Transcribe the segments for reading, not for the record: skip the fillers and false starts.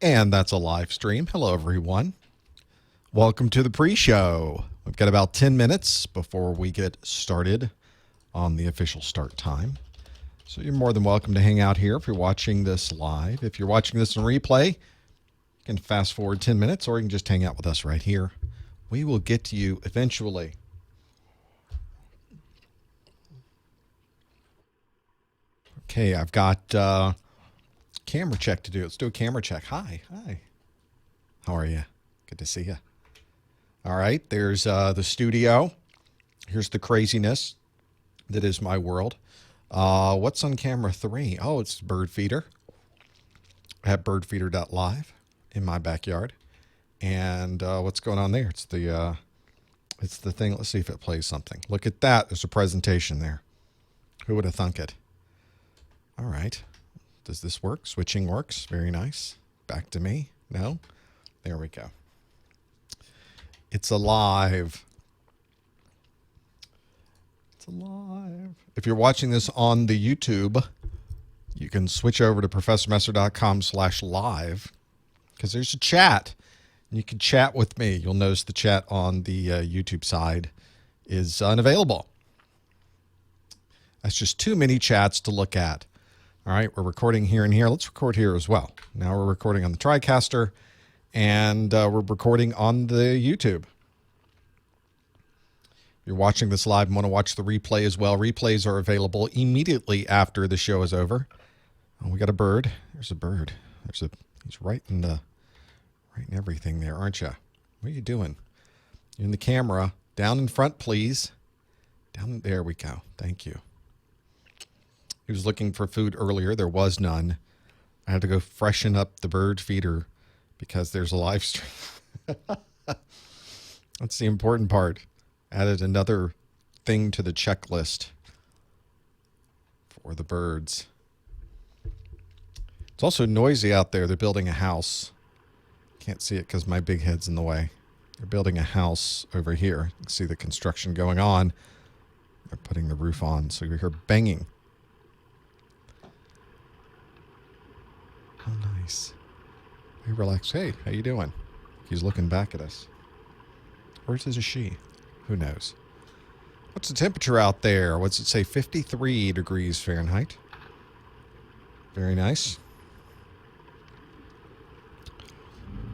And that's a live stream. Hello, everyone. Welcome to the pre-show. We've got about 10 minutes before we get started on the official start time. So you're more than welcome to hang out here if you're watching this live. If you're watching this in replay, you can fast forward 10 minutes or you can just hang out with us right here. We will get to you eventually. Okay, I've got camera check to do. Let's do a camera check. Hi. How are you? Good to see you. All right, there's the studio. Here's the craziness that is my world. What's on camera 3? Oh, it's bird feeder. I have birdfeeder.live in my backyard. And what's going on there? It's the thing. Let's see if it plays something. Look at that. There's a presentation there. Who would have thunk it? All right. Does this work? Switching works. Very nice. Back to me. No? There we go. It's alive. It's alive. If you're watching this on the YouTube, you can switch over to professormesser.com/live because there's a chat. You can chat with me. You'll notice the chat on the YouTube side is unavailable. That's just too many chats to look at. All right, we're recording here and here. Let's record here as well. Now we're recording on the TriCaster, and we're recording on the YouTube. If you're watching this live and want to watch the replay as well, replays are available immediately after the show is over. Oh, we got a bird. There's a bird. He's right in everything there, aren't you? What are you doing? You're in the camera. Down in front, please. There we go. Thank you. He was looking for food earlier. There was none. I had to go freshen up the bird feeder because there's a live stream. That's the important part. Added another thing to the checklist for the birds. It's also noisy out there. They're building a house. Can't see it because my big head's in the way. They're building a house over here. You can see the construction going on. They're putting the roof on, so you hear banging. Oh, nice. Hey, relax. Hey, how you doing? He's looking back at us. Or is it a she? Who knows? What's the temperature out there? What's it say? 53 degrees Fahrenheit. Very nice.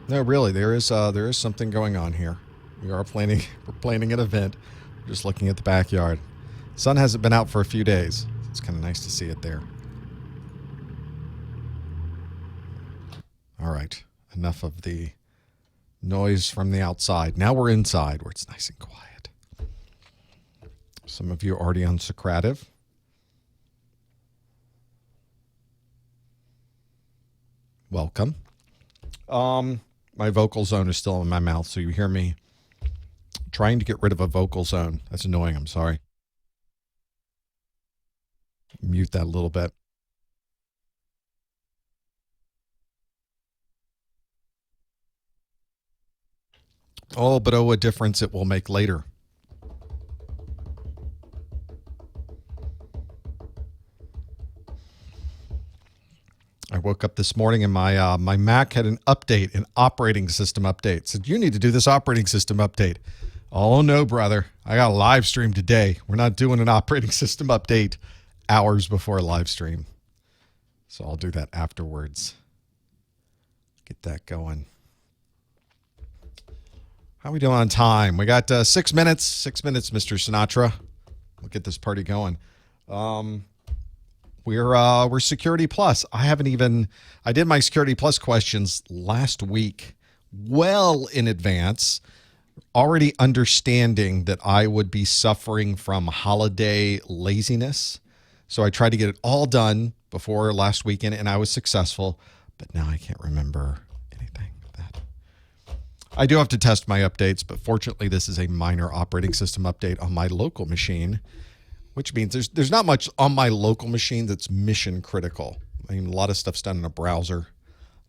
No, really, there is something going on here. We're planning an event. We're just looking at the backyard. The sun hasn't been out for a few days. It's kind of nice to see it there. All right, enough of the noise from the outside. Now we're inside where it's nice and quiet. Some of you are already on Socrative. Welcome. My vocal zone is still in my mouth, so you hear me trying to get rid of a vocal zone. That's annoying. I'm sorry. Mute that a little bit. Oh, but oh, a difference it will make later. I woke up this morning and my Mac had an operating system update. Said, you need to do this operating system update. Oh, no, brother. I got a live stream today. We're not doing an operating system update hours before a live stream. So I'll do that afterwards. Get that going. How are we doing on time? We got 6 minutes. 6 minutes, Mr. Sinatra. We'll get this party going. We're Security Plus. I did my Security Plus questions last week, well in advance, already understanding that I would be suffering from holiday laziness. So I tried to get it all done before last weekend, and I was successful, but now I can't remember anything of that. I do have to test my updates, but fortunately this is a minor operating system update on my local machine, which means there's not much on my local machine that's mission critical. I mean, a lot of stuff's done in a browser.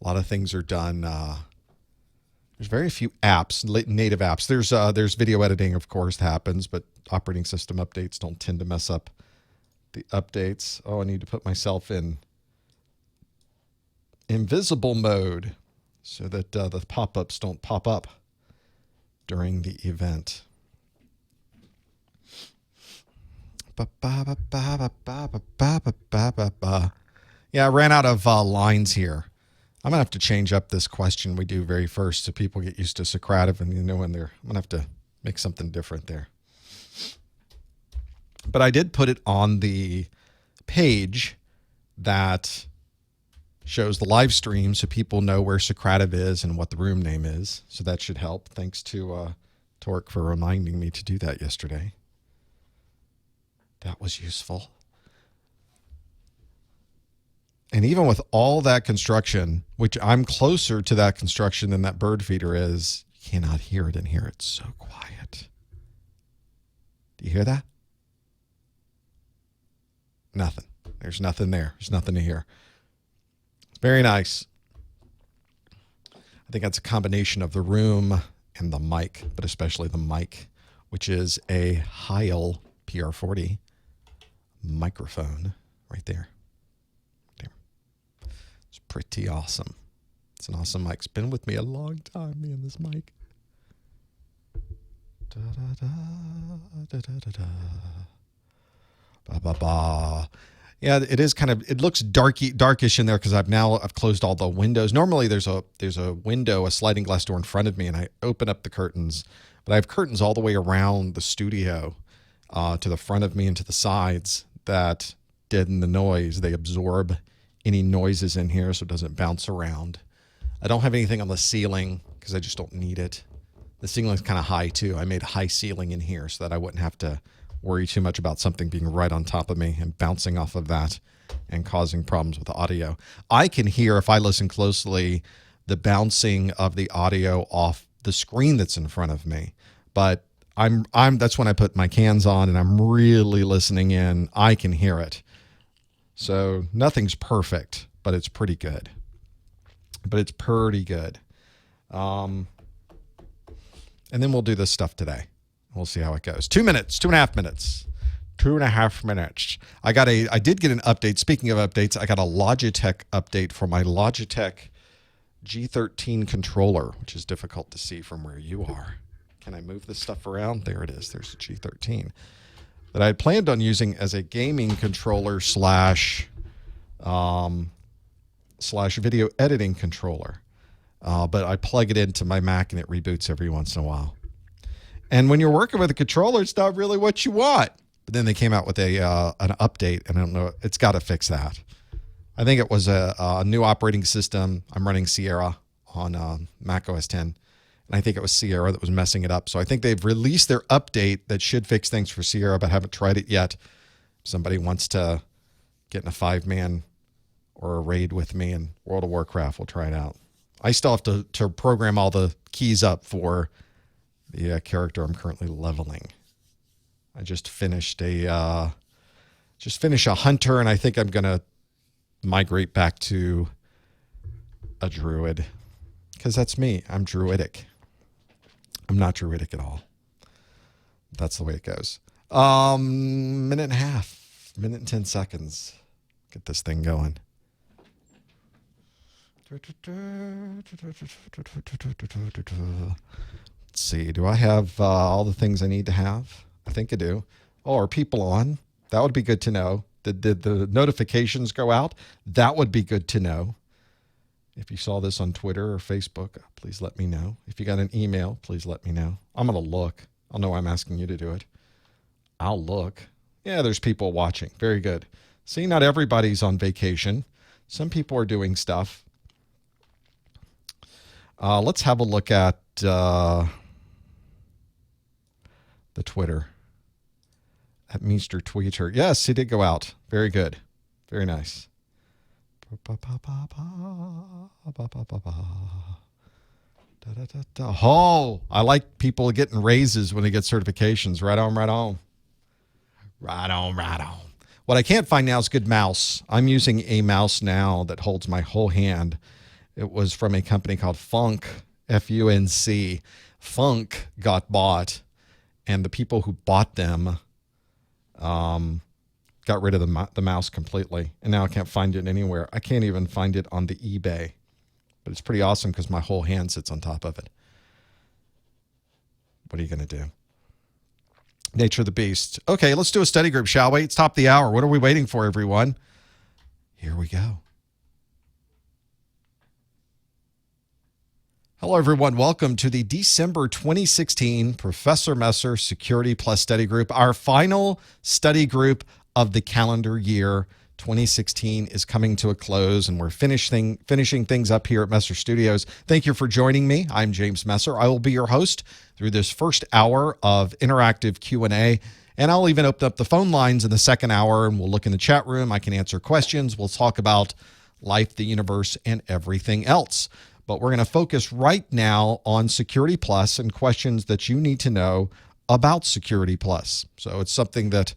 A lot of things are done. There's very few apps, native apps. There's video editing, of course, happens, but operating system updates don't tend to mess up the updates. Oh, I need to put myself in invisible mode. so that the pop-ups don't pop up during the event. Yeah, I ran out of lines here. I'm going to have to change up this question we do very first so people get used to Socrative, and when I'm going to have to make something different there. But I did put it on the page that shows the live stream so people know where Socrative is and what the room name is. So that should help. Thanks to Torque for reminding me to do that yesterday. That was useful. And even with all that construction, which I'm closer to that construction than that bird feeder is, you cannot hear it in here. It's so quiet. Do you hear that? Nothing. There's nothing there. There's nothing to hear. Very nice. I think that's a combination of the room and the mic, but especially the mic, which is a Heil PR40 microphone right there. It's pretty awesome. It's an awesome mic. It's been with me a long time, me and this mic. Da, da, da, da, da, da. Ba, ba, ba. Yeah, it is kind of, it looks darkish in there because I've closed all the windows. Normally there's a window, a sliding glass door in front of me, and I open up the curtains, but I have curtains all the way around the studio to the front of me and to the sides that deaden the noise. They absorb any noises in here so it doesn't bounce around. I don't have anything on the ceiling because I just don't need it. The ceiling is kind of high too. I made a high ceiling in here so that I wouldn't have to worry too much about something being right on top of me and bouncing off of that and causing problems with the audio. I can hear, if I listen closely, the bouncing of the audio off the screen that's in front of me. But that's when I put my cans on and I'm really listening in. I can hear it. So nothing's perfect, but it's pretty good. And then we'll do this stuff today. We'll see how it goes. 2 minutes, 2.5 minutes, 2.5 minutes. I did get an update. Speaking of updates, I got a Logitech update for my Logitech G13 controller, which is difficult to see from where you are. Can I move this stuff around? There it is. There's the G13 that I had planned on using as a gaming controller slash video editing controller. But I plug it into my Mac and it reboots every once in a while. And when you're working with a controller, it's not really what you want. But then they came out with an update, and I don't know. It's got to fix that. I think it was a new operating system. I'm running Sierra on Mac OS 10, and I think it was Sierra that was messing it up. So I think they've released their update that should fix things for Sierra, but haven't tried it yet. If somebody wants to get in a 5-man or a raid with me in World of Warcraft, we'll try it out. I still have to program all the keys up for the character I'm currently leveling. I just finished a hunter, and I think I'm gonna migrate back to a druid because that's me. I'm druidic. I'm not druidic at all. That's the way it goes. Minute and a half, minute and 10 seconds. Get this thing going. Let's see. Do I have all the things I need to have? I think I do. Oh, are people on? That would be good to know. Did the notifications go out? That would be good to know. If you saw this on Twitter or Facebook, please let me know. If you got an email, please let me know. I'm going to look. I'll know I'm asking you to do it. I'll look. Yeah, there's people watching. Very good. See, not everybody's on vacation. Some people are doing stuff. Let's have a look at the Twitter. At Meester Tweeter. Yes, he did go out. Very good. Very nice. Oh, I like people getting raises when they get certifications. Right on, right on. Right on, right on. What I can't find now is good mouse. I'm using a mouse now that holds my whole hand. It was from a company called Funk, F-U-N-C. Funk got bought, and the people who bought them got rid of the mouse completely, and now I can't find it anywhere. I can't even find it on the eBay. but it's pretty awesome because my whole hand sits on top of it. What are you going to do? Nature of the beast. Okay, let's do a study group, shall we? It's top of the hour. What are we waiting for, everyone? Here we go. Hello, everyone. Welcome to the December 2016 Professor Messer Security Plus Study Group. Our final study group of the calendar year 2016 is coming to a close, and we're finishing things up here at Messer Studios. Thank you for joining me. I'm James Messer. I will be your host through this first hour of interactive Q&A, and I'll even open up the phone lines in the second hour, and we'll look in the chat room. I can answer questions. We'll talk about life, the universe, and everything else. But we're going to focus right now on Security Plus and questions that you need to know about Security Plus. So it's something that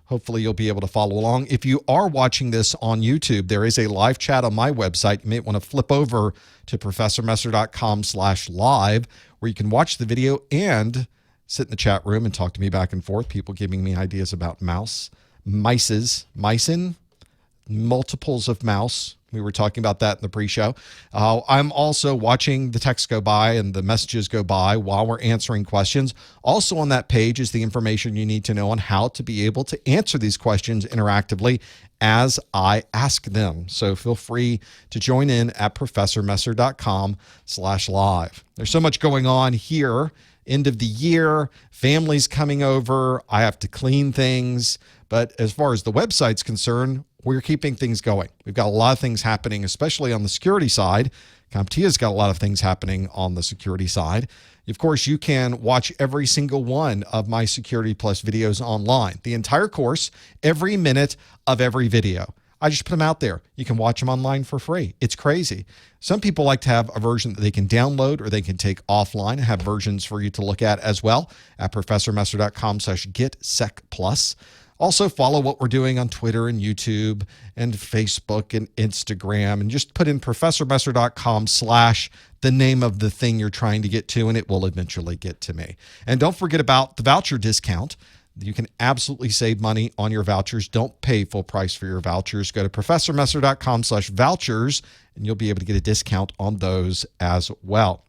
hopefully you'll be able to follow along. If you are watching this on YouTube, there is a live chat on my website. You may want to flip over to professormesser.com/live, where you can watch the video and sit in the chat room and talk to me back and forth. People giving me ideas about mycin, multiples of mouse. We were talking about that in the pre-show. I'm also watching the text go by and the messages go by while we're answering questions. Also on that page is the information you need to know on how to be able to answer these questions interactively as I ask them. So feel free to join in at professormesser.com/live. There's so much going on here. End of the year, families coming over. I have to clean things. But as far as the website's concerned, we're keeping things going. We've got a lot of things happening, especially on the security side. CompTIA's got a lot of things happening on the security side. Of course, you can watch every single one of my Security Plus videos online. The entire course, every minute of every video. I just put them out there. You can watch them online for free. It's crazy. Some people like to have a version that they can download or they can take offline. I have versions for you to look at as well at professormesser.com/getsecplus. Also, follow what we're doing on Twitter and YouTube and Facebook and Instagram, and just put in professormesser.com/ the name of the thing you're trying to get to, and it will eventually get to me. And don't forget about the voucher discount. You can absolutely save money on your vouchers. Don't pay full price for your vouchers. Go to professormesser.com/vouchers, and you'll be able to get a discount on those as well.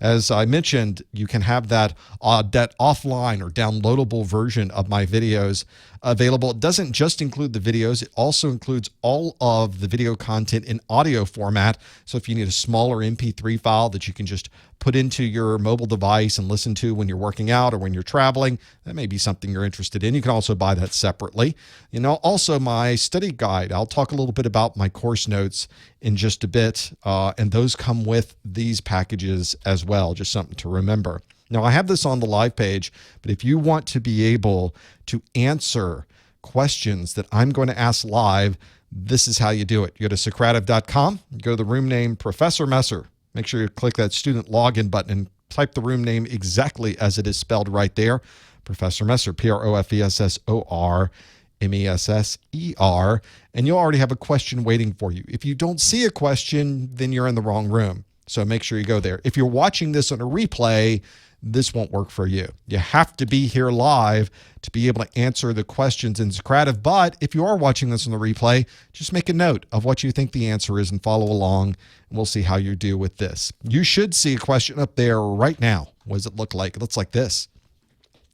As I mentioned, you can have that offline or downloadable version of my videos available. It doesn't just include the videos. It also includes all of the video content in audio format. So if you need a smaller MP3 file that you can just put into your mobile device and listen to when you're working out or when you're traveling, that may be something you're interested in. You can also buy that separately. Also my study guide. I'll talk a little bit about my course notes in just a bit, and those come with these packages as well. Just something to remember. Now, I have this on the live page, but if you want to be able to answer questions that I'm going to ask live, this is how you do it. You go to Socrative.com, go to the room name Professor Messer. Make sure you click that student login button and type the room name exactly as it is spelled right there. Professor Messer, PROFESSORMESSER, and you'll already have a question waiting for you. If you don't see a question, then you're in the wrong room. So make sure you go there. If you're watching this on a replay, this won't work for you. You have to be here live to be able to answer the questions in Socrative. But if you are watching this on the replay, just make a note of what you think the answer is and follow along, and we'll see how you do with this. You should see a question up there right now. What does it look like? It looks like this.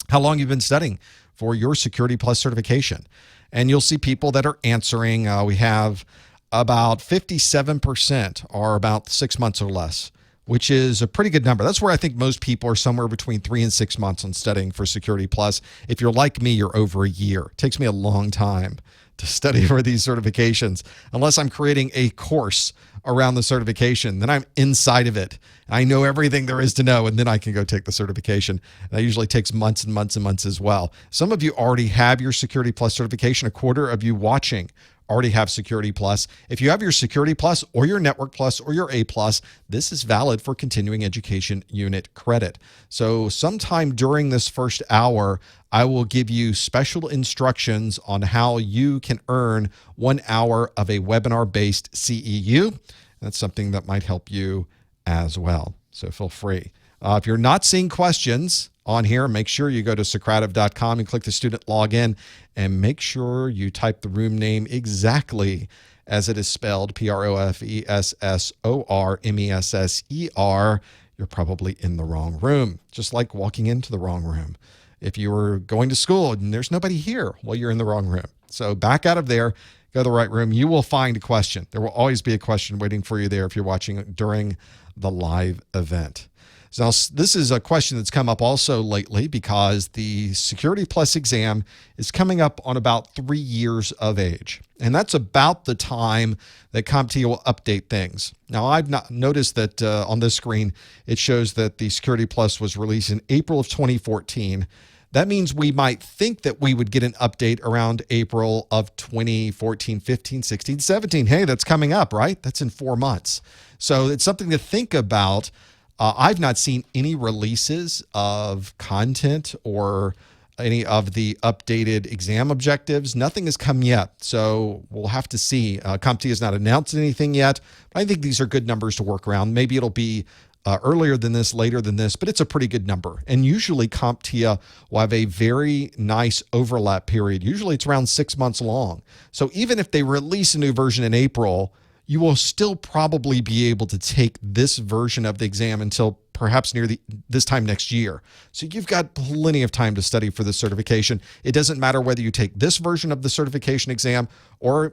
How long you've been studying for your Security Plus certification? And you'll see people that are answering. We have about 57% are about 6 months or less, which is a pretty good number. That's where I think most people are, somewhere between 3 and 6 months on studying for Security Plus. If you're like me, you're over a year. It takes me a long time to study for these certifications, unless I'm creating a course around the certification. Then I'm inside of it. I know everything there is to know, and then I can go take the certification. And that usually takes months and months and months as well. Some of you already have your Security Plus certification. A quarter of you watching already have Security Plus. If you have your Security Plus or your Network Plus or your A Plus, this is valid for continuing education unit credit. So sometime during this first hour, I will give you special instructions on how you can earn 1 hour of a webinar-based CEU. That's something that might help you as well. So feel free. If you're not seeing questions on here, make sure you go to Socrative.com and click the student login, and make sure you type the room name exactly as it is spelled, Professormesser, you're probably in the wrong room, just like walking into the wrong room. If you were going to school and there's nobody here, well, you're in the wrong room. So back out of there, go to the right room. You will find a question. There will always be a question waiting for you there if you're watching during the live event. So this is a question that's come up also lately because the Security Plus exam is coming up on about 3 years of age. And that's about the time that CompTIA will update things. Now, I've not noticed that on this screen, it shows that the Security Plus was released in April of 2014. That means we might think that we would get an update around April of 2014, 15, 16, 17. Hey, that's coming up, right? That's in 4 months. So it's something to think about. I've not seen any releases of content or any of the updated exam objectives. Nothing has come yet, so we'll have to see. CompTIA has not announced anything yet, but I think these are good numbers to work around. Maybe it'll be earlier than this, later than this, but it's a pretty good number. And usually CompTIA will have a very nice overlap period. Usually it's around 6 months long. So even if they release a new version in April, you will still probably be able to take this version of the exam until perhaps near this time next year. So you've got plenty of time to study for the certification. It doesn't matter whether you take this version of the certification exam or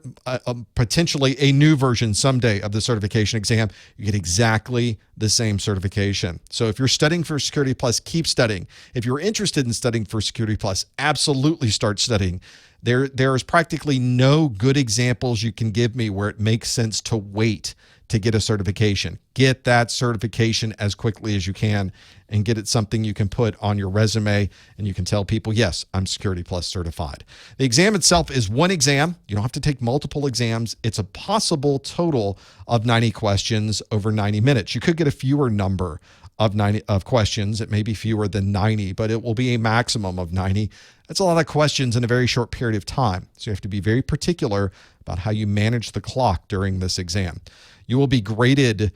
potentially a new version someday of the certification exam. You get exactly the same certification. So if you're studying for Security Plus, keep studying. If you're interested in studying for Security Plus, absolutely start studying. There is practically no good examples you can give me where it makes sense to wait to get a certification. Get that certification as quickly as you can and get it something you can put on your resume and you can tell people, yes, I'm Security Plus certified. The exam itself is one exam. You don't have to take multiple exams. It's a possible total of 90 questions over 90 minutes. You could get a fewer number of questions. It may be fewer than 90, but it will be a maximum of 90. That's a lot of questions in a very short period of time. So you have to be very particular about how you manage the clock during this exam. You will be graded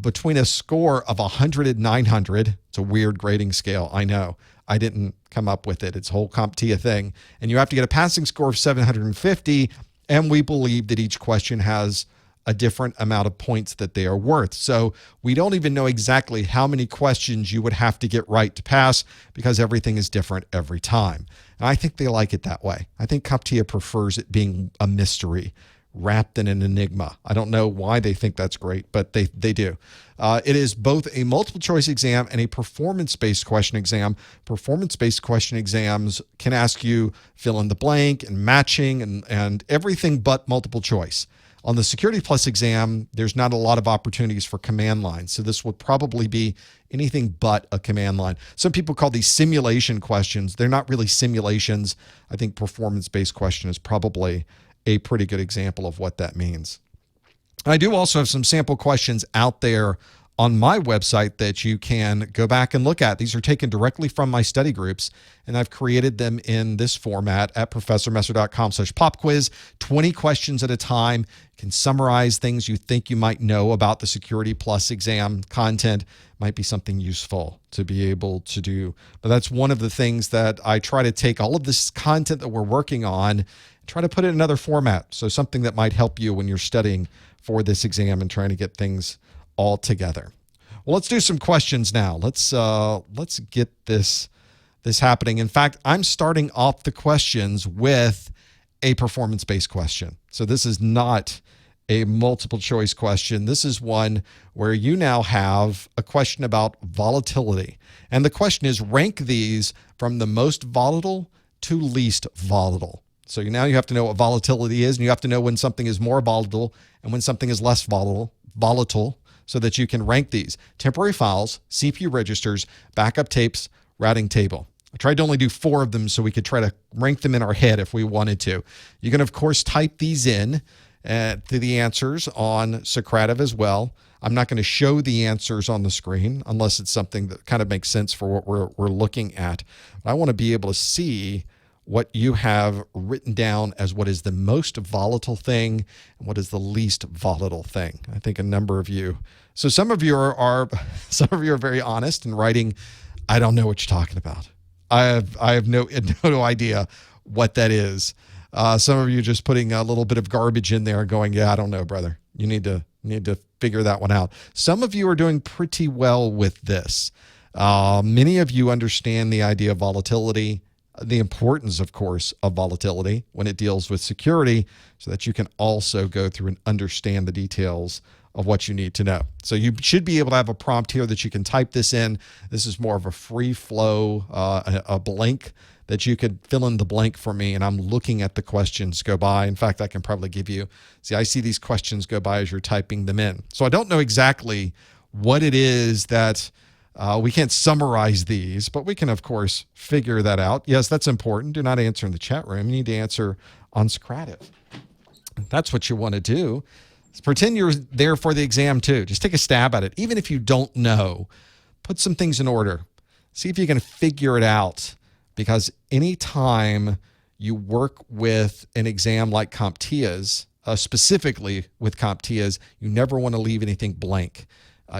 between a score of 100 and 900. It's a weird grading scale, I know. I didn't come up with it. It's a whole CompTIA thing. And you have to get a passing score of 750, and we believe that each question has a different amount of points that they are worth. So we don't even know exactly how many questions you would have to get right to pass because everything is different every time. And I think they like it that way. I think CompTIA prefers it being a mystery wrapped in an enigma. I don't know why they think that's great, but they do. It is both a multiple choice exam and a performance-based question exam. Performance-based question exams can ask you fill in the blank and matching and everything but multiple choice. On the Security Plus exam, there's not a lot of opportunities for command lines. So this would probably be anything but a command line. Some people call these simulation questions. They're not really simulations. I think performance-based question is probably a pretty good example of what that means. I do also have some sample questions out there on my website that you can go back and look at. These are taken directly from my study groups, and I've created them in this format at professormesser.com/popquiz, 20 questions at a time. You can summarize things you think you might know about the Security Plus exam content. Might be something useful to be able to do. But that's one of the things that I try to take all of this content that we're working on and try to put it in another format. So something that might help you when you're studying for this exam and trying to get things all together. Well, let's do some questions now. Let's get this happening. In fact, I'm starting off the questions with a performance-based question. So this is not a multiple choice question. This is one where you now have a question about volatility. And the question is rank these from the most volatile to least volatile. So now you have to know what volatility is, and you have to know when something is more volatile and when something is less volatile, so that you can rank these. Temporary files, CPU registers, backup tapes, routing table. I tried to only do 4 of them so we could try to rank them in our head if we wanted to. You can, of course, type these in to the answers on Socrative as well. I'm not going to show the answers on the screen unless it's something that kind of makes sense for what we're looking at. But I want to be able to see what you have written down as what is the most volatile thing and what is the least volatile thing. I think a number of you. So some of you are very honest in writing, I don't know what you're talking about. I have no idea what that is. Some of you just putting a little bit of garbage in there going, yeah, I don't know, brother. You need to figure that one out. Some of you are doing pretty well with this. Many of you understand the idea of volatility, the importance, of course, of volatility when it deals with security, so that you can also go through and understand the details of what you need to know. So you should be able to have a prompt here that you can type this in. This is more of a free flow, a blank that you could fill in the blank for me, and I'm looking at the questions go by. In fact, I can probably give you, see, I see these questions go by as you're typing them in. So I don't know exactly what it is that we can't summarize these, but we can, of course, figure that out. Yes, that's important. Do not answer in the chat room. You need to answer on Scrative. That's what you want to do. Pretend you're there for the exam too. Just take a stab at it. Even if you don't know, put some things in order. See if you can figure it out. Because anytime you work with an exam like CompTIA's, specifically with CompTIA's, you never want to leave anything blank.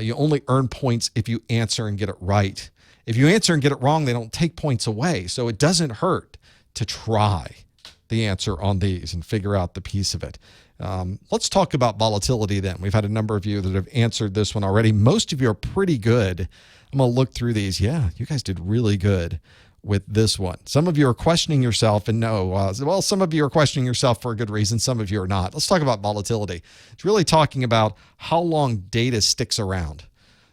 You only earn points if you answer and get it right. If you answer and get it wrong, they don't take points away. So it doesn't hurt to try the answer on these and figure out the piece of it. Let's talk about volatility then. We've had a number of you that have answered this one already. Most of you are pretty good. I'm going to look through these. Yeah, you guys did really good with this one. Some of you are questioning yourself and no, well, some of you are questioning yourself for a good reason. Some of you are not. Let's talk about volatility. It's really talking about how long data sticks around.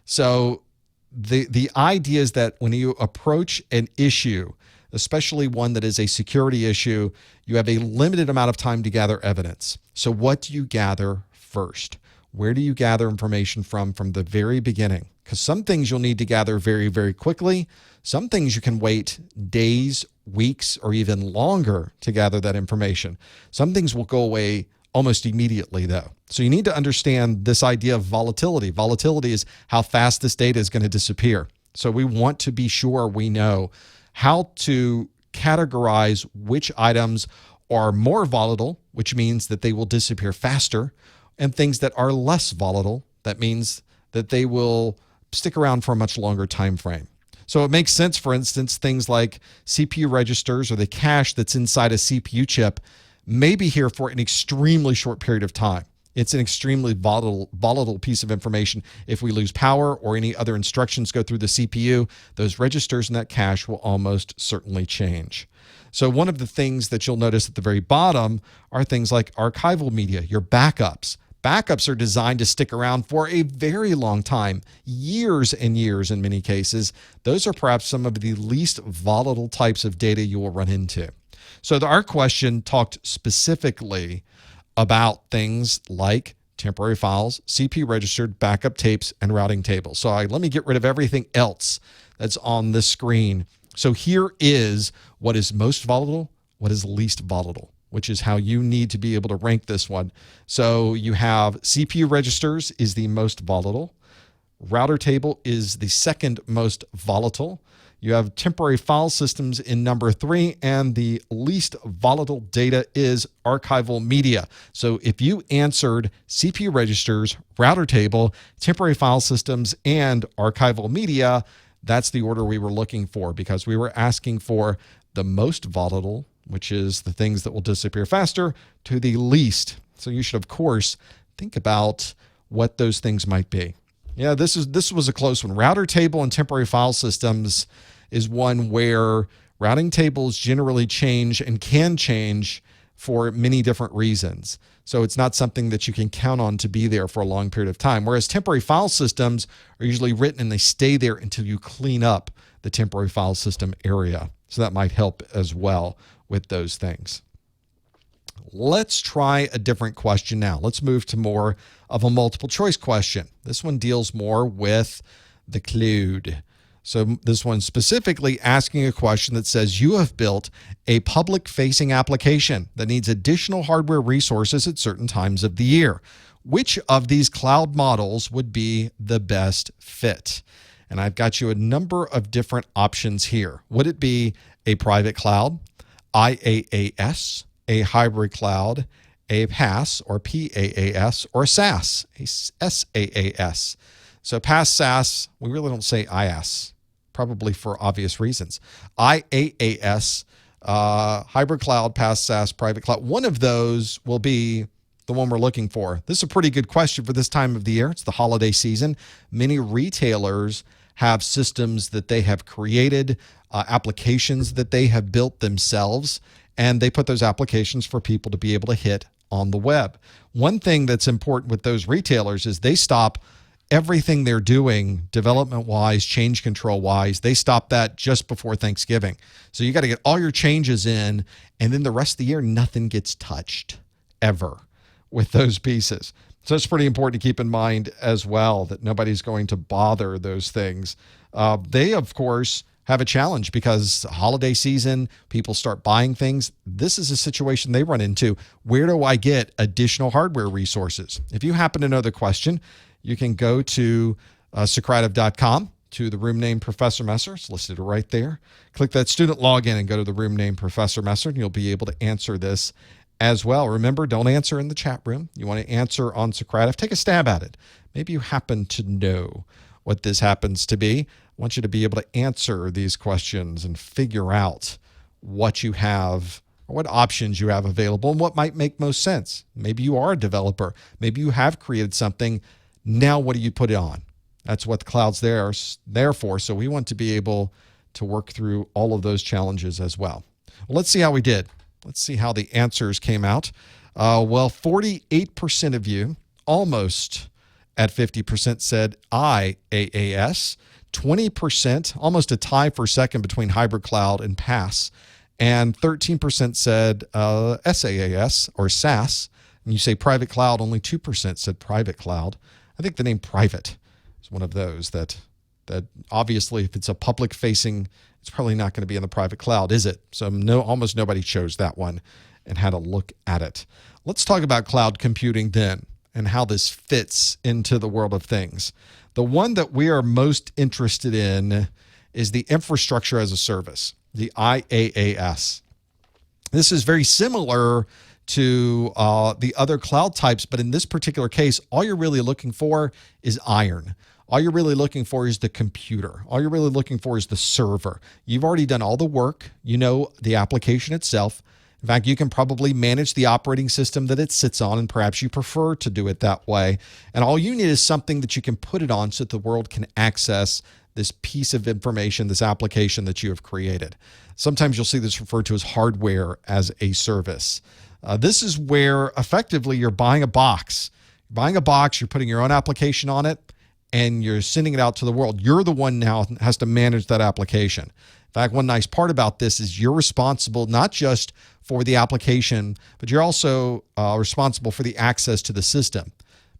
So the idea is that when you approach an issue, especially one that is a security issue, you have a limited amount of time to gather evidence. So what do you gather first? Where do you gather information from the very beginning? Because some things you'll need to gather very, very quickly. Some things you can wait days, weeks, or even longer to gather that information. Some things will go away almost immediately, though. So you need to understand this idea of volatility. Volatility is how fast this data is going to disappear. So we want to be sure we know how to categorize which items are more volatile, which means that they will disappear faster, and things that are less volatile. That means that they will stick around for a much longer time frame. So it makes sense, for instance, things like CPU registers or the cache that's inside a CPU chip may be here for an extremely short period of time. It's an extremely volatile piece of information. If we lose power or any other instructions go through the CPU, those registers in that cache will almost certainly change. So one of the things that you'll notice at the very bottom are things like archival media, your backups. Backups are designed to stick around for a very long time, years and years in many cases. Those are perhaps some of the least volatile types of data you will run into. So our question talked specifically about things like temporary files, CPU registered, backup tapes, and routing tables. So let me get rid of everything else that's on this screen. So here is what is most volatile, what is least volatile, which is how you need to be able to rank this one. So you have CPU registers is the most volatile. Router table is the second most volatile. You have temporary file systems in number 3, and the least volatile data is archival media. So if you answered CPU registers, router table, temporary file systems, and archival media, that's the order we were looking for, because we were asking for the most volatile, which is the things that will disappear faster, to the least. So you should, of course, think about what those things might be. Yeah, this was a close one. Router table and temporary file systems is one where routing tables generally change and can change for many different reasons. So it's not something that you can count on to be there for a long period of time. Whereas temporary file systems are usually written and they stay there until you clean up the temporary file system area. So that might help as well with those things. Let's try a different question now. Let's move to more of a multiple choice question. This one deals more with the cloud. So this one specifically asking a question that says you have built a public-facing application that needs additional hardware resources at certain times of the year. Which of these cloud models would be the best fit? And I've got you a number of different options here. Would it be a private cloud, IaaS, a hybrid cloud, a PaaS or PaaS, or a SaaS, a SaaS? So PaaS, SaaS, we really don't say IaaS, probably for obvious reasons. IaaS hybrid cloud, PaaS, SaaS, private cloud. One of those will be the one we're looking for. This is a pretty good question for this time of the year. It's the holiday season. Many retailers have systems that they have created, applications that they have built themselves, and they put those applications for people to be able to hit on the web. One thing that's important with those retailers is they stop everything they're doing development-wise, change control-wise. They stop that just before Thanksgiving. So you got to get all your changes in, and then the rest of the year, nothing gets touched ever with those pieces. So it's pretty important to keep in mind as well that nobody's going to bother those things. They, of course, have a challenge because holiday season, people start buying things. This is a situation they run into. Where do I get additional hardware resources? If you happen to know the question, you can go to Socrative.com to the room name Professor Messer. It's listed right there. Click that student login and go to the room name Professor Messer, and you'll be able to answer this as well. Remember, don't answer in the chat room. You want to answer on Socrative. Take a stab at it. Maybe you happen to know what this happens to be. I want you to be able to answer these questions and figure out what you have or what options you have available and what might make most sense. Maybe you are a developer. Maybe you have created something. Now, what do you put it on? That's what the cloud's there for. So we want to be able to work through all of those challenges as well. Well, let's see how we did. Let's see how the answers came out. Well, 48% of you, almost at 50%, said IaaS. 20%, almost a tie for second between hybrid cloud and PaaS. And 13% said SaaS or SaaS. And you say private cloud, only 2% said private cloud. I think the name private is one of those that obviously if it's a public facing, it's probably not going to be in the private cloud, is it? So almost nobody chose that one and had a look at it. Let's talk about cloud computing then and how this fits into the world of things. The one that we are most interested in is the infrastructure as a service, the IaaS. This is very similar to the other cloud types, but in this particular case, all you're really looking for is iron. All you're really looking for is the computer. All you're really looking for is the server. You've already done all the work. You know the application itself. In fact, you can probably manage the operating system that it sits on, and perhaps you prefer to do it that way. And all you need is something that you can put it on so that the world can access this piece of information, this application that you have created. Sometimes you'll see this referred to as hardware as a service. This is where effectively you're buying a box. You're buying a box, you're putting your own application on it, and you're sending it out to the world. You're the one now that has to manage that application. In fact, one nice part about this is you're responsible not just for the application, but you're also responsible for the access to the system.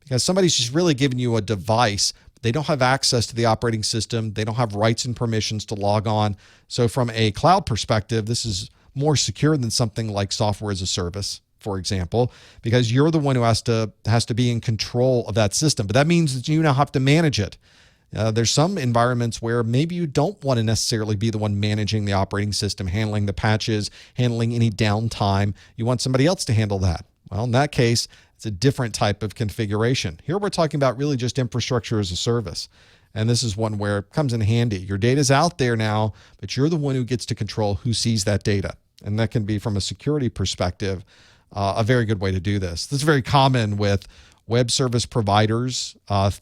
Because somebody's just really giving you a device, but they don't have access to the operating system. They don't have rights and permissions to log on. So from a cloud perspective, this is more secure than something like software as a service, for example, because you're the one who has to be in control of that system. But that means that you now have to manage it. There's some environments where maybe you don't want to necessarily be the one managing the operating system, handling the patches, handling any downtime. You want somebody else to handle that. Well, in that case, it's a different type of configuration. Here we're talking about really just infrastructure as a service. And this is one where it comes in handy. Your data's out there now, but you're the one who gets to control who sees that data. And that can be, from a security perspective, a very good way to do this. This is very common with web service providers,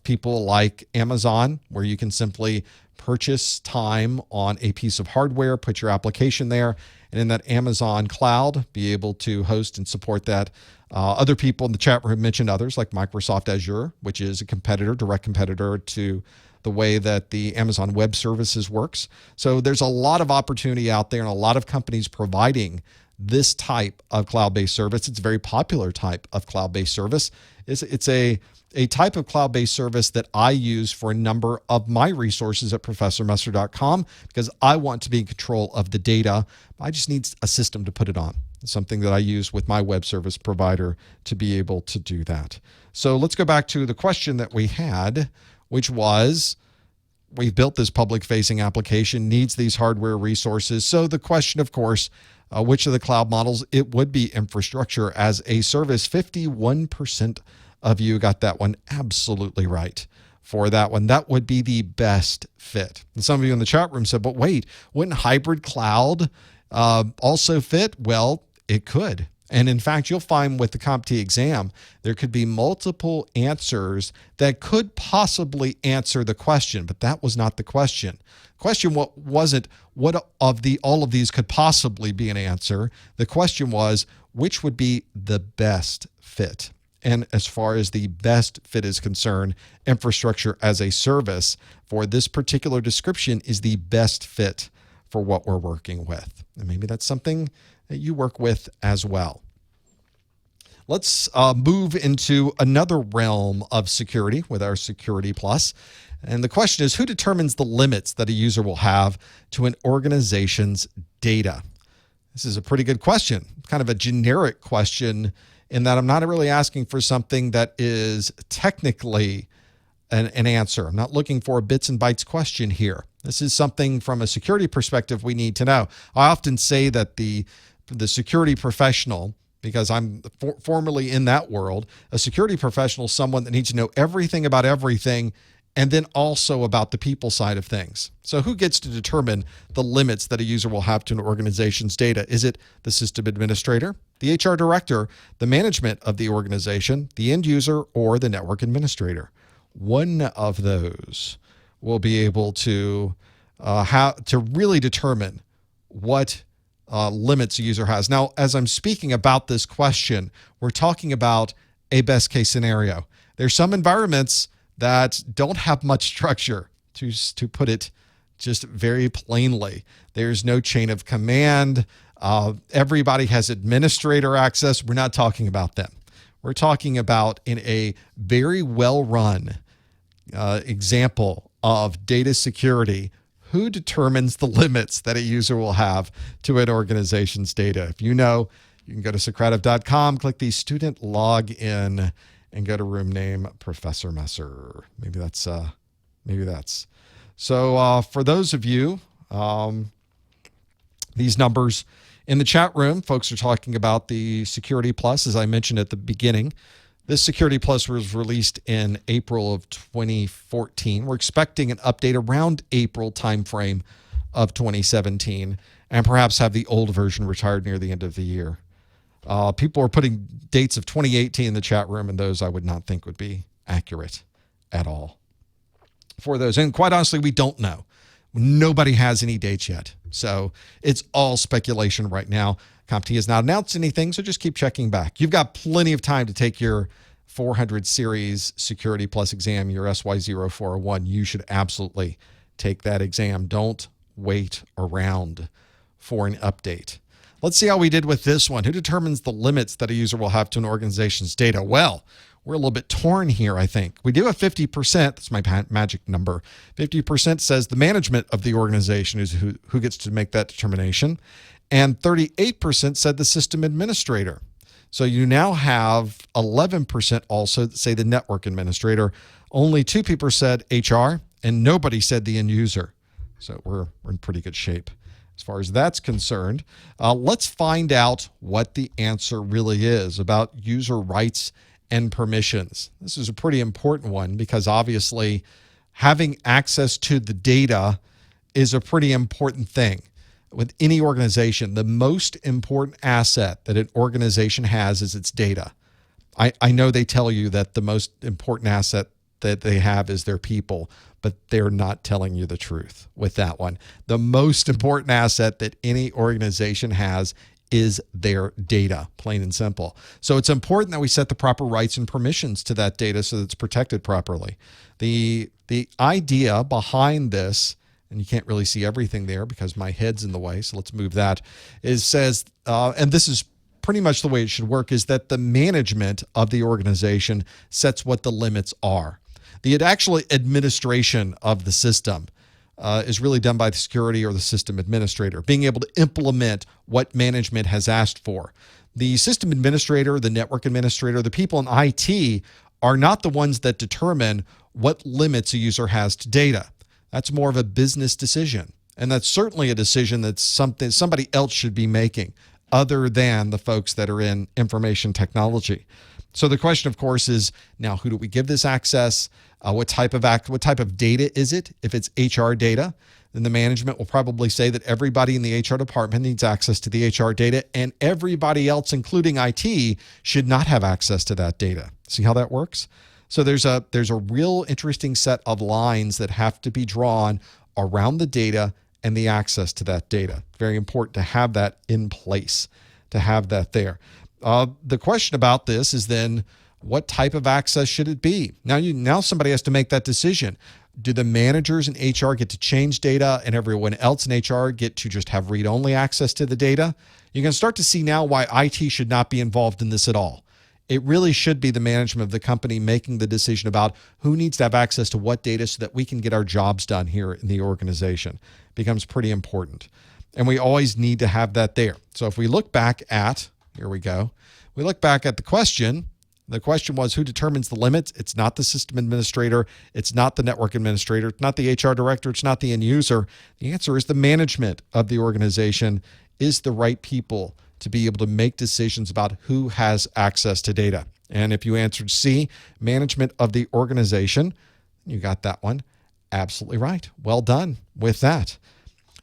people like Amazon, where you can simply purchase time on a piece of hardware, put your application there, and in that Amazon cloud, be able to host and support that. Other people in the chat room mentioned others like Microsoft Azure, which is a competitor, direct competitor to the way that the Amazon Web Services works. So there's a lot of opportunity out there and a lot of companies providing this type of cloud-based service. It's a very popular type of cloud-based service. It's a type of cloud-based service that I use for a number of my resources at ProfessorMesser.com because I want to be in control of the data. I just need a system to put it on. It's something that I use with my web service provider to be able to do that. So let's go back to the question that we had, which was, we've built this public-facing application, needs these hardware resources. So the question, of course, which of the cloud models? It would be infrastructure as a service. 51% of you got that one absolutely right for that one. That would be the best fit. And some of you in the chat room said, but wait, wouldn't hybrid cloud also fit? Well, it could. And in fact, you'll find with the CompT exam, there could be multiple answers that could possibly answer the question, but that was not the question. The question wasn't what of all of these could possibly be an answer. The question was, which would be the best fit? And as far as the best fit is concerned, infrastructure as a service for this particular description is the best fit for what we're working with. And maybe that's something that you work with as well. Let's move into another realm of security with our Security Plus. And the question is, who determines the limits that a user will have to an organization's data? This is a pretty good question, kind of a generic question in that I'm not really asking for something that is technically an answer. I'm not looking for a bits and bytes question here. This is something from a security perspective we need to know. I often say that the security professional, because I'm formerly in that world, a security professional is someone that needs to know everything about everything and then also about the people side of things. So who gets to determine the limits that a user will have to an organization's data? Is it the system administrator, the HR director, the management of the organization, the end user, or the network administrator? One of those will be able to really determine what limits a user has. Now, as I'm speaking about this question, we're talking about a best case scenario. There's some environments that don't have much structure, to put it just very plainly. There's no chain of command. Everybody has administrator access. We're not talking about them. We're talking about in a very well-run example of data security, who determines the limits that a user will have to an organization's data. If you know, you can go to Socrative.com, click the student login, and go to room name Professor Messer. Maybe that's. So for those of you, these numbers in the chat room, folks are talking about the Security Plus, as I mentioned at the beginning. This Security Plus was released in April of 2014. We're expecting an update around April timeframe of 2017, and perhaps have the old version retired near the end of the year. People are putting dates of 2018 in the chat room, and those I would not think would be accurate at all for those. And quite honestly, we don't know. Nobody has any dates yet. So it's all speculation right now. CompT has not announced anything, so just keep checking back. You've got plenty of time to take your 400 series Security Plus exam, your SY0401. You should absolutely take that exam. Don't wait around for an update. Let's see how we did with this one. Who determines the limits that a user will have to an organization's data? Well, we're a little bit torn here, I think. We do have 50%. That's my magic number. 50% says the management of the organization is who gets to make that determination. And 38% said the system administrator. So you now have 11% also that say the network administrator. Only 2 people said HR, and nobody said the end user. So we're in pretty good shape as far as that's concerned. Let's find out what the answer really is about user rights and permissions. This is a pretty important one because obviously having access to the data is a pretty important thing. With any organization, the most important asset that an organization has is its data. I know they tell you that the most important asset that they have is their people, but they're not telling you the truth with that one. The most important asset that any organization has is their data, plain and simple. So it's important that we set the proper rights and permissions to that data so that it's protected properly. The idea behind this, and you can't really see everything there because my head's in the way, so let's move that, says, and this is pretty much the way it should work, is that the management of the organization sets what the limits are. The actual administration of the system is really done by the security or the system administrator, being able to implement what management has asked for. The system administrator, the network administrator, the people in IT are not the ones that determine what limits a user has to data. That's more of a business decision. And that's certainly a decision that somebody else should be making other than the folks that are in information technology. So the question, of course, is now who do we give this access? What type of data is it? If it's HR data, then the management will probably say that everybody in the HR department needs access to the HR data, and everybody else, including IT, should not have access to that data. See how that works? So there's a real interesting set of lines that have to be drawn around the data and the access to that data. Very important to have that in place, to have that there. The question about this is then, what type of access should it be? Now somebody has to make that decision. Do the managers in HR get to change data and everyone else in HR get to just have read-only access to the data? You can start to see now why IT should not be involved in this at all. It really should be the management of the company making the decision about who needs to have access to what data so that we can get our jobs done here in the organization. It becomes pretty important. And we always need to have that there. So if we look back at, here we go, we look back at the question was who determines the limits? It's not the system administrator. It's not the network administrator. It's not the HR director. It's not the end user. The answer is the management of the organization is the right people to be able to make decisions about who has access to data. And if you answered C, management of the organization, you got that one absolutely right. Well done with that.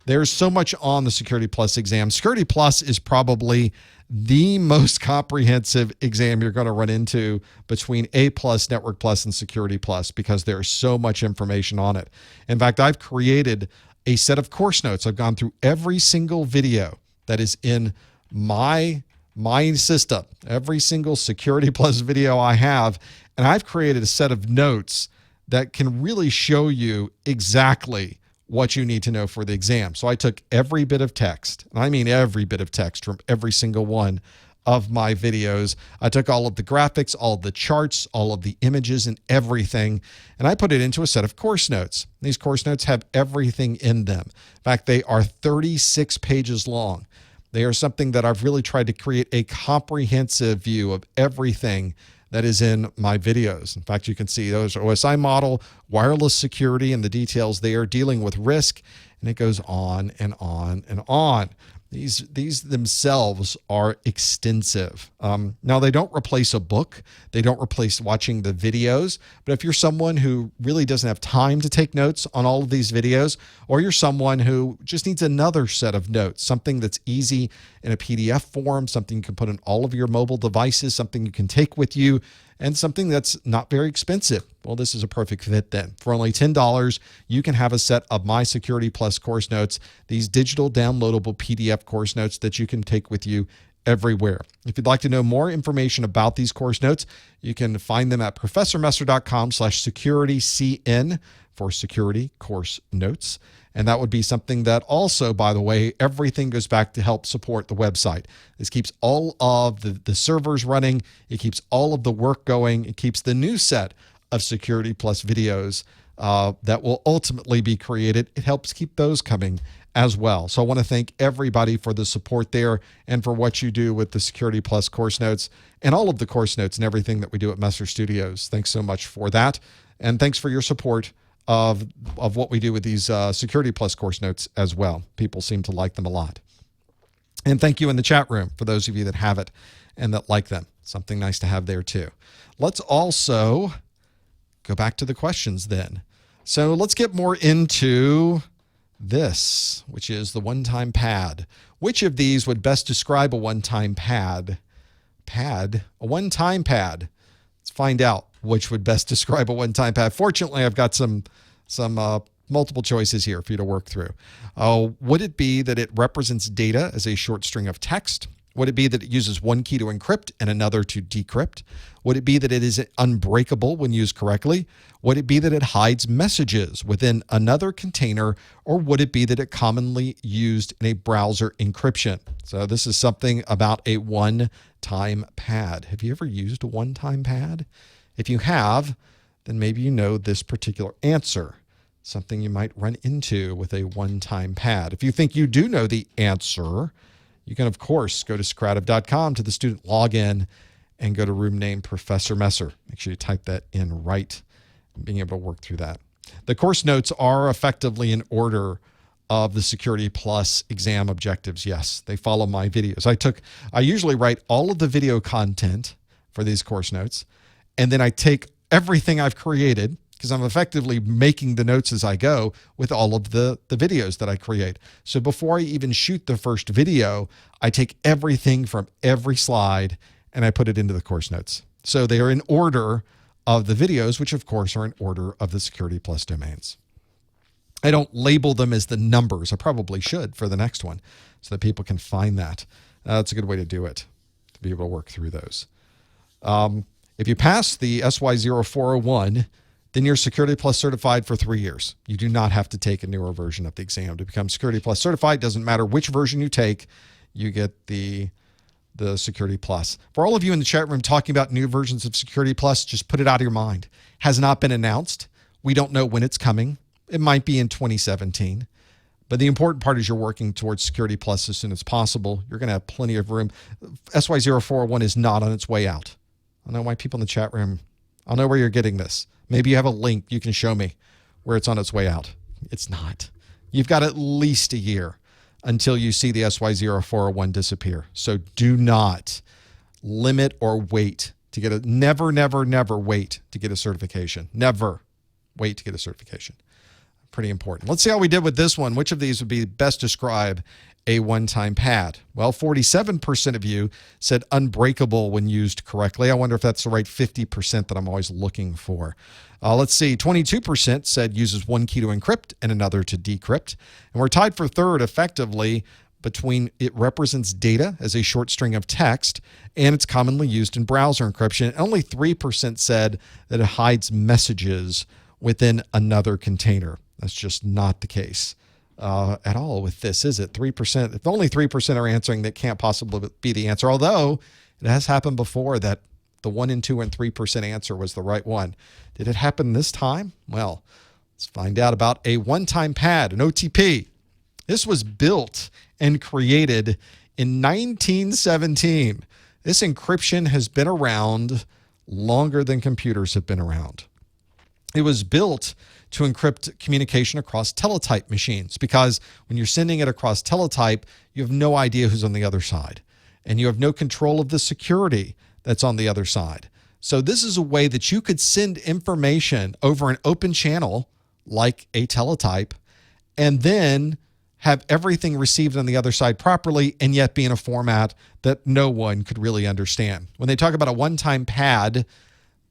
There's so much on the Security Plus exam. Security Plus is probably the most comprehensive exam you're going to run into between A+, Network Plus, and Security Plus because there's so much information on it. In fact, I've created a set of course notes. I've gone through every single video that is in my system, every single Security Plus video I have, and I've created a set of notes that can really show you exactly what you need to know for the exam. So I took every bit of text, and I mean every bit of text from every single one of my videos. I took all of the graphics, all of the charts, all of the images and everything, and I put it into a set of course notes. These course notes have everything in them. In fact, they are 36 pages long. They are something that I've really tried to create a comprehensive view of everything that is in my videos. In fact, you can see those are OSI model, wireless security, and the details there, dealing with risk, and it goes on and on and on. These themselves are extensive. Now, they don't replace a book. They don't replace watching the videos. But if you're someone who really doesn't have time to take notes on all of these videos, or you're someone who just needs another set of notes, something that's easy in a PDF form, something you can put on all of your mobile devices, something you can take with you, and something that's not very expensive, well, this is a perfect fit then. For only $10, you can have a set of my Security Plus course notes, these digital downloadable PDF course notes that you can take with you everywhere. If you'd like to know more information about these course notes, you can find them at professormesser.com/securitycn for security course notes. And that would be something that also, by the way, everything goes back to help support the website. This keeps all of the servers running. It keeps all of the work going. It keeps the new set of Security Plus videos that will ultimately be created. It helps keep those coming as well. So I want to thank everybody for the support there and for what you do with the Security Plus course notes and all of the course notes and everything that we do at Messer Studios. Thanks so much for that. And thanks for your support of what we do with these Security Plus course notes as well. People seem to like them a lot. And thank you in the chat room for those of you that have it and that like them. Something nice to have there too. Let's also go back to the questions then. So let's get more into this, which is the one-time pad. Which of these would best describe a one-time pad? A one-time pad. Let's find out which would best describe a one-time pad. Fortunately, I've got some multiple choices here for you to work through. Would it be that it represents data as a short string of text? Would it be that it uses one key to encrypt and another to decrypt? Would it be that it is unbreakable when used correctly? Would it be that it hides messages within another container? Or would it be that it commonly used in a browser encryption? So this is something about a one-time pad. Have you ever used a one-time pad? If you have, then maybe you know this particular answer, something you might run into with a one-time pad. If you think you do know the answer, you can, of course, go to Socrative.com to the student login and go to room name Professor Messer. Make sure you type that in right and being able to work through that. The course notes are effectively in order of the Security Plus exam objectives. Yes, they follow my videos. I usually write all of the video content for these course notes. And then I take everything I've created, because I'm effectively making the notes as I go with all of the videos that I create. So before I even shoot the first video, I take everything from every slide and I put it into the course notes. So they are in order of the videos, which of course are in order of the Security Plus domains. I don't label them as the numbers. I probably should for the next one so that people can find that. That's a good way to do it, to be able to work through those. If you pass the SY0401, then you're Security Plus certified for 3 years. You do not have to take a newer version of the exam to become Security Plus certified. Doesn't matter which version you take, you get the Security Plus. For all of you in the chat room talking about new versions of Security Plus, just put it out of your mind. Has not been announced. We don't know when it's coming. It might be in 2017. But the important part is you're working towards Security Plus as soon as possible. You're going to have plenty of room. SY0401 is not on its way out. I know why people in the chat room, I know where you're getting this. Maybe you have a link you can show me where it's on its way out. It's not. You've got at least a year until you see the SY0401 disappear. So do not limit or wait to get a, never wait to get a certification. Never wait to get a certification. Pretty important. Let's see how we did with this one. Which of these would be best describe a one-time pad? Well, 47% of you said unbreakable when used correctly. I wonder if that's the right 50% that I'm always looking for. Let's see. 22% said uses one key to encrypt and another to decrypt. And we're tied for third effectively between it represents data as a short string of text and it's commonly used in browser encryption. Only 3% said that it hides messages within another container. That's just not the case at all with this, is it? 3%. If only 3% are answering, that can't possibly be the answer. Although it has happened before that the 1 and 2 and 3% answer was the right one. Did it happen this time? Well, let's find out about a one-time pad, an OTP. This was built and created in 1917. This encryption has been around longer than computers have been around. It was built to encrypt communication across teletype machines because when you're sending it across teletype, you have no idea who's on the other side and you have no control of the security that's on the other side. So this is a way that you could send information over an open channel like a teletype and then have everything received on the other side properly and yet be in a format that no one could really understand. When they talk about a one-time pad,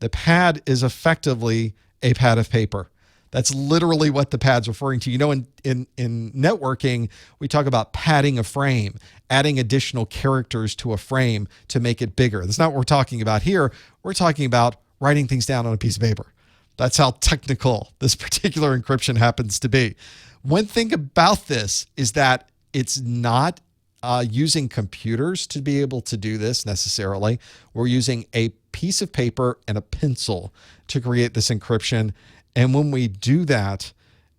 the pad is effectively a pad of paper. That's literally what the pad's referring to. You know, in networking, we talk about padding a frame, adding additional characters to a frame to make it bigger. That's not what we're talking about here. We're talking about writing things down on a piece of paper. That's how technical this particular encryption happens to be. One thing about this is that it's not using computers to be able to do this necessarily. We're using a piece of paper and a pencil to create this encryption. And when we do that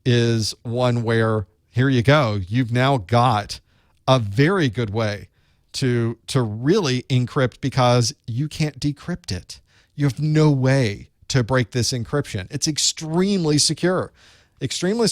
is one where, here you go, you've now got a very good way to really encrypt because you can't decrypt it. You have no way to break this encryption. It's extremely secure, extremely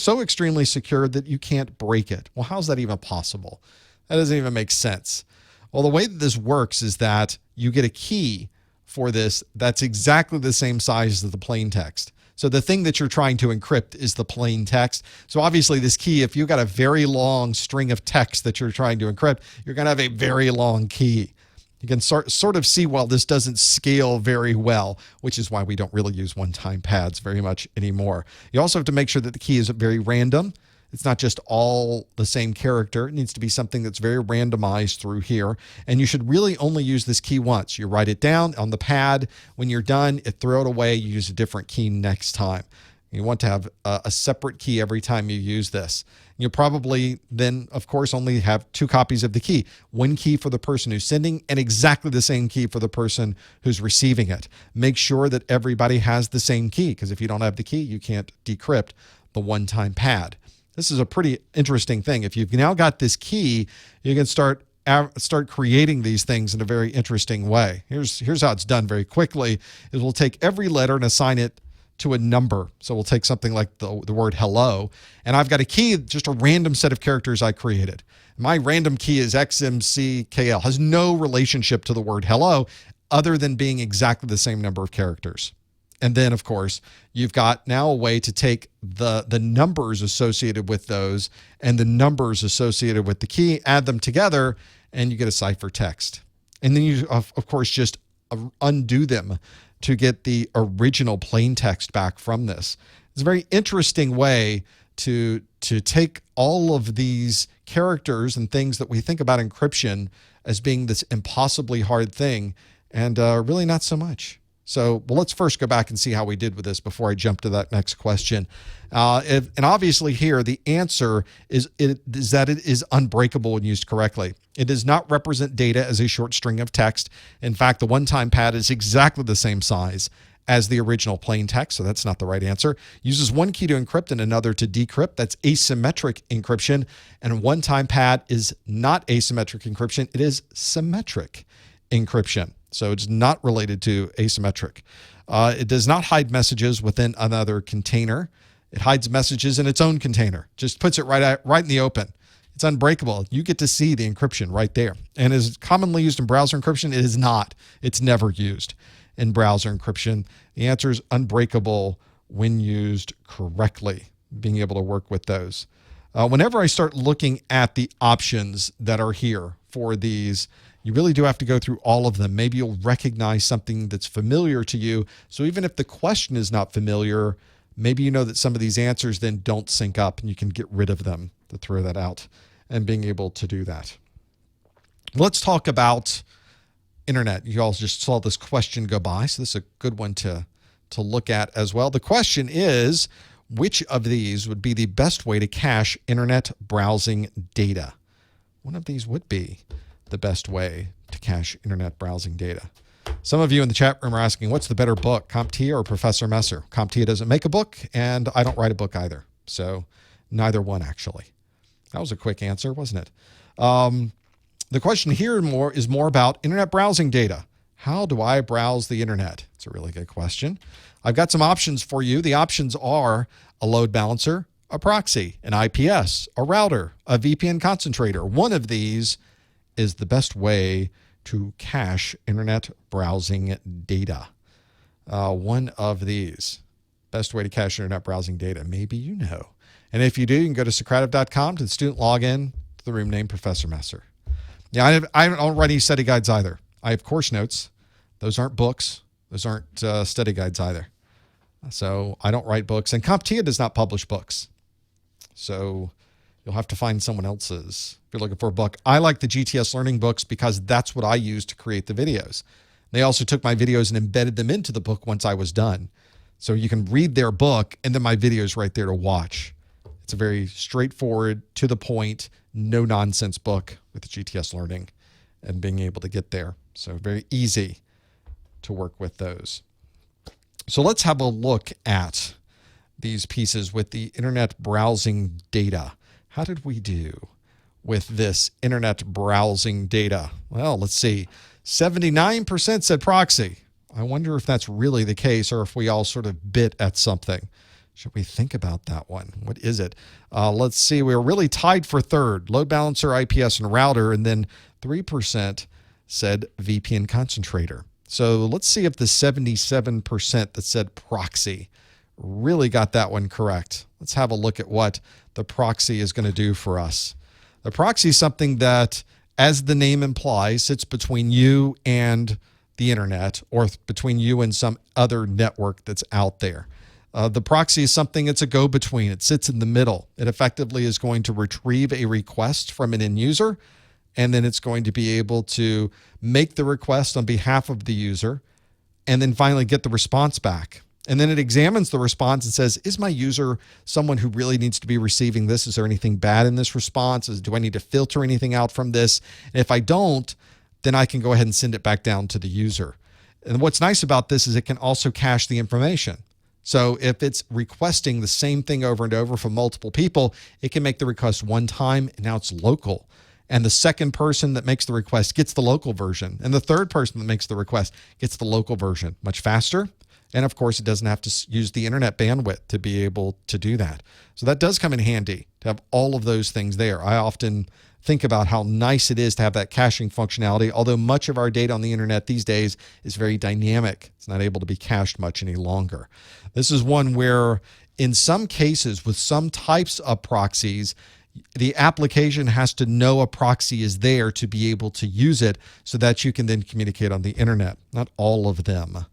secure that you can't break it. Well, how's that even possible? That doesn't even make sense. Well, the way that this works is that you get a key for this that's exactly the same size as the plain text. So the thing that you're trying to encrypt is the plain text. So obviously this key, if you've got a very long string of text that you're trying to encrypt, you're going to have a very long key. You can sort of see, well, this doesn't scale very well, which is why we don't really use one-time pads very much anymore. You also have to make sure that the key is very random. It's not just all the same character. It needs to be something that's very randomized through here. And you should really only use this key once. You write it down on the pad. When you're done, throw it away. You use a different key next time. You want to have a separate key every time you use this. You'll probably then, of course, only have 2 copies of the key. One key for the person who's sending and exactly the same key for the person who's receiving it. Make sure that everybody has the same key because if you don't have the key, you can't decrypt the one-time pad. This is a pretty interesting thing. If you've now got this key, you can start creating these things in a very interesting way. Here's how it's done very quickly. Is we'll take every letter and assign it to a number. So we'll take something like the word hello, and I've got a key, just a random set of characters I created. My random key is XMCKL, has no relationship to the word hello. other than being exactly the same number of characters. And then, of course, you've got now a way to take the numbers associated with those and the numbers associated with the key, add them together, and you get a ciphertext. And then you, of course, just undo them to get the original plain text back from this. It's a very interesting way to take all of these characters and things that we think about encryption as being this impossibly hard thing, and really not so much. So, well, let's first go back and see how we did with this before I jump to that next question. And obviously here, the answer is that it is unbreakable when used correctly. It does not represent data as a short string of text. In fact, the one-time pad is exactly the same size as the original plain text, so that's not the right answer. Uses one key to encrypt and another to decrypt. That's asymmetric encryption. And one-time pad is not asymmetric encryption. It is symmetric encryption. So it's not related to asymmetric. It does not hide messages within another container. It hides messages in its own container. Just puts it right in the open. It's unbreakable. You get to see the encryption right there. And is commonly used in browser encryption? It is not. It's never used in browser encryption. The answer is unbreakable when used correctly, being able to work with those. Whenever I start looking at the options that are here for these, you really do have to go through all of them. Maybe you'll recognize something that's familiar to you. So even if the question is not familiar, maybe you know that some of these answers then don't sync up and you can get rid of them to throw that out and being able to do that. Let's talk about internet. You all just saw this question go by, so this is a good one to look at as well. The question is, which of these would be the best way to cache internet browsing data? One of these would be the best way to cache internet browsing data. Some of you in the chat room are asking, what's the better book, CompTIA or Professor Messer? CompTIA doesn't make a book, and I don't write a book either. So neither one, actually. That was a quick answer, wasn't it? The question here is more about internet browsing data. How do I browse the internet? It's a really good question. I've got some options for you. The options are a load balancer, a proxy, an IPS, a router, a VPN concentrator. One of these is the best way to cache internet browsing data. One of these, best way to cache internet browsing data. Maybe you know. And if you do, you can go to Socrative.com to the student login to the room named Professor Messer. Yeah, I don't write any study guides either. I have course notes. Those aren't books. Those aren't study guides either. So I don't write books. And CompTIA does not publish books. So you'll have to find someone else's if you're looking for a book. I like the GTS Learning books because that's what I use to create the videos. They also took my videos and embedded them into the book once I was done. So you can read their book and then my video's right there to watch. It's a very straightforward, to the point, no nonsense book with the GTS Learning and being able to get there. So very easy to work with those. So let's have a look at these pieces with the internet browsing data. How did we do with this internet browsing data? Well, let's see. 79% said proxy. I wonder if that's really the case or if we all sort of bit at something. Should we think about that one? What is it? Let's see. We were really tied for third. Load balancer, IPS, and router. And then 3% said VPN concentrator. So let's see if the 77% that said proxy really got that one correct. Let's have a look at what the proxy is going to do for us. The proxy is something that, as the name implies, sits between you and the internet or between you and some other network that's out there. The proxy is something that's a go-between. It sits in the middle. It effectively is going to retrieve a request from an end user, and then it's going to be able to make the request on behalf of the user and then finally get the response back. And then it examines the response and says, is my user someone who really needs to be receiving this? Is there anything bad in this response? Do I need to filter anything out from this? And if I don't, then I can go ahead and send it back down to the user. And what's nice about this is it can also cache the information. So if it's requesting the same thing over and over from multiple people, it can make the request one time and now it's local. And the second person that makes the request gets the local version. And the third person that makes the request gets the local version. Much faster. And of course, it doesn't have to use the internet bandwidth to be able to do that. So that does come in handy to have all of those things there. I often think about how nice it is to have that caching functionality, although much of our data on the internet these days is very dynamic. It's not able to be cached much any longer. This is one where, in some cases, with some types of proxies, the application has to know a proxy is there to be able to use it so that you can then communicate on the internet. Not all of them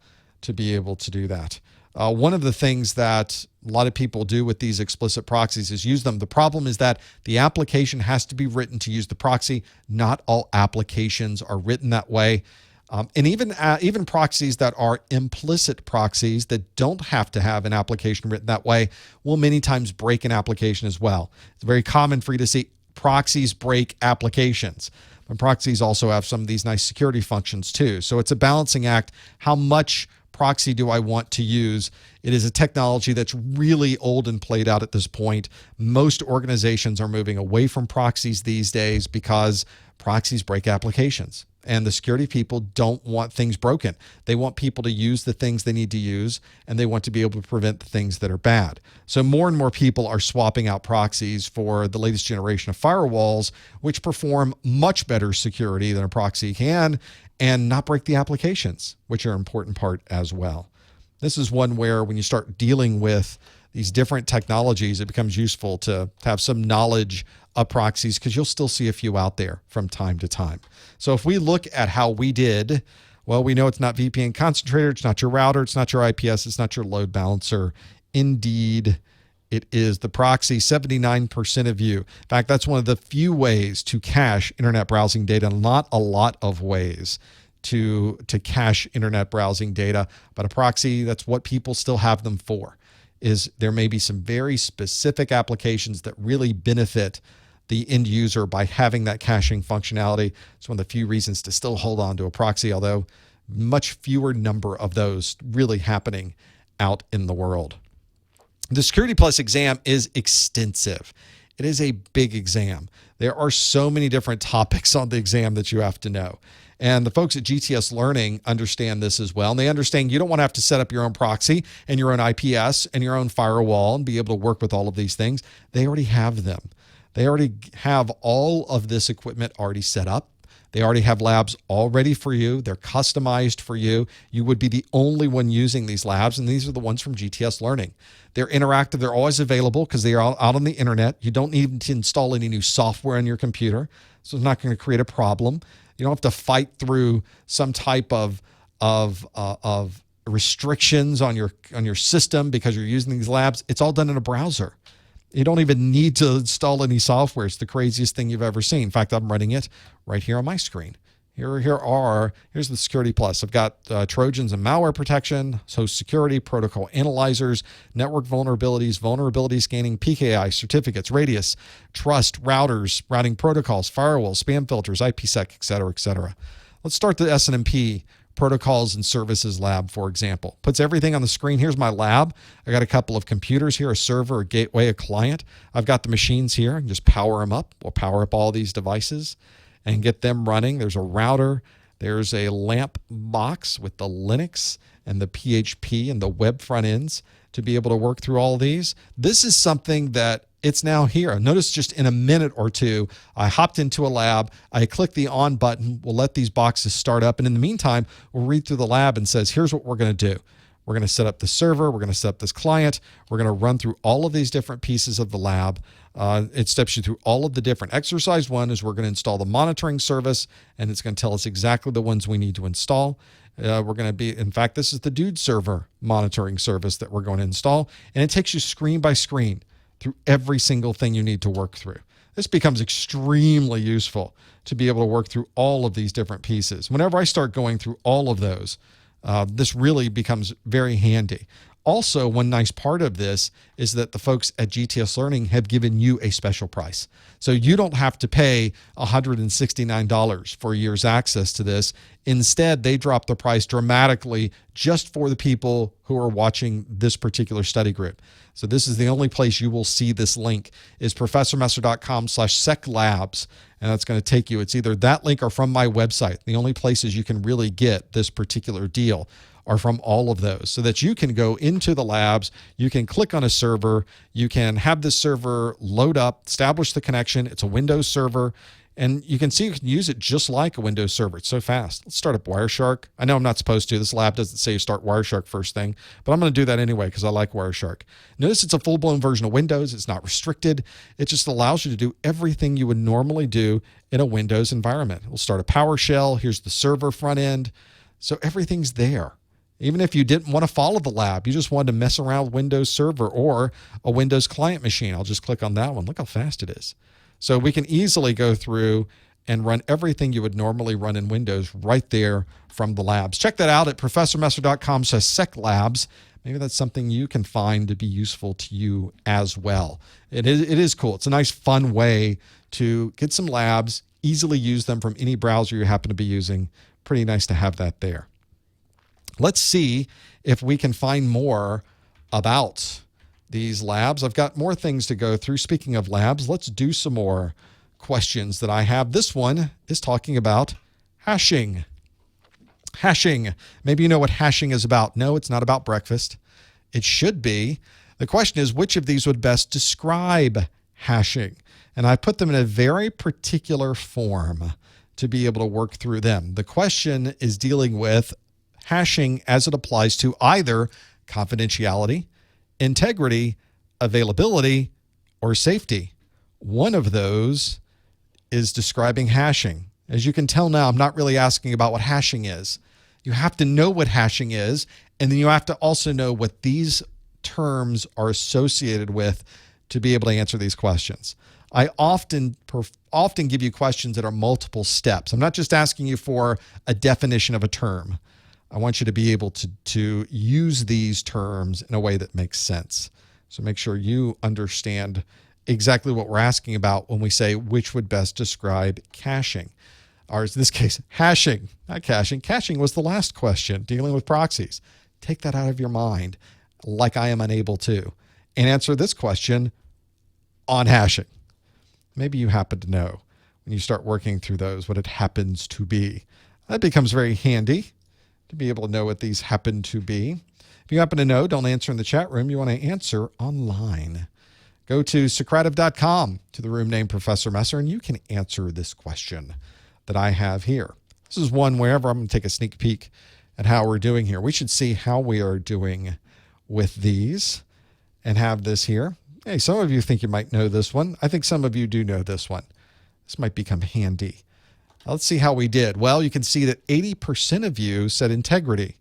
to be able to do that. One of the things that a lot of people do with these explicit proxies is use them. The problem is that the application has to be written to use the proxy. Not all applications are written that way. And even proxies that are implicit proxies that don't have to have an application written that way will many times break an application as well. It's very common for you to see proxies break applications. But proxies also have some of these nice security functions too. So it's a balancing act. How much proxy do I want to use? It is a technology that's really old and played out at this point. Most organizations are moving away from proxies these days because proxies break applications. And the security people don't want things broken. They want people to use the things they need to use, and they want to be able to prevent the things that are bad. So more and more people are swapping out proxies for the latest generation of firewalls, which perform much better security than a proxy can and not break the applications, which are an important part as well. This is one where when you start dealing with these different technologies, it becomes useful to have some knowledge of proxies because you'll still see a few out there from time to time. So if we look at how we did, well, we know it's not VPN concentrator, it's not your router, it's not your IPS, it's not your load balancer. Indeed, it is the proxy, 79% of you. In fact, that's one of the few ways to cache internet browsing data. Not a lot of ways to cache internet browsing data, but a proxy, that's what people still have them for. Is there may be some very specific applications that really benefit the end user by having that caching functionality. It's one of the few reasons to still hold on to a proxy, although much fewer number of those really happening out in the world. The Security Plus exam is extensive. It is a big exam. There are so many different topics on the exam that you have to know. And the folks at GTS Learning understand this as well. And they understand you don't want to have to set up your own proxy and your own IPS and your own firewall and be able to work with all of these things. They already have them. They already have all of this equipment already set up. They already have labs all ready for you. They're customized for you. You would be the only one using these labs, and these are the ones from GTS Learning. They're interactive. They're always available because they are out on the internet. You don't need to install any new software on your computer, so it's not going to create a problem. You don't have to fight through some type of restrictions on your system because you're using these labs. It's all done in a browser. You don't even need to install any software. It's the craziest thing you've ever seen. In fact, I'm running it right here on my screen. Here's the Security Plus. I've got Trojans and malware protection, host security, protocol analyzers, network vulnerabilities, vulnerability scanning, PKI, certificates, radius, trust, routers, routing protocols, firewalls, spam filters, IPsec, et cetera, et cetera. Let's start the SNMP Protocols and Services lab, for example. Puts everything on the screen. Here's my lab. I got a couple of computers here, a server, a gateway, a client. I've got the machines here. I can just power them up. We'll power up all these devices and get them running. There's a router. There's a LAMP box with the Linux and the PHP and the web front ends to be able to work through all these. This is something that it's now here. Notice just in a minute or two, I hopped into a lab. I clicked the on button. We'll let these boxes start up. And in the meantime, we'll read through the lab and says, here's what we're going to do. We're going to set up the server. We're going to set up this client. We're going to run through all of these different pieces of the lab. It steps you through all of the different. Exercise one is we're going to install the monitoring service, and it's going to tell us exactly the ones we need to install. We're going to be, in fact, this is the Dude server monitoring service that we're going to install. And it takes you screen by screen through every single thing you need to work through. This becomes extremely useful to be able to work through all of these different pieces. Whenever I start going through all of those, this really becomes very handy. Also, one nice part of this is that the folks at GTS Learning have given you a special price. So you don't have to pay $169 for a year's access to this. Instead, they drop the price dramatically just for the people who are watching this particular study group. So this is the only place you will see this link is professormesser.com/seclabs. And that's going to take you. It's either that link or from my website. The only places you can really get this particular deal are from all of those, so that you can go into the labs, you can click on a server, you can have this server load up, establish the connection. It's a Windows server, and you can see you can use it just like a Windows server. It's so fast. Let's start up Wireshark. I know I'm not supposed to. This lab doesn't say you start Wireshark first thing, but I'm going to do that anyway because I like Wireshark. Notice it's a full-blown version of Windows. It's not restricted. It just allows you to do everything you would normally do in a Windows environment. We'll start a PowerShell. Here's the server front end. So everything's there. Even if you didn't want to follow the lab, you just wanted to mess around with Windows Server or a Windows client machine, I'll just click on that one. Look how fast it is. So we can easily go through and run everything you would normally run in Windows right there from the labs. Check that out at professormesser.com/seclabs. Maybe that's something you can find to be useful to you as well. It is cool. It's a nice, fun way to get some labs, easily use them from any browser you happen to be using. Pretty nice to have that there. Let's see if we can find more about these labs. I've got more things to go through. Speaking of labs, let's do some more questions that I have. This one is talking about hashing. Hashing. Maybe you know what hashing is about. No, it's not about breakfast. It should be. The question is, which of these would best describe hashing? And I put them in a very particular form to be able to work through them. The question is dealing with hashing as it applies to either confidentiality, integrity, availability, or safety. One of those is describing hashing. As you can tell now, I'm not really asking about what hashing is. You have to know what hashing is, and then you have to also know what these terms are associated with to be able to answer these questions. I often give you questions that are multiple steps. I'm not just asking you for a definition of a term. I want you to be able to use these terms in a way that makes sense. So make sure you understand exactly what we're asking about when we say which would best describe caching. Or in this case, hashing, not caching. Caching was the last question, dealing with proxies. Take that out of your mind, like I am unable to, and answer this question on hashing. Maybe you happen to know when you start working through those what it happens to be. That becomes very handy to be able to know what these happen to be. If you happen to know, don't answer in the chat room. You want to answer online. Go to Socrative.com to the room named Professor Messer, and you can answer this question that I have here. This is one wherever I'm going to take a sneak peek at how we're doing here. We should see how we are doing with these and have this here. Hey, some of you think you might know this one. I think some of you do know this one. This might become handy. Let's see how we did. Well, you can see that 80% of you said integrity.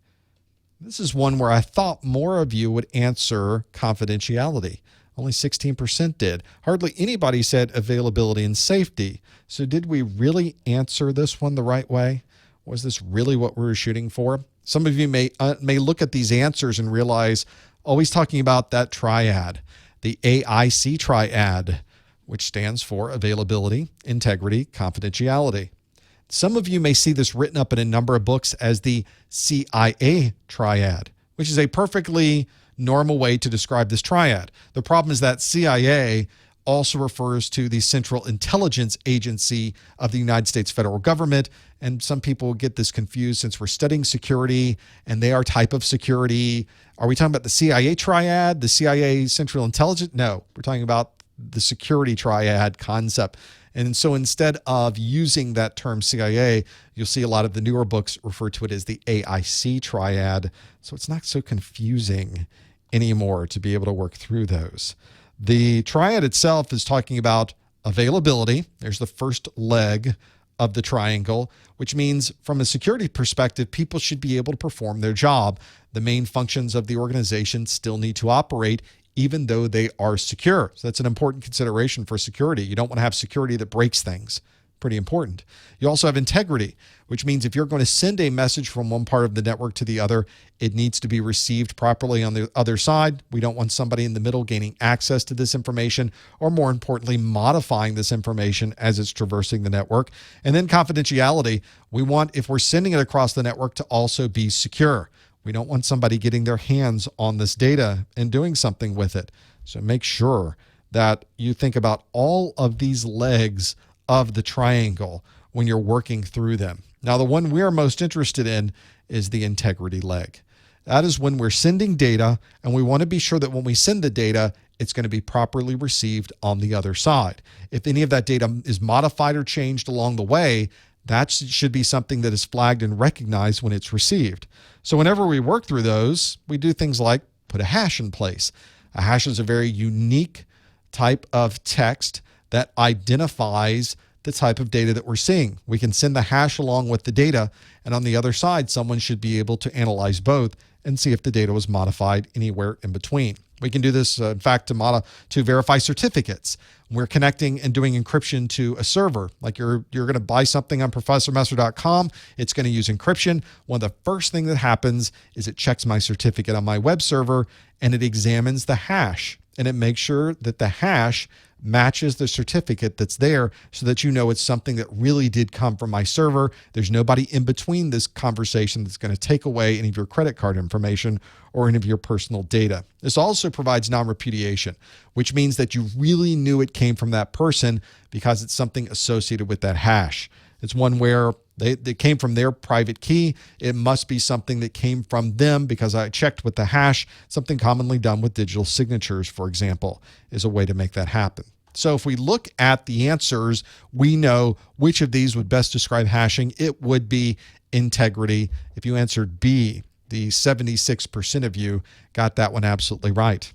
This is one where I thought more of you would answer confidentiality. Only 16% did. Hardly anybody said availability and safety. So did we really answer this one the right way? Was this really what we were shooting for? Some of you may look at these answers and realize, oh, he's talking about that triad, the AIC triad, which stands for availability, integrity, confidentiality. Some of you may see this written up in a number of books as the CIA triad, which is a perfectly normal way to describe this triad. The problem is that CIA also refers to the Central Intelligence Agency of the United States federal government, and some people get this confused since we're studying security and they are type of security. Are we talking about the CIA triad, the CIA Central Intelligence? No, we're talking about the security triad concept. And so instead of using that term CIA, you'll see a lot of the newer books refer to it as the AIC triad. So it's not so confusing anymore to be able to work through those. The triad itself is talking about availability. There's the first leg of the triangle, which means from a security perspective, people should be able to perform their job. The main functions of the organization still need to operate even though they are secure. So that's an important consideration for security. You don't want to have security that breaks things. Pretty important. You also have integrity, which means if you're going to send a message from one part of the network to the other, it needs to be received properly on the other side. We don't want somebody in the middle gaining access to this information, or more importantly, modifying this information as it's traversing the network. And then confidentiality, we want, if we're sending it across the network, to also be secure. We don't want somebody getting their hands on this data and doing something with it. So make sure that you think about all of these legs of the triangle when you're working through them. Now, the one we're most interested in is the integrity leg. That is when we're sending data, and we want to be sure that when we send the data, it's going to be properly received on the other side. If any of that data is modified or changed along the way, that should be something that is flagged and recognized when it's received. So whenever we work through those, we do things like put a hash in place. A hash is a very unique type of text that identifies the type of data that we're seeing. We can send the hash along with the data, and on the other side, someone should be able to analyze both and see if the data was modified anywhere in between. We can do this, in fact, to verify certificates. We're connecting and doing encryption to a server. Like you're going to buy something on ProfessorMesser.com. It's going to use encryption. One of the first things that happens is it checks my certificate on my web server, and it examines the hash, and it makes sure that the hash matches the certificate that's there so that you know it's something that really did come from my server. There's nobody in between this conversation that's going to take away any of your credit card information or any of your personal data. This also provides non-repudiation, which means that you really knew it came from that person because it's something associated with that hash. It's one where they came from their private key. It must be something that came from them because I checked with the hash. Something commonly done with digital signatures, for example, is a way to make that happen. So if we look at the answers, we know which of these would best describe hashing. It would be integrity. If you answered B, the 76% of you got that one absolutely right.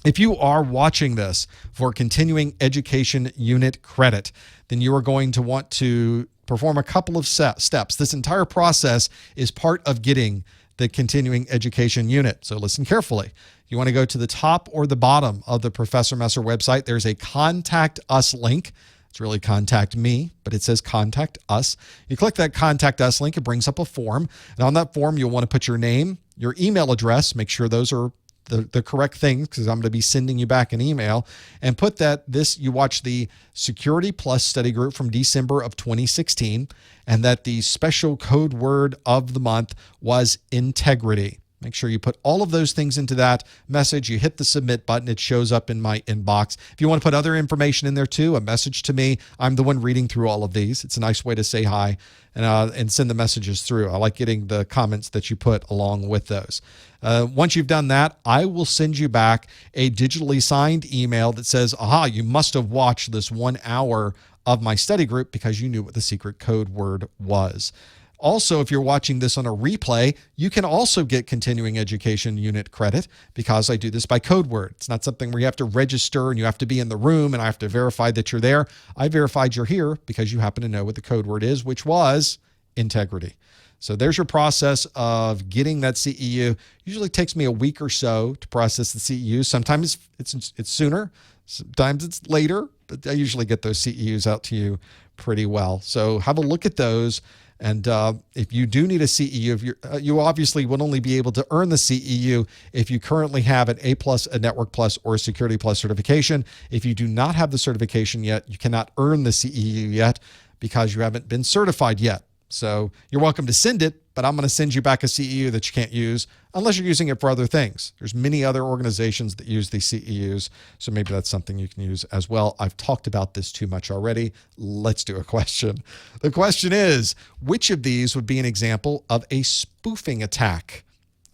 If you are watching this for continuing education unit credit, then you are going to want to perform a couple of steps. This entire process is part of getting the continuing education unit. So listen carefully. You want to go to the top or the bottom of the Professor Messer website. There's a Contact Us link. It's really Contact Me, but it says Contact Us. You click that Contact Us link. It brings up a form. And on that form, you'll want to put your name, your email address, make sure those are the correct things because I'm going to be sending you back an email, and put that you watch the Security Plus study group from December of 2016, and that the special code word of the month was integrity. Make sure you put all of those things into that message. You hit the submit button. It shows up in my inbox. If you want to put other information in there too, a message to me, I'm the one reading through all of these. It's a nice way to say hi and send the messages through. I like getting the comments that you put along with those. Once you've done that, I will send you back a digitally signed email that says, aha, you must have watched this 1 hour of my study group because you knew what the secret code word was. Also, if you're watching this on a replay, you can also get continuing education unit credit because I do this by code word. It's not something where you have to register and you have to be in the room and I have to verify that you're there. I verified you're here because you happen to know what the code word is, which was integrity. So there's your process of getting that CEU. Usually takes me a week or so to process the CEU. Sometimes it's sooner, sometimes it's later, but I usually get those CEUs out to you pretty well. So have a look at those. And if you do need a CEU, you obviously would only be able to earn the CEU if you currently have an A+, a Network Plus, or a Security Plus certification. If you do not have the certification yet, you cannot earn the CEU yet because you haven't been certified yet. So you're welcome to send it, but I'm going to send you back a CEU that you can't use unless you're using it for other things. There's many other organizations that use these CEUs, so maybe that's something you can use as well. I've talked about this too much already. Let's do a question. The question is, which of these would be an example of a spoofing attack?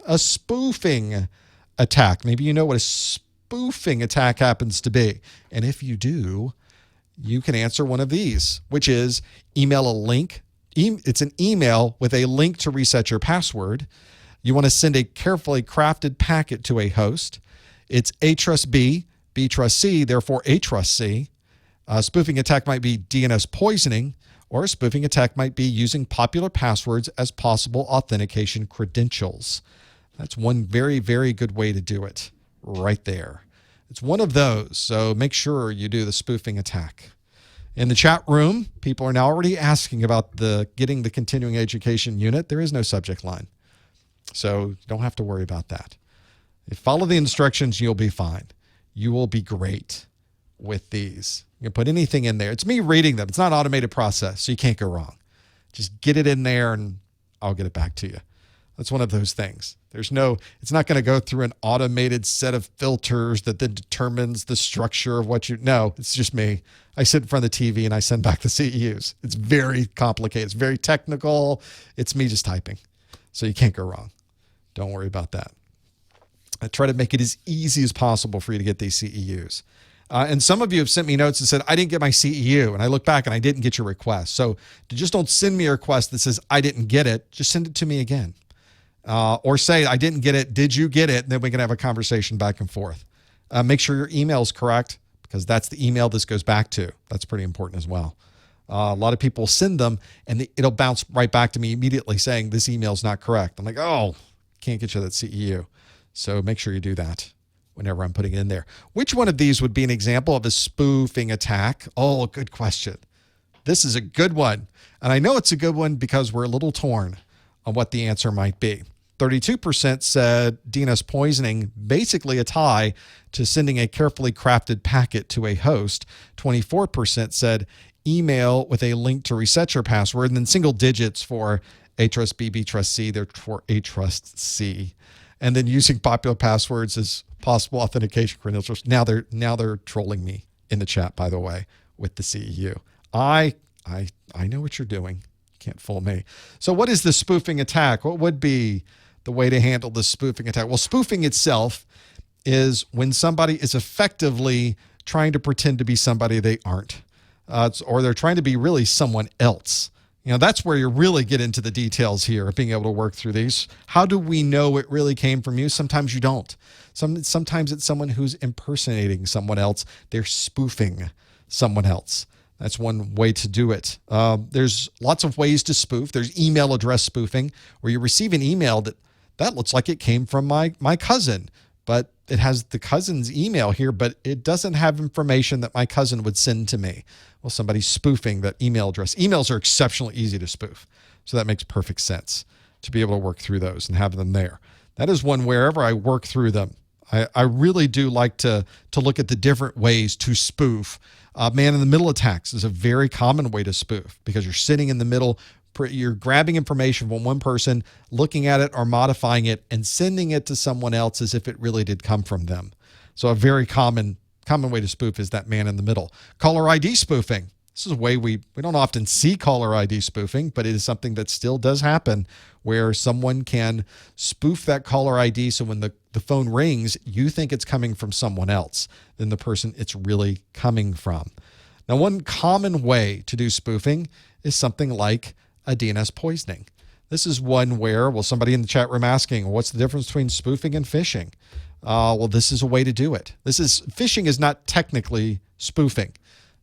A spoofing attack. Maybe you know what a spoofing attack happens to be. And if you do, you can answer one of these, which is email a link. It's an email with a link to reset your password. You want to send a carefully crafted packet to a host. It's A trust B, B trust C, therefore A trust C. A spoofing attack might be DNS poisoning, or a spoofing attack might be using popular passwords as possible authentication credentials. That's one very, very good way to do it right there. It's one of those, so make sure you do the spoofing attack. In the chat room, people are now already asking about getting the continuing education unit. There is no subject line, so you don't have to worry about that. If you follow the instructions, you'll be fine. You will be great with these. You can put anything in there. It's me reading them. It's not an automated process, so you can't go wrong. Just get it in there, and I'll get it back to you. That's one of those things. It's not going to go through an automated set of filters that then determines the structure of no, it's just me. I sit in front of the TV and I send back the CEUs. It's very complicated. It's very technical. It's me just typing. So you can't go wrong. Don't worry about that. I try to make it as easy as possible for you to get these CEUs. And some of you have sent me notes and said, I didn't get my CEU. And I look back and I didn't get your request. So just don't send me a request that says, I didn't get it. Just send it to me again. Or say, I didn't get it. Did you get it? And then we can have a conversation back and forth. Make sure your email is correct, because that's the email this goes back to. That's pretty important as well. A lot of people send them and it'll bounce right back to me immediately saying this email is not correct. I'm like, oh, can't get you that CEU. So make sure you do that whenever I'm putting it in there. Which one of these would be an example of a spoofing attack? Oh, good question. This is a good one. And I know it's a good one because we're a little torn on what the answer might be. 32% said DNS poisoning, basically a tie to sending a carefully crafted packet to a host. 24% said email with a link to reset your password, and then single digits for A trust B, B trust C, they're for A trust C. And then using popular passwords as possible authentication credentials. Now they're trolling me in the chat, by the way, with the CEU. I know what you're doing. Can't fool me. So what is the spoofing attack? What would be the way to handle the spoofing attack? Well, spoofing itself is when somebody is effectively trying to pretend to be somebody they aren't, or they're trying to be really someone else. You know, that's where you really get into the details here of being able to work through these. How do we know it really came from you? Sometimes you don't. Sometimes it's someone who's impersonating someone else. They're spoofing someone else. That's one way to do it. There's lots of ways to spoof. There's email address spoofing, where you receive an email that looks like it came from my cousin, but it has the cousin's email here, but it doesn't have information that my cousin would send to me. Well, somebody's spoofing that email address. Emails are exceptionally easy to spoof, so that makes perfect sense to be able to work through those and have them there. That is one wherever I work through them. I really do like to look at the different ways to spoof. Man-in-the-middle attacks is a very common way to spoof, because you're sitting in the middle, you're grabbing information from one person, looking at it or modifying it, and sending it to someone else as if it really did come from them. So a very common way to spoof is that man-in-the-middle. Caller ID spoofing. This is a way we don't often see caller ID spoofing, but it is something that still does happen, where someone can spoof that caller ID so when the phone rings, you think it's coming from someone else than the person it's really coming from. Now, one common way to do spoofing is something like a DNS poisoning. This is one where, well, somebody in the chat room asking, what's the difference between spoofing and phishing? Well, this is a way to do it. Phishing is not technically spoofing,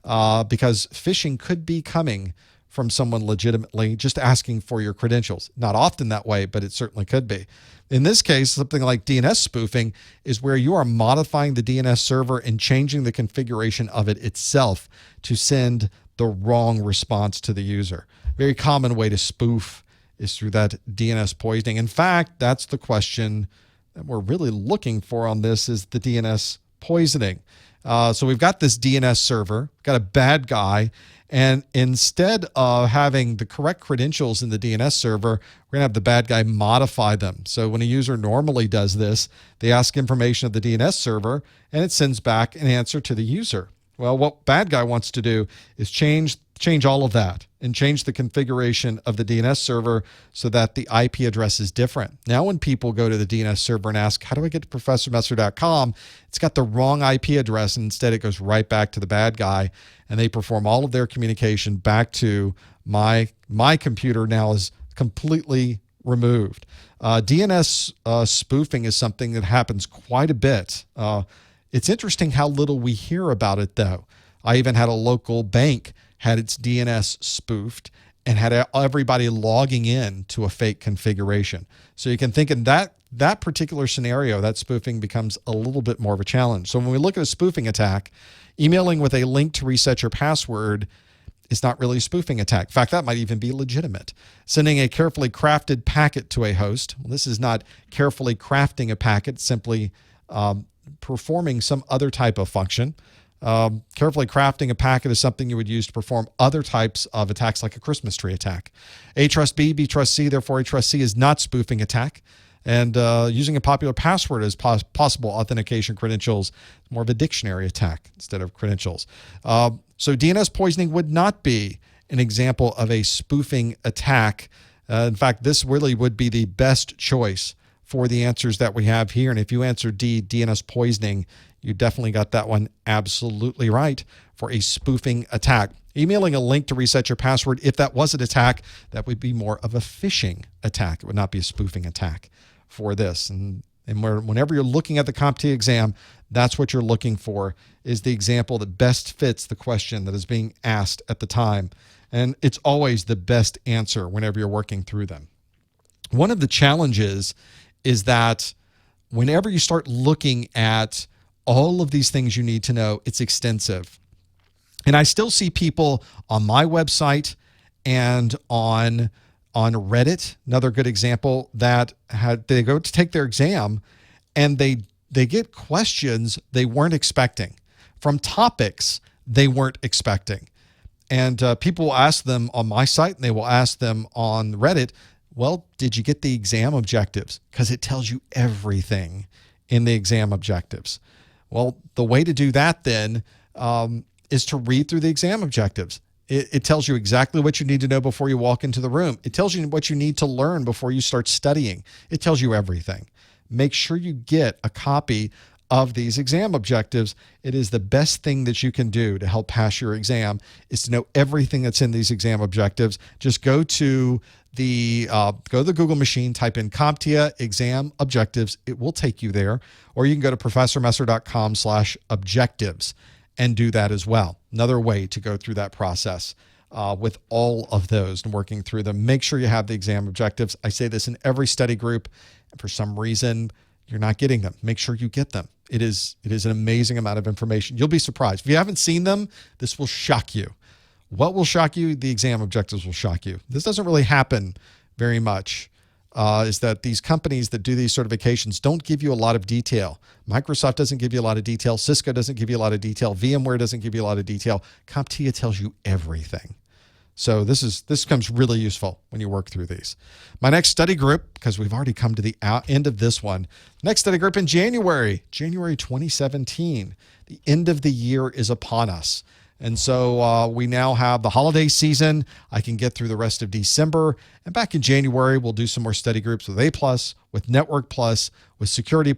because phishing could be coming from someone legitimately just asking for your credentials. Not often that way, but it certainly could be. In this case, something like DNS spoofing is where you are modifying the DNS server and changing the configuration of it itself to send the wrong response to the user. Very common way to spoof is through that DNS poisoning. In fact, that's the question that we're really looking for on this, is the DNS poisoning. So we've got this DNS server, got a bad guy, and instead of having the correct credentials in the DNS server, we're going to have the bad guy modify them. So when a user normally does this, they ask information of the DNS server, and it sends back an answer to the user. Well, what bad guy wants to do is change all of that and change the configuration of the DNS server so that the IP address is different. Now, when people go to the DNS server and ask, how do I get to professormesser.com? It's got the wrong IP address, and instead it goes right back to the bad guy, and they perform all of their communication back to my computer. Now is completely removed. DNS spoofing is something that happens quite a bit. It's interesting how little we hear about it, though. I even had a local bank had its DNS spoofed and had everybody logging in to a fake configuration. So you can think in that particular scenario, that spoofing becomes a little bit more of a challenge. So when we look at a spoofing attack, emailing with a link to reset your password is not really a spoofing attack. In fact, that might even be legitimate. Sending a carefully crafted packet to a host. Well, this is not carefully crafting a packet, simply performing some other type of function. Carefully crafting a packet is something you would use to perform other types of attacks, like a Christmas tree attack. A trust B, B trust C, therefore A trust C is not spoofing attack. And using a popular password as possible authentication credentials, more of a dictionary attack instead of credentials. So DNS poisoning would not be an example of a spoofing attack. In fact, this really would be the best choice for the answers that we have here. And if you answered D, DNS poisoning, you definitely got that one absolutely right for a spoofing attack. Emailing a link to reset your password, if that was an attack, that would be more of a phishing attack. It would not be a spoofing attack for this. And whenever you're looking at the CompTIA exam, that's what you're looking for, is the example that best fits the question that is being asked at the time. And it's always the best answer whenever you're working through them. One of the challenges is that whenever you start looking at all of these things you need to know, it's extensive. And I still see people on my website and on Reddit, another good example, that they go to take their exam and they get questions they weren't expecting from topics they weren't expecting. And people will ask them on my site and they will ask them on Reddit, well, did you get the exam objectives? Because it tells you everything in the exam objectives. Well, the way to do that then is to read through the exam objectives. It tells you exactly what you need to know before you walk into the room. It tells you what you need to learn before you start studying. It tells you everything. Make sure you get a copy of these exam objectives. It is the best thing that you can do to help pass your exam, is to know everything that's in these exam objectives. Just go to the Google machine, type in CompTIA exam objectives. It will take you there. Or you can go to professormesser.com/objectives and do that as well. Another way to go through that process with all of those and working through them. Make sure you have the exam objectives. I say this in every study group. And for some reason, you're not getting them. Make sure you get them. It is an amazing amount of information. You'll be surprised. If you haven't seen them, this will shock you. What will shock you? The exam objectives will shock you. This doesn't really happen very much, is that these companies that do these certifications don't give you a lot of detail. Microsoft doesn't give you a lot of detail. Cisco doesn't give you a lot of detail. VMware doesn't give you a lot of detail. CompTIA tells you everything. So this becomes really useful when you work through these. My next study group, because we've already come to the end of this one, next study group in January 2017. The end of the year is upon us. And so we now have the holiday season. I can get through the rest of December. And back in January, we'll do some more study groups with A+, with Network+, with Security+.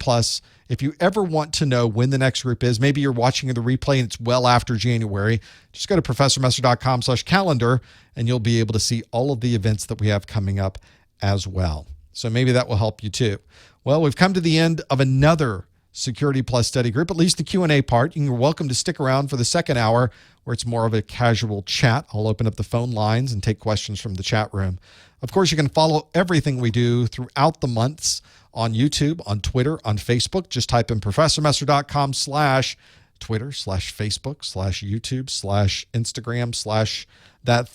If you ever want to know when the next group is, maybe you're watching the replay and it's well after January, just go to professormesser.com/calendar and you'll be able to see all of the events that we have coming up as well. So maybe that will help you too. Well, we've come to the end of another Security Plus study group, at least the Q&A part. You're welcome to stick around for the second hour where it's more of a casual chat. I'll open up the phone lines and take questions from the chat room. Of course, you can follow everything we do throughout the months on YouTube, on Twitter, on Facebook. Just type in professormesser.com/Twitter/Facebook/YouTube/Instagram/ that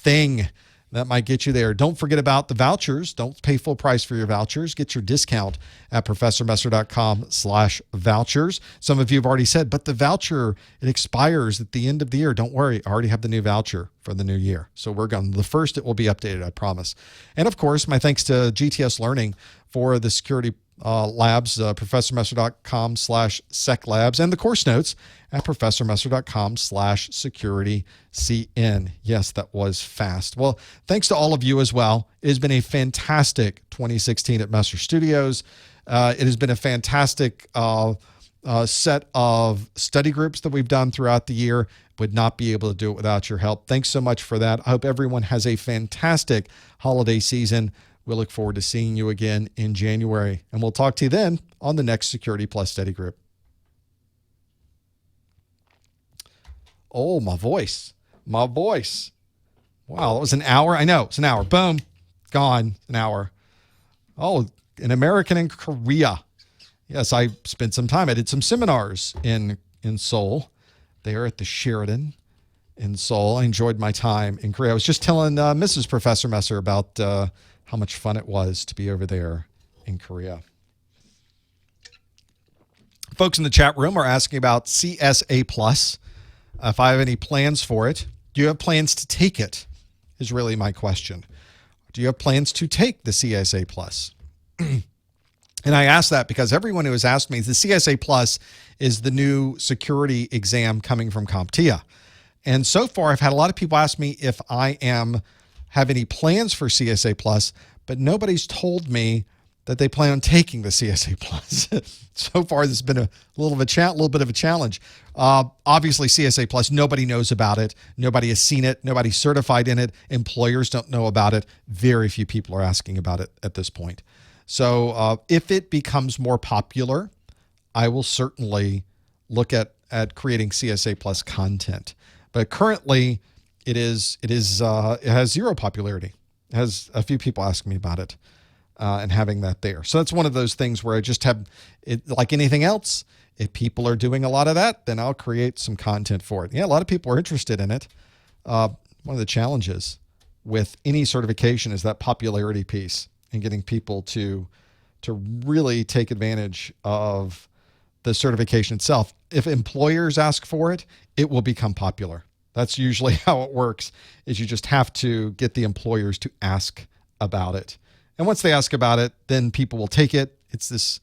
that might get you there. Don't forget about the vouchers. Don't pay full price for your vouchers. Get your discount at professormesser.com/vouchers. Some of you have already said, but the voucher, it expires at the end of the year. Don't worry. I already have the new voucher for the new year. So we're going. The first, it will be updated, I promise. And of course, my thanks to GTS Learning for the security labs, professormesser.com/seclabs, and the course notes at professormesser.com/securitycn. Yes, that was fast. Well, thanks to all of you as well. It has been a fantastic 2016 at Messer Studios. It has been a fantastic set of study groups that we've done throughout the year. Would not be able to do it without your help. Thanks so much for that. I hope everyone has a fantastic holiday season. We'll look forward to seeing you again in January, and we'll talk to you then on the next Security Plus study group. Oh, my voice. Wow, that was an hour. I know, it's an hour. Boom, gone, an hour. Oh, an American in Korea. Yes, I spent some time. I did some seminars in Seoul, there at the Sheridan in Seoul. I enjoyed my time in Korea. I was just telling Mrs. Professor Messer about how much fun it was to be over there in Korea. Folks in the chat room are asking about CSA+. If I have any plans for it. Do you have plans to take it? Is really my question. Do you have plans to take the CSA+? And I ask that because everyone who has asked me, the CSA+ is the new security exam coming from CompTIA. And so far, I've had a lot of people ask me if I have any plans for CSA+, but nobody's told me that they plan on taking the CSA Plus. So far, this has been a little bit of a challenge. Obviously, CSA Plus, nobody knows about it. Nobody has seen it. Nobody's certified in it. Employers don't know about it. Very few people are asking about it at this point. So if it becomes more popular, I will certainly look at creating CSA Plus content. But currently, it has zero popularity. It has a few people asking me about it. And having that there. So that's one of those things where I just have it, like anything else, if people are doing a lot of that, then I'll create some content for it. Yeah, a lot of people are interested in it. One of the challenges with any certification is that popularity piece and getting people to really take advantage of the certification itself. If employers ask for it, it will become popular. That's usually how it works, is you just have to get the employers to ask about it. And once they ask about it, then people will take it. It's this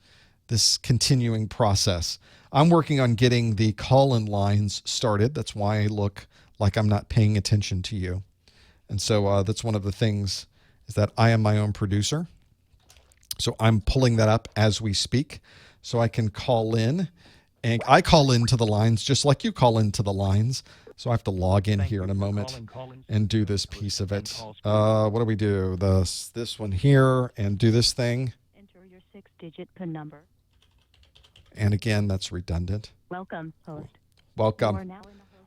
continuing process. I'm working on getting the call-in lines started. That's why I look like I'm not paying attention to you. And so that's one of the things, is that I am my own producer. So I'm pulling that up as we speak so I can call in. And I call into the lines just like you call into the lines. So I have to log in here in a moment and do this piece of it. What do we do? This one here, and do this thing. Enter your 6-digit PIN number. And again, that's redundant. Welcome, host. Welcome.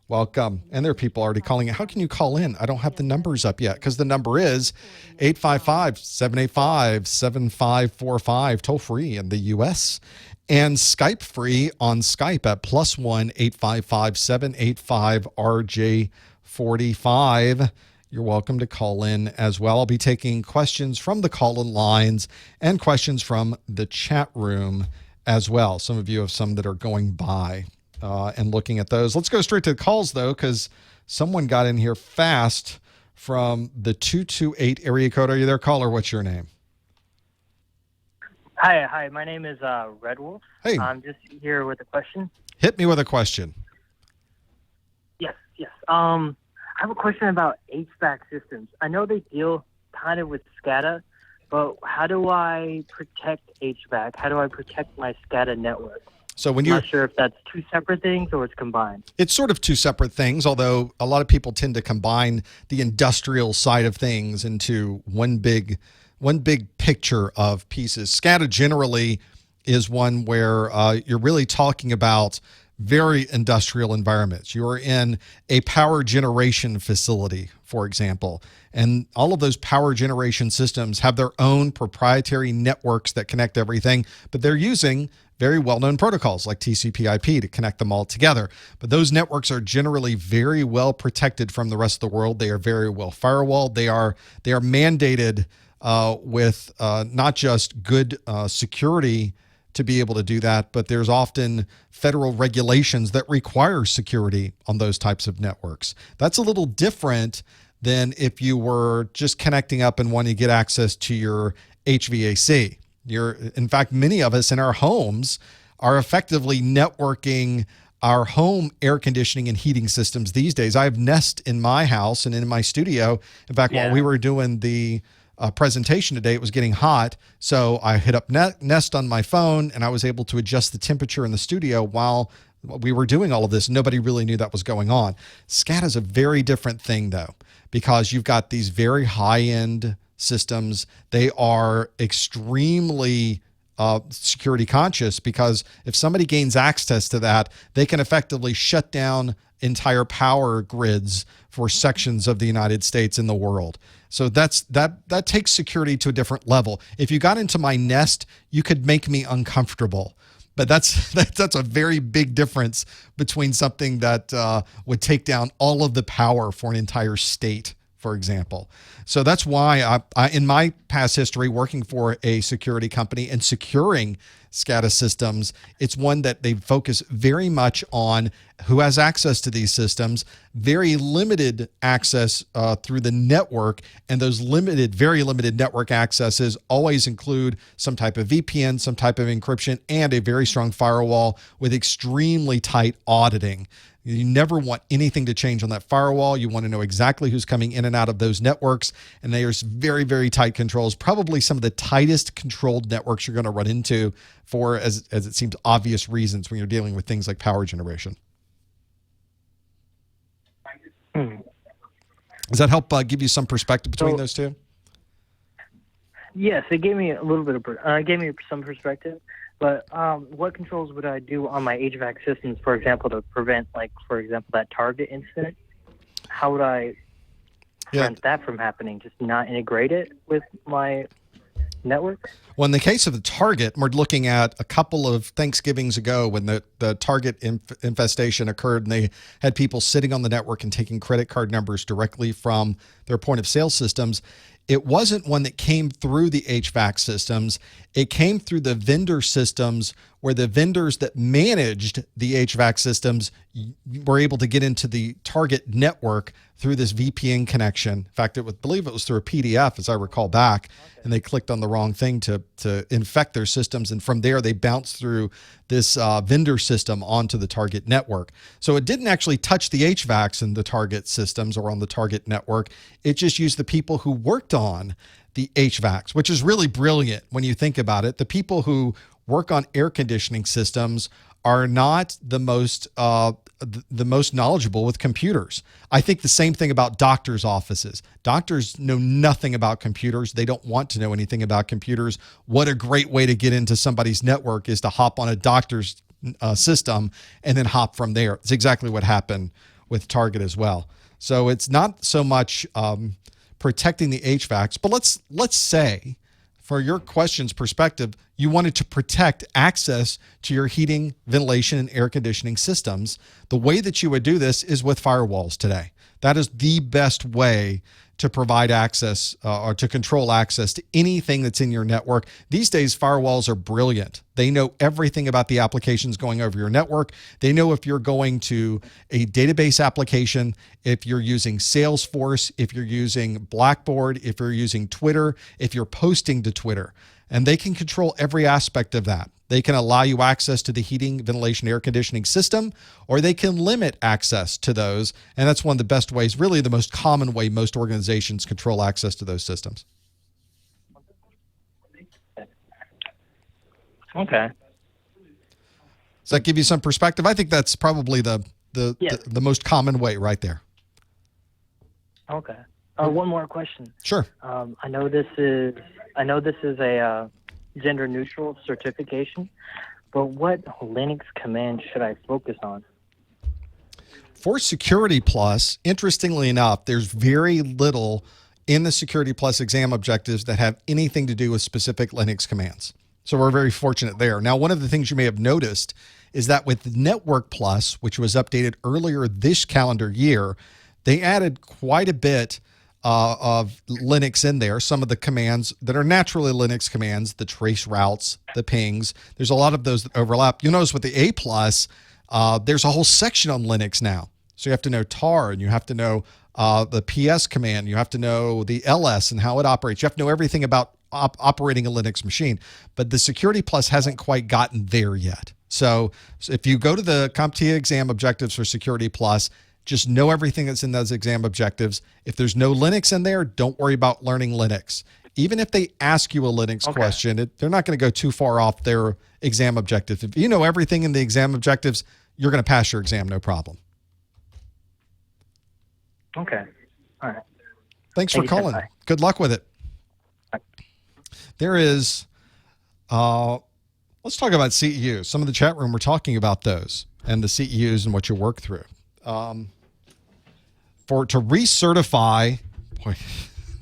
Welcome. And there are people already calling it. How can you call in? I don't have the numbers up yet, because the number is 855-785-7545, toll free in the U.S., and Skype free on Skype at +1 855-785 RJ45. You're welcome to call in as well. I'll be taking questions from the call-in lines and questions from the chat room as well. Some of you have some that are going by and looking at those. Let's go straight to the calls, though, because someone got in here fast from the 228 area code. Are you there, caller? What's your name? Hi. My name is Red Wolf. Hey. I'm just here with a question. Hit me with a question. Yes. I have a question about HVAC systems. I know they deal kind of with SCADA, but how do I protect HVAC? How do I protect my SCADA network? So when I'm not sure if that's two separate things or it's combined. It's sort of two separate things, although a lot of people tend to combine the industrial side of things into one big picture of pieces. SCADA generally is one where you're really talking about very industrial environments. You're in a power generation facility, for example, and all of those power generation systems have their own proprietary networks that connect everything, but they're using very well-known protocols like TCP/IP to connect them all together. But those networks are generally very well protected from the rest of the world. They are very well firewalled. They are mandated with not just good security to be able to do that, but there's often federal regulations that require security on those types of networks. That's a little different than if you were just connecting up and wanting to get access to your HVAC. In fact, many of us in our homes are effectively networking our home air conditioning and heating systems these days. I have Nest in my house and in my studio. In fact, while we were doing the presentation today, it was getting hot, so I hit up Nest on my phone, and I was able to adjust the temperature in the studio while we were doing all of this. Nobody really knew that was going on. SCADA is a very different thing, though, because you've got these very high-end systems. They are extremely security conscious, because if somebody gains access to that, they can effectively shut down entire power grids for sections of the United States and the world. So that takes security to a different level. If you got into my Nest, you could make me uncomfortable. But that's a very big difference between something that would take down all of the power for an entire state, for example. So that's why I in my past history working for a security company and securing SCADA systems. It's one that they focus very much on who has access to these systems, very limited access through the network, and those very limited network accesses always include some type of VPN, some type of encryption, and a very strong firewall with extremely tight auditing. You never want anything to change on that firewall. You want to know exactly who's coming in and out of those networks. And there's very, very tight controls, probably some of the tightest controlled networks you're going to run into for, as it seems, obvious reasons when you're dealing with things like power generation. Does that help give you some perspective between those two? Yes, it gave me a little bit of gave me some perspective. But what controls would I do on my HVAC systems, for example, to prevent, like, for example, that Target incident? How would I prevent that from happening? Just not integrate it with my network? Well, in the case of the Target, we're looking at a couple of Thanksgivings ago when the Target infestation occurred, and they had people sitting on the network and taking credit card numbers directly from their point of sale systems. It wasn't one that came through the HVAC systems. It came through the vendor systems, where the vendors that managed the HVAC systems were able to get into the Target network through this VPN connection. In fact, I believe it was through a PDF, as I recall back, and they clicked on the wrong thing to infect their systems. And from there, they bounced through this vendor system onto the Target network. So it didn't actually touch the HVACs in the Target systems or on the Target network. It just used the people who worked on the HVACs, which is really brilliant when you think about it. The people who work on air conditioning systems are not the most knowledgeable with computers. I think the same thing about doctors' offices. Doctors know nothing about computers. They don't want to know anything about computers. What a great way to get into somebody's network is to hop on a doctor's system and then hop from there. It's exactly what happened with Target as well. So it's not so much protecting the HVACs, but let's say, for your question's perspective, you wanted to protect access to your heating, ventilation, and air conditioning systems. The way that you would do this is with firewalls today. That is the best way to provide access or to control access to anything that's in your network. These days, firewalls are brilliant. They know everything about the applications going over your network. They know if you're going to a database application, if you're using Salesforce, if you're using Blackboard, if you're using Twitter, if you're posting to Twitter. And they can control every aspect of that. They can allow you access to the heating, ventilation, air conditioning system, or they can limit access to those. And that's one of the best ways, really the most common way most organizations control access to those systems. Okay. Does that give you some perspective? I think that's probably the most common way right there. Okay. One more question. Sure. I know this is a gender neutral certification, but what Linux command should I focus on? For Security Plus, interestingly enough, there's very little in the Security Plus exam objectives that have anything to do with specific Linux commands. So we're very fortunate there. Now, one of the things you may have noticed is that with Network Plus, which was updated earlier this calendar year, they added quite a bit of Linux in there. Some of the commands that are naturally Linux commands, the trace routes, the pings, there's a lot of those that overlap. You'll notice with the A+, there's a whole section on Linux now. So you have to know tar, and you have to know the PS command. You have to know the LS and how it operates. You have to know everything about operating a Linux machine. But the Security Plus hasn't quite gotten there yet. So if you go to the CompTIA exam objectives for Security Plus, just know everything that's in those exam objectives. If there's no Linux in there, don't worry about learning Linux. Even if they ask you a Linux question, they're not going to go too far off their exam objectives. If you know everything in the exam objectives, you're going to pass your exam, no problem. Okay. All right. Thanks for calling. Good luck with it. Bye. There is, let's talk about CEUs. Some of the chat room, we're talking about those and the CEUs and what you work through. To recertify, boy,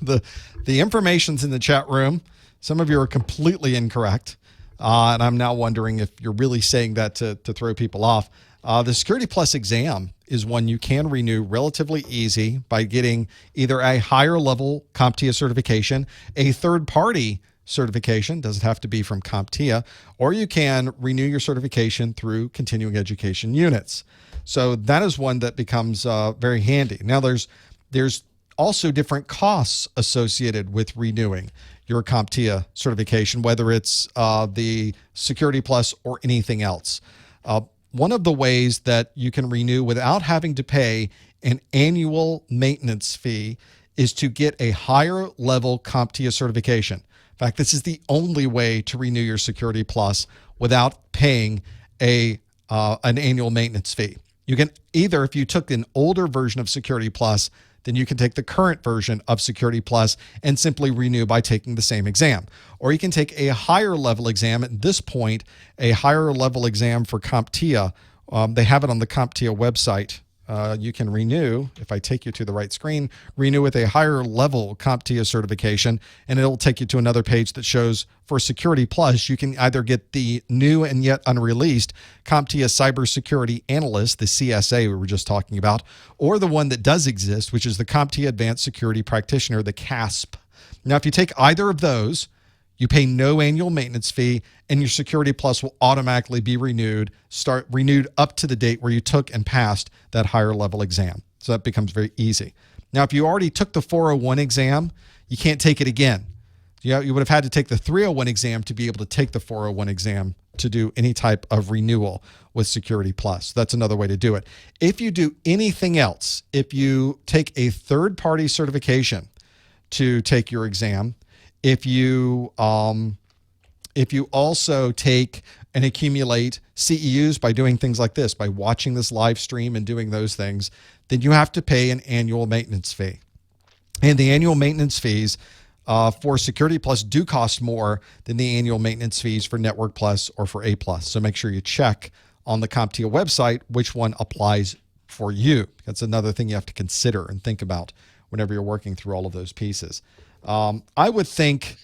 the information's in the chat room. Some of you are completely incorrect, and I'm now wondering if you're really saying that to throw people off. The Security Plus exam is one you can renew relatively easy by getting either a higher level CompTIA certification, a third-party certification. Doesn't have to be from CompTIA, or you can renew your certification through continuing education units. So that is one that becomes very handy. Now there's also different costs associated with renewing your CompTIA certification, whether it's the Security Plus or anything else. One of the ways that you can renew without having to pay an annual maintenance fee is to get a higher level CompTIA certification. In fact, this is the only way to renew your Security Plus without paying an annual maintenance fee. You can either, if you took an older version of Security Plus, then you can take the current version of Security Plus and simply renew by taking the same exam. Or you can take a higher level exam. At this point, a higher level exam for CompTIA, they have it on the CompTIA website. You can renew, if I take you to the right screen, renew with a higher level CompTIA certification, and it'll take you to another page that shows for Security Plus, you can either get the new and yet unreleased CompTIA Cybersecurity Analyst, the CSA we were just talking about, or the one that does exist, which is the CompTIA Advanced Security Practitioner, the CASP. Now, if you take either of those, you pay no annual maintenance fee, and your Security Plus will automatically be renewed up to the date where you took and passed that higher level exam. So that becomes very easy. Now, if you already took the 401 exam, you can't take it again. You would have had to take the 301 exam to be able to take the 401 exam to do any type of renewal with Security Plus. That's another way to do it. If you do anything else, if you take a third-party certification to take your exam, if you also take and accumulate CEUs by doing things like this, by watching this live stream and doing those things, then you have to pay an annual maintenance fee. And the annual maintenance fees for Security Plus do cost more than the annual maintenance fees for Network Plus or for A Plus. So make sure you check on the CompTIA website which one applies for you. That's another thing you have to consider and think about whenever you're working through all of those pieces. I would think,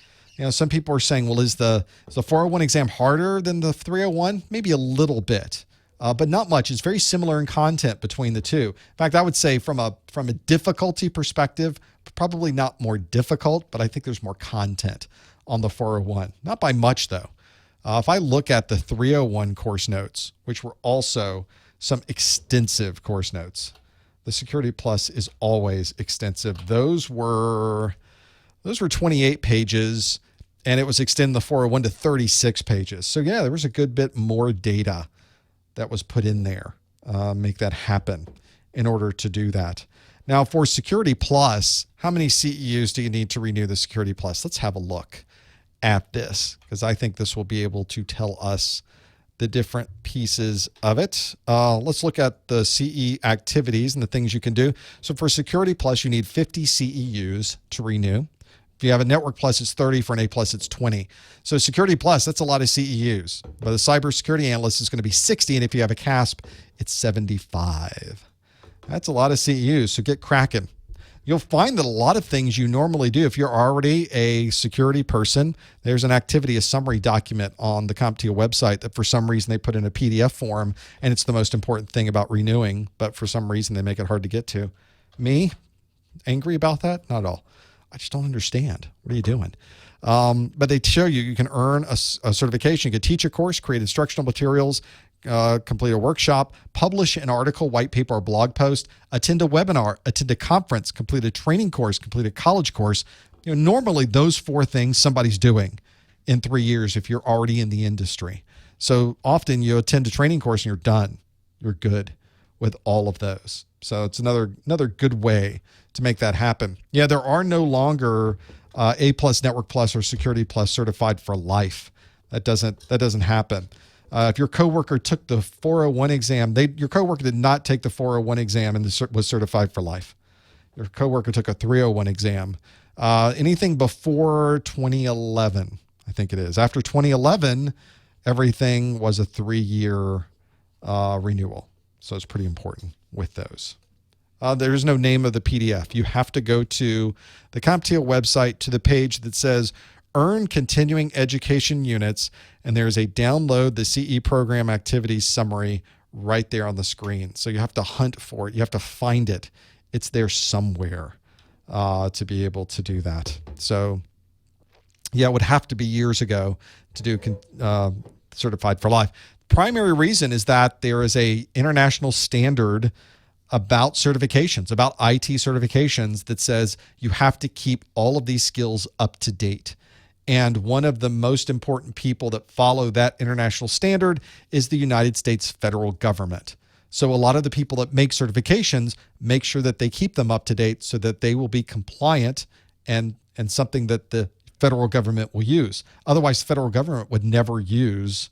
some people are saying, well, is the 401 exam harder than the 301? Maybe a little bit, but not much. It's very similar in content between the two. In fact, I would say from a difficulty perspective, probably not more difficult, but I think there's more content on the 401. Not by much, though. If I look at the 301 course notes, which were also some extensive course notes, the Security Plus is always extensive. Those were 28 pages, and it was extending the 401 to 36 pages. So yeah, there was a good bit more data that was put in there. Make that happen in order to do that. Now for Security Plus, how many CEUs do you need to renew the Security Plus? Let's have a look at this, because I think this will be able to tell us the different pieces of it. Let's look at the CE activities and the things you can do. So for Security Plus, you need 50 CEUs to renew. If you have a Network Plus, it's 30. For an A Plus, it's 20. So Security Plus, that's a lot of CEUs. But the Cybersecurity Analyst is going to be 60, and if you have a CASP, it's 75. That's a lot of CEUs, so get cracking. You'll find that a lot of things you normally do, if you're already a security person, there's an activity, a summary document on the CompTIA website that for some reason they put in a PDF form, and it's the most important thing about renewing, but for some reason they make it hard to get to. Me? Angry about that? Not at all. I just don't understand. What are you doing? But they show you can earn a certification. You can teach a course, create instructional materials, complete a workshop, publish an article, white paper, or blog post, attend a webinar, attend a conference, complete a training course, complete a college course. Normally those 4 things somebody's doing in 3 years if you're already in the industry. So often you attend a training course and you're done. You're good with all of those. So it's another good way to make that happen. Yeah, there are no longer A Plus, Network Plus, or Security Plus certified for life. That doesn't happen. If your coworker took the 401 exam, your coworker did not take the 401 exam and was certified for life. Your coworker took a 301 exam. Anything before 2011, I think it is. After 2011, everything was a 3-year renewal. So it's pretty important with those. There is no name of the PDF. You have to go to the CompTIA website to the page that says Earn Continuing Education Units, and there's a download the CE program activities summary right there on the screen. So you have to hunt for it. You have to find it. It's there somewhere to be able to do that. So Yeah, it would have to be years ago to do certified for life. Primary reason is that there is a international standard about certifications, about IT certifications, that says you have to keep all of these skills up to date. And one of the most important people that follow that international standard is the United States federal government. So a lot of the people that make certifications make sure that they keep them up to date so that they will be compliant and something that the federal government will use. Otherwise, the federal government would never use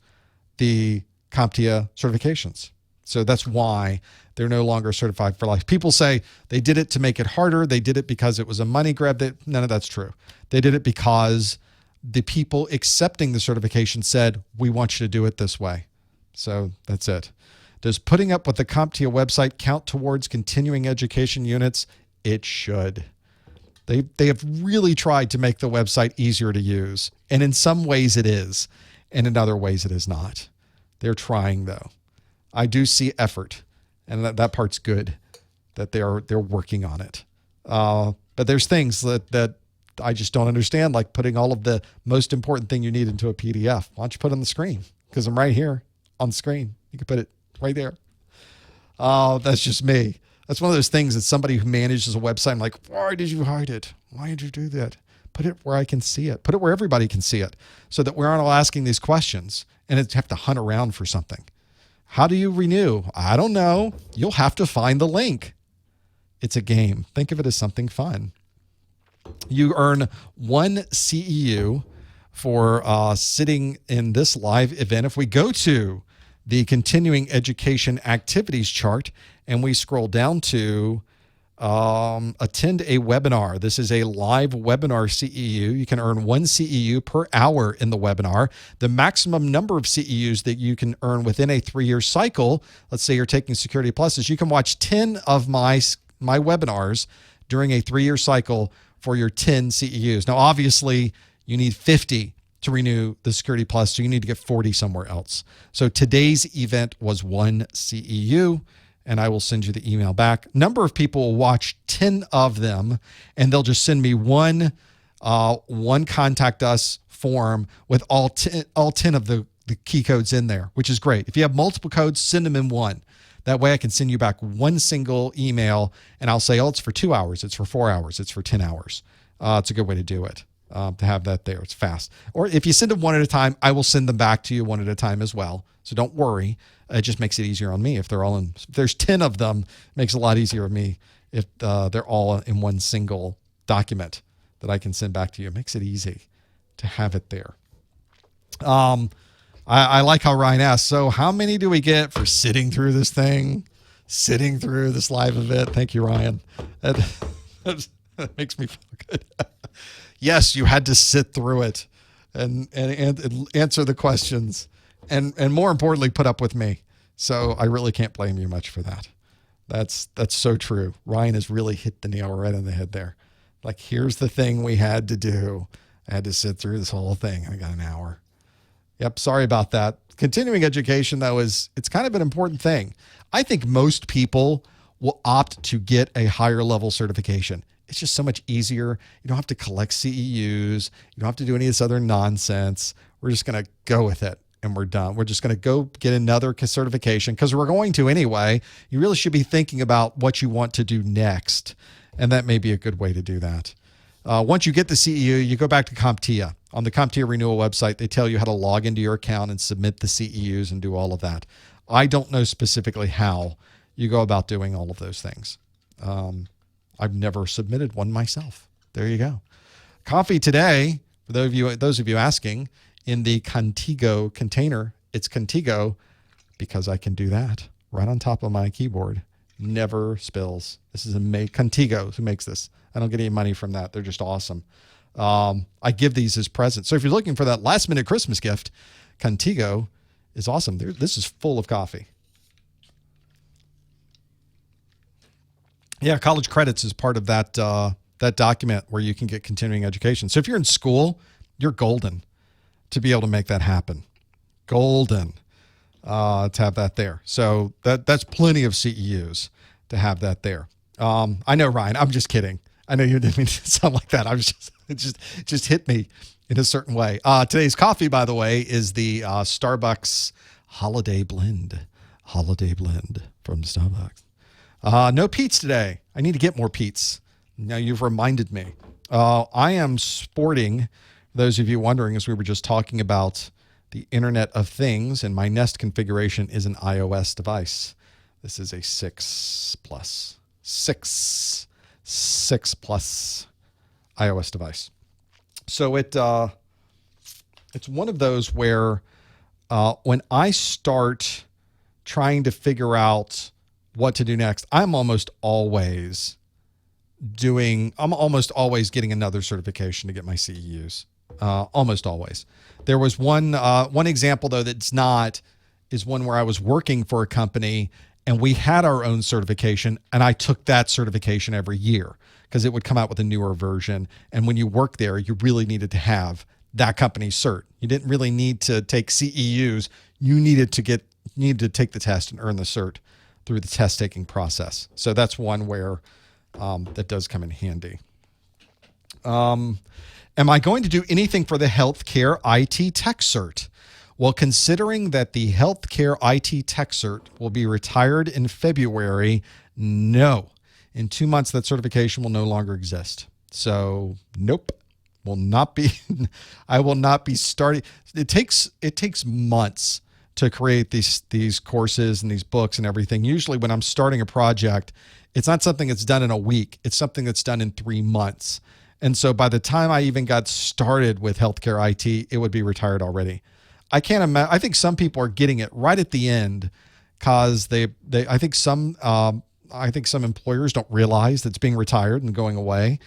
the CompTIA certifications. So that's why they're no longer certified for life. People say they did it to make it harder. They did it because it was a money grab. None of that's true. They did it because the people accepting the certification said, we want you to do it this way. So that's it. Does putting up with the CompTIA website count towards continuing education units? It should. They have really tried to make the website easier to use. And in some ways it is. And in other ways it is not. They're trying, though. I do see effort. And that part's good, that they're working on it. But there's things that I just don't understand, like putting all of the most important thing you need into a PDF. Why don't you put it on the screen? Because I'm right here on the screen. You can put it right there. That's just me. That's one of those things that somebody who manages a website, I'm like, why did you hide it? Why did you do that? Put it where I can see it. Put it where everybody can see it so that we're not all asking these questions and have to hunt around for something. How do you renew? I don't know. You'll have to find the link. It's a game. Think of it as something fun. You earn 1 CEU for sitting in this live event. If we go to the continuing education activities chart and we scroll down to attend a webinar. This is a live webinar CEU. You can earn 1 CEU per hour in the webinar. The maximum number of CEUs that you can earn within a 3-year cycle, let's say you're taking Security Pluses, you can watch 10 of my webinars during a 3-year cycle for your 10 CEUs. Now, obviously, you need 50 to renew the Security Plus, so you need to get 40 somewhere else. So today's event was 1 CEU, and I will send you the email back. Number of people will watch 10 of them, and they'll just send me one contact us form with all 10 of the key codes in there, which is great. If you have multiple codes, send them in one. That way I can send you back one single email, and I'll say, oh, it's for 2 hours, it's for 4 hours, it's for 10 hours. It's a good way to do it, to have that there. It's fast. Or if you send them one at a time, I will send them back to you one at a time as well. So don't worry. It just makes it easier on me. If there's 10 of them, it makes it a lot easier on me if they're all in one single document that I can send back to you. It makes it easy to have it there. I like how Ryan asked, so how many do we get for sitting through this thing, sitting through this live event? Thank you, Ryan. That makes me feel good. Yes, you had to sit through it and answer the questions and more importantly, put up with me. So I really can't blame you much for that. That's so true. Ryan has really hit the nail right on the head there. Like, here's the thing we had to do. I had to sit through this whole thing. I got an hour. Yep, sorry about that. Continuing education, though, it's kind of an important thing. I think most people will opt to get a higher level certification. It's just so much easier. You don't have to collect CEUs. You don't have to do any of this other nonsense. We're just going to go with it, and we're done. We're just going to go get another certification because we're going to anyway. You really should be thinking about what you want to do next, and that may be a good way to do that. Once you get the CEU, you go back to CompTIA. On the CompTIA renewal website, they tell you how to log into your account and submit the CEUs and do all of that. I don't know specifically how you go about doing all of those things. I've never submitted one myself. There you go. Coffee today, for those of you asking, in the Contigo container. It's Contigo because I can do that right on top of my keyboard. Never spills. This is Contigo who makes this. I don't get any money from that. They're just awesome. I give these as presents. So if you're looking for that last minute Christmas gift, Contigo is awesome. This is full of coffee. Yeah, college credits is part of that document where you can get continuing education. So if you're in school, you're golden to be able to make that happen. Golden to have that there. So that's plenty of CEUs to have that there. I know, Ryan, I'm just kidding. I know you didn't mean to sound like that. It just hit me in a certain way. Today's coffee, by the way, is the Starbucks Holiday Blend. Holiday Blend from Starbucks. No Pete's today. I need to get more Pete's. Now you've reminded me. I am sporting, those of you wondering, as we were just talking about the Internet of Things, and my Nest configuration is an iOS device. This is a 6 plus iOS device. So it's one of those where when I start trying to figure out what to do next, I'm almost always getting another certification to get my CEUs. Almost always. There was one example though is one where I was working for a company and we had our own certification, and I took that certification every year because it would come out with a newer version. And when you work there, you really needed to have that company's cert. You didn't really need to take CEUs. You needed to take the test and earn the cert through the test taking process. So that's one where that does come in handy. Am I going to do anything for the healthcare IT tech cert? Well, considering that the healthcare IT tech cert will be retired in February, no. In 2 months, that certification will no longer exist. So, nope, will not be. I will not be starting. It takes months to create these courses and these books and everything. Usually, when I'm starting a project, it's not something that's done in a week. It's something that's done in 3 months. And so, by the time I even got started with healthcare IT, it would be retired already. I can't imagine. I think some people are getting it right at the end because I think some employers don't realize that it's being retired and going away.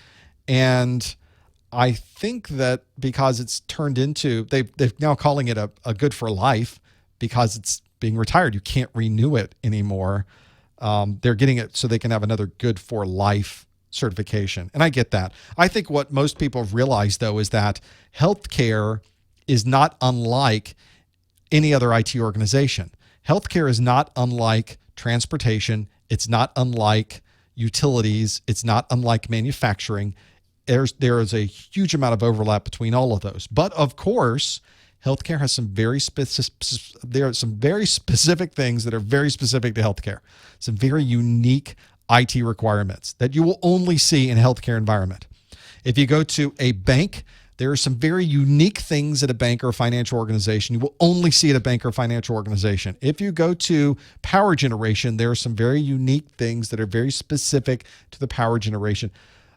And I think that because it's turned into, they're now calling it a good for life because it's being retired. You can't renew it anymore. They're getting it so they can have another good for life certification. And I get that. I think what most people have realized though is that healthcare is not unlike any other IT organization. Healthcare is not unlike transportation. It's not unlike utilities. It's not unlike manufacturing. There is a huge amount of overlap between all of those. But of course, healthcare has some very specific things that are very specific to healthcare. Some very unique IT requirements that you will only see in a healthcare environment. If you go to a bank, there are some very unique things at a bank or a financial organization you will only see at a bank or financial organization. If you go to power generation, there are some very unique things that are very specific to the power generation.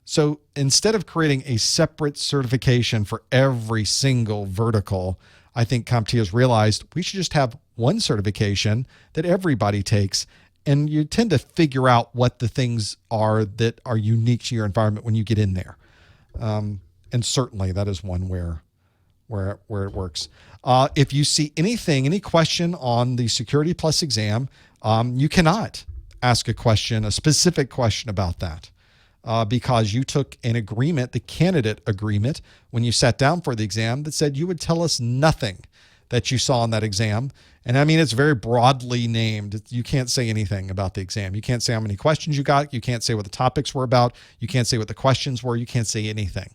So instead of creating a separate certification for every single vertical, I think CompTIA has realized we should just have one certification that everybody takes. And you tend to figure out what the things are that are unique to your environment when you get in there. And certainly that is one where it works. If you see any question on the Security Plus exam, you cannot ask a specific question about that because you took an agreement, the candidate agreement, when you sat down for the exam that said you would tell us nothing that you saw on that exam. And I mean, it's very broadly named. You can't say anything about the exam. You can't say how many questions you got. You can't say what the topics were about. You can't say what the questions were. You can't say anything.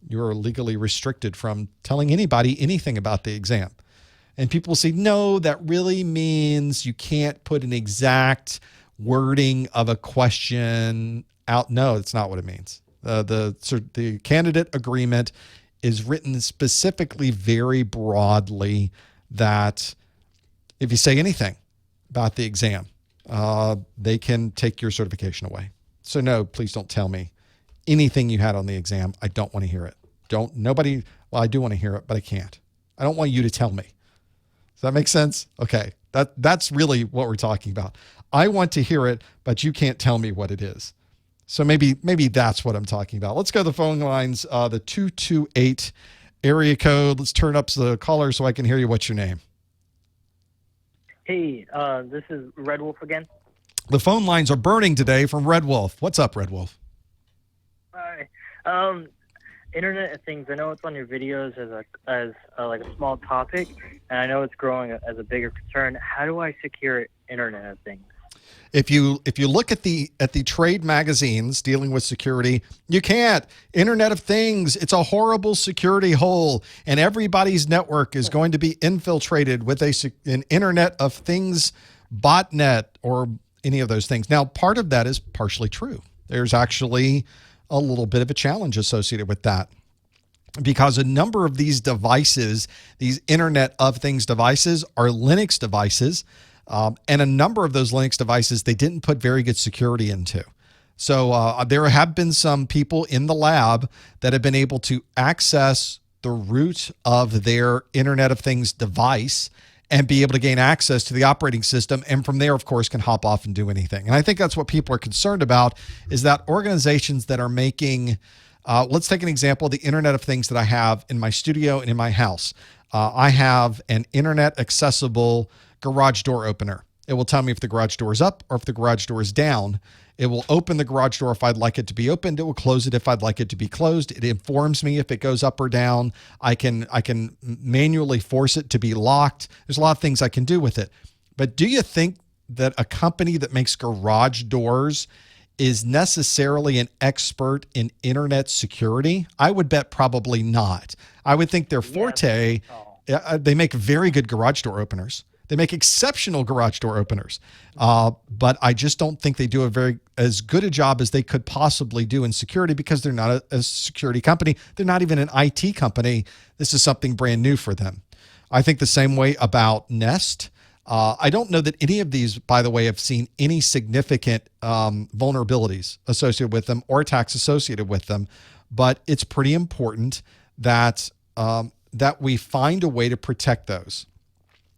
You're legally restricted from telling anybody anything about the exam. And people will say, no, that really means you can't put an exact wording of a question out. No, it's not what it means. The candidate agreement is written specifically very broadly that if you say anything about the exam, they can take your certification away. So no, please don't tell me anything you had on the exam. I don't want to hear it. I do want to hear it, but I can't. I don't want you to tell me. Does that make sense? Okay. That's really what we're talking about. I want to hear it, but you can't tell me what it is. So maybe that's what I'm talking about. Let's go to the phone lines, the 228 area code. Let's turn up the caller so I can hear you. What's your name? Hey, this is Red Wolf again. The phone lines are burning today from Red Wolf. What's up, Red Wolf? Hi. Internet of Things. I know it's on your videos as a small topic, and I know it's growing as a bigger concern. How do I secure Internet of Things? If you look at the trade magazines dealing with security, you can't. Internet of Things, it's a horrible security hole, and everybody's network is going to be infiltrated with an Internet of Things botnet or any of those things. Now, part of that is partially true. There's actually a little bit of a challenge associated with that, because a number of these devices, these Internet of Things devices, are Linux devices. And a number of those Linux devices, they didn't put very good security into. So there have been some people in the lab that have been able to access the root of their Internet of Things device and be able to gain access to the operating system. And from there, of course, can hop off and do anything. And I think that's what people are concerned about, is that organizations that are making, let's take an example of the Internet of Things that I have in my studio and in my house. I have an internet accessible garage door opener. It will tell me if the garage door is up or if the garage door is down. It will open the garage door if I'd like it to be opened. It will close it if I'd like it to be closed. It informs me if it goes up or down. I can manually force it to be locked. There's a lot of things I can do with it. But do you think that a company that makes garage doors is necessarily an expert in internet security? I would bet probably not. I would think their forte, they make very good garage door openers. They make exceptional garage door openers, but I just don't think they do as good a job as they could possibly do in security, because they're not a security company. They're not even an IT company. This is something brand new for them. I think the same way about Nest. I don't know that any of these, by the way, have seen any significant vulnerabilities associated with them or attacks associated with them, but it's pretty important that that we find a way to protect those.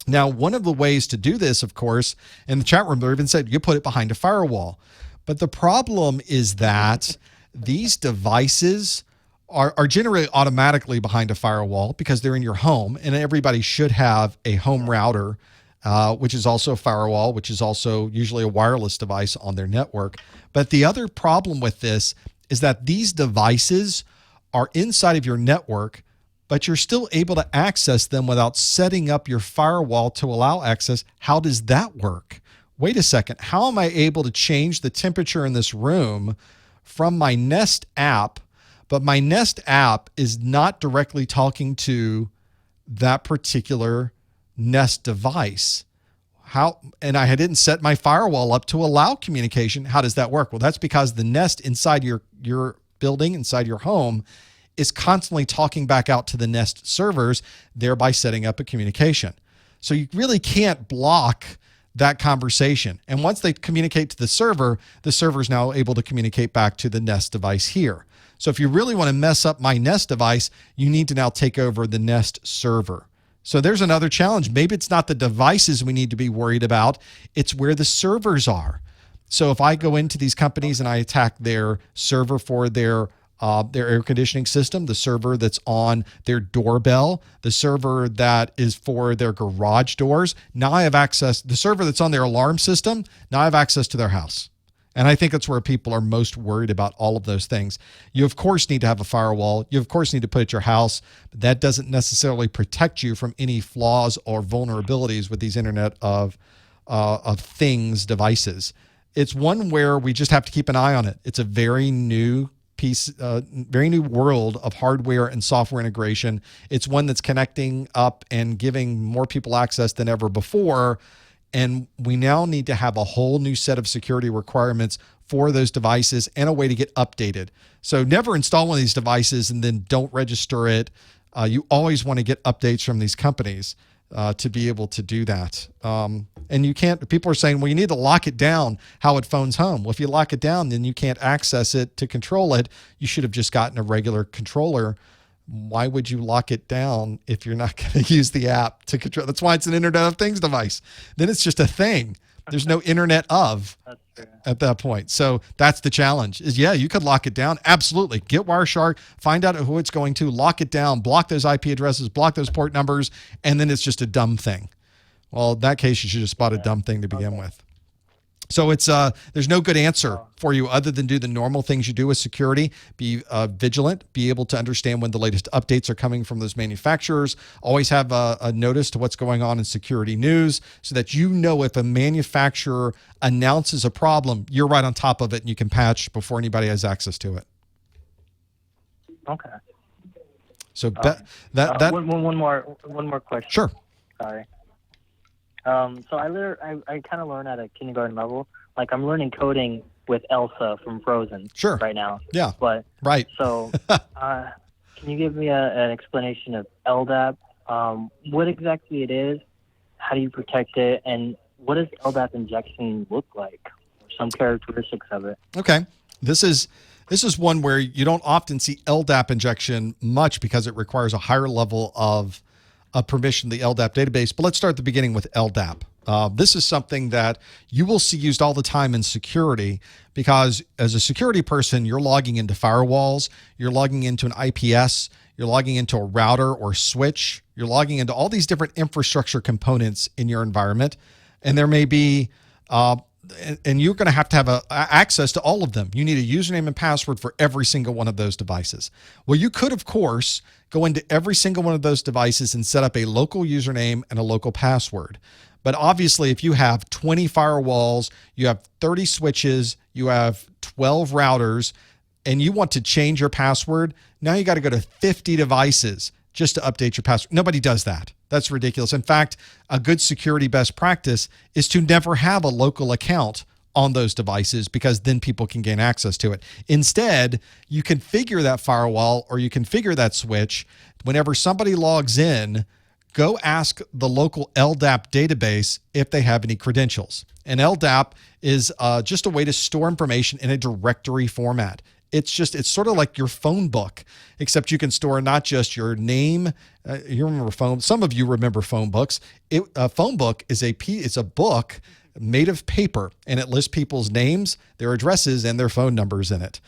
Now, one of the ways to do this, of course, in the chat room, they even said you put it behind a firewall. But the problem is that these devices are generally automatically behind a firewall because they're in your home, and everybody should have a home router, which is also a firewall, which is also usually a wireless device on their network. But the other problem with this is that these devices are inside of your network, but you're still able to access them without setting up your firewall to allow access. How does that work? Wait a second. How am I able to change the temperature in this room from my Nest app, but my Nest app is not directly talking to that particular Nest device? And I didn't set my firewall up to allow communication. How does that work? Well, that's because the Nest inside your building, inside your home, is constantly talking back out to the Nest servers, thereby setting up a communication. So you really can't block that conversation. And once they communicate to the server is now able to communicate back to the Nest device here. So if you really want to mess up my Nest device, you need to now take over the Nest server. So there's another challenge. Maybe it's not the devices we need to be worried about, it's where the servers are. So if I go into these companies and I attack their server for their air conditioning system, the server that's on their doorbell, the server that is for their garage doors, now I have access, the server that's on their alarm system, now I have access to their house. And I think that's where people are most worried about all of those things. You, of course, need to have a firewall. You, of course, need to put it at your house. But that doesn't necessarily protect you from any flaws or vulnerabilities with these Internet of Things devices. It's one where we just have to keep an eye on it. It's a very new very new world of hardware and software integration. It's one that's connecting up and giving more people access than ever before. And we now need to have a whole new set of security requirements for those devices and a way to get updated. So never install one of these devices and then don't register it. You always want to get updates from these companies to be able to do that. And you can't, people are saying, well, you need to lock it down how it phones home. Well, if you lock it down, then you can't access it to control it. You should have just gotten a regular controller. Why would you lock it down if you're not going to use the app to control? That's why it's an Internet of Things device. Then it's just a thing. There's no Internet of at that point. So that's the challenge is, yeah, you could lock it down. Absolutely. Get Wireshark, find out who it's going to, lock it down, block those IP addresses, block those port numbers, and then it's just a dumb thing. Well, in that case, you should have spot a dumb thing to begin with. So it's there's no good answer for you other than do the normal things you do with security. Be vigilant, be able to understand when the latest updates are coming from those manufacturers. Always have a notice to what's going on in security news so that you know if a manufacturer announces a problem, you're right on top of it and you can patch before anybody has access to it. Okay. So one more question. Sure. Sorry. So I kind of learn at a kindergarten level. Like I'm learning coding with Elsa from Frozen. Sure. Right now. Yeah. But right. So, can you give me an explanation of LDAP? What exactly it is? How do you protect it? And what does LDAP injection look like? Some characteristics of it. Okay. This is one where you don't often see LDAP injection much because it requires a higher level of permission, the LDAP database. But let's start at the beginning with LDAP. This is something that you will see used all the time in security because as a security person, you're logging into firewalls, you're logging into an IPS, you're logging into a router or switch, you're logging into all these different infrastructure components in your environment. And there may be, and you're going to have access to all of them. You need a username and password for every single one of those devices. Well, you could, of course, go into every single one of those devices and set up a local username and a local password. But obviously, if you have 20 firewalls, you have 30 switches, you have 12 routers, and you want to change your password, now you got to go to 50 devices just to update your password. Nobody does that. That's ridiculous. In fact, a good security best practice is to never have a local account on those devices because then people can gain access to it. Instead, you configure that firewall or you configure that switch. Whenever somebody logs in, go ask the local LDAP database if they have any credentials. And LDAP is just a way to store information in a directory format. It's sort of like your phone book, except you can store not just your name. You remember phone. Some of you remember phone books. A phone book is it's a book made of paper, and it lists people's names, their addresses, and their phone numbers in it.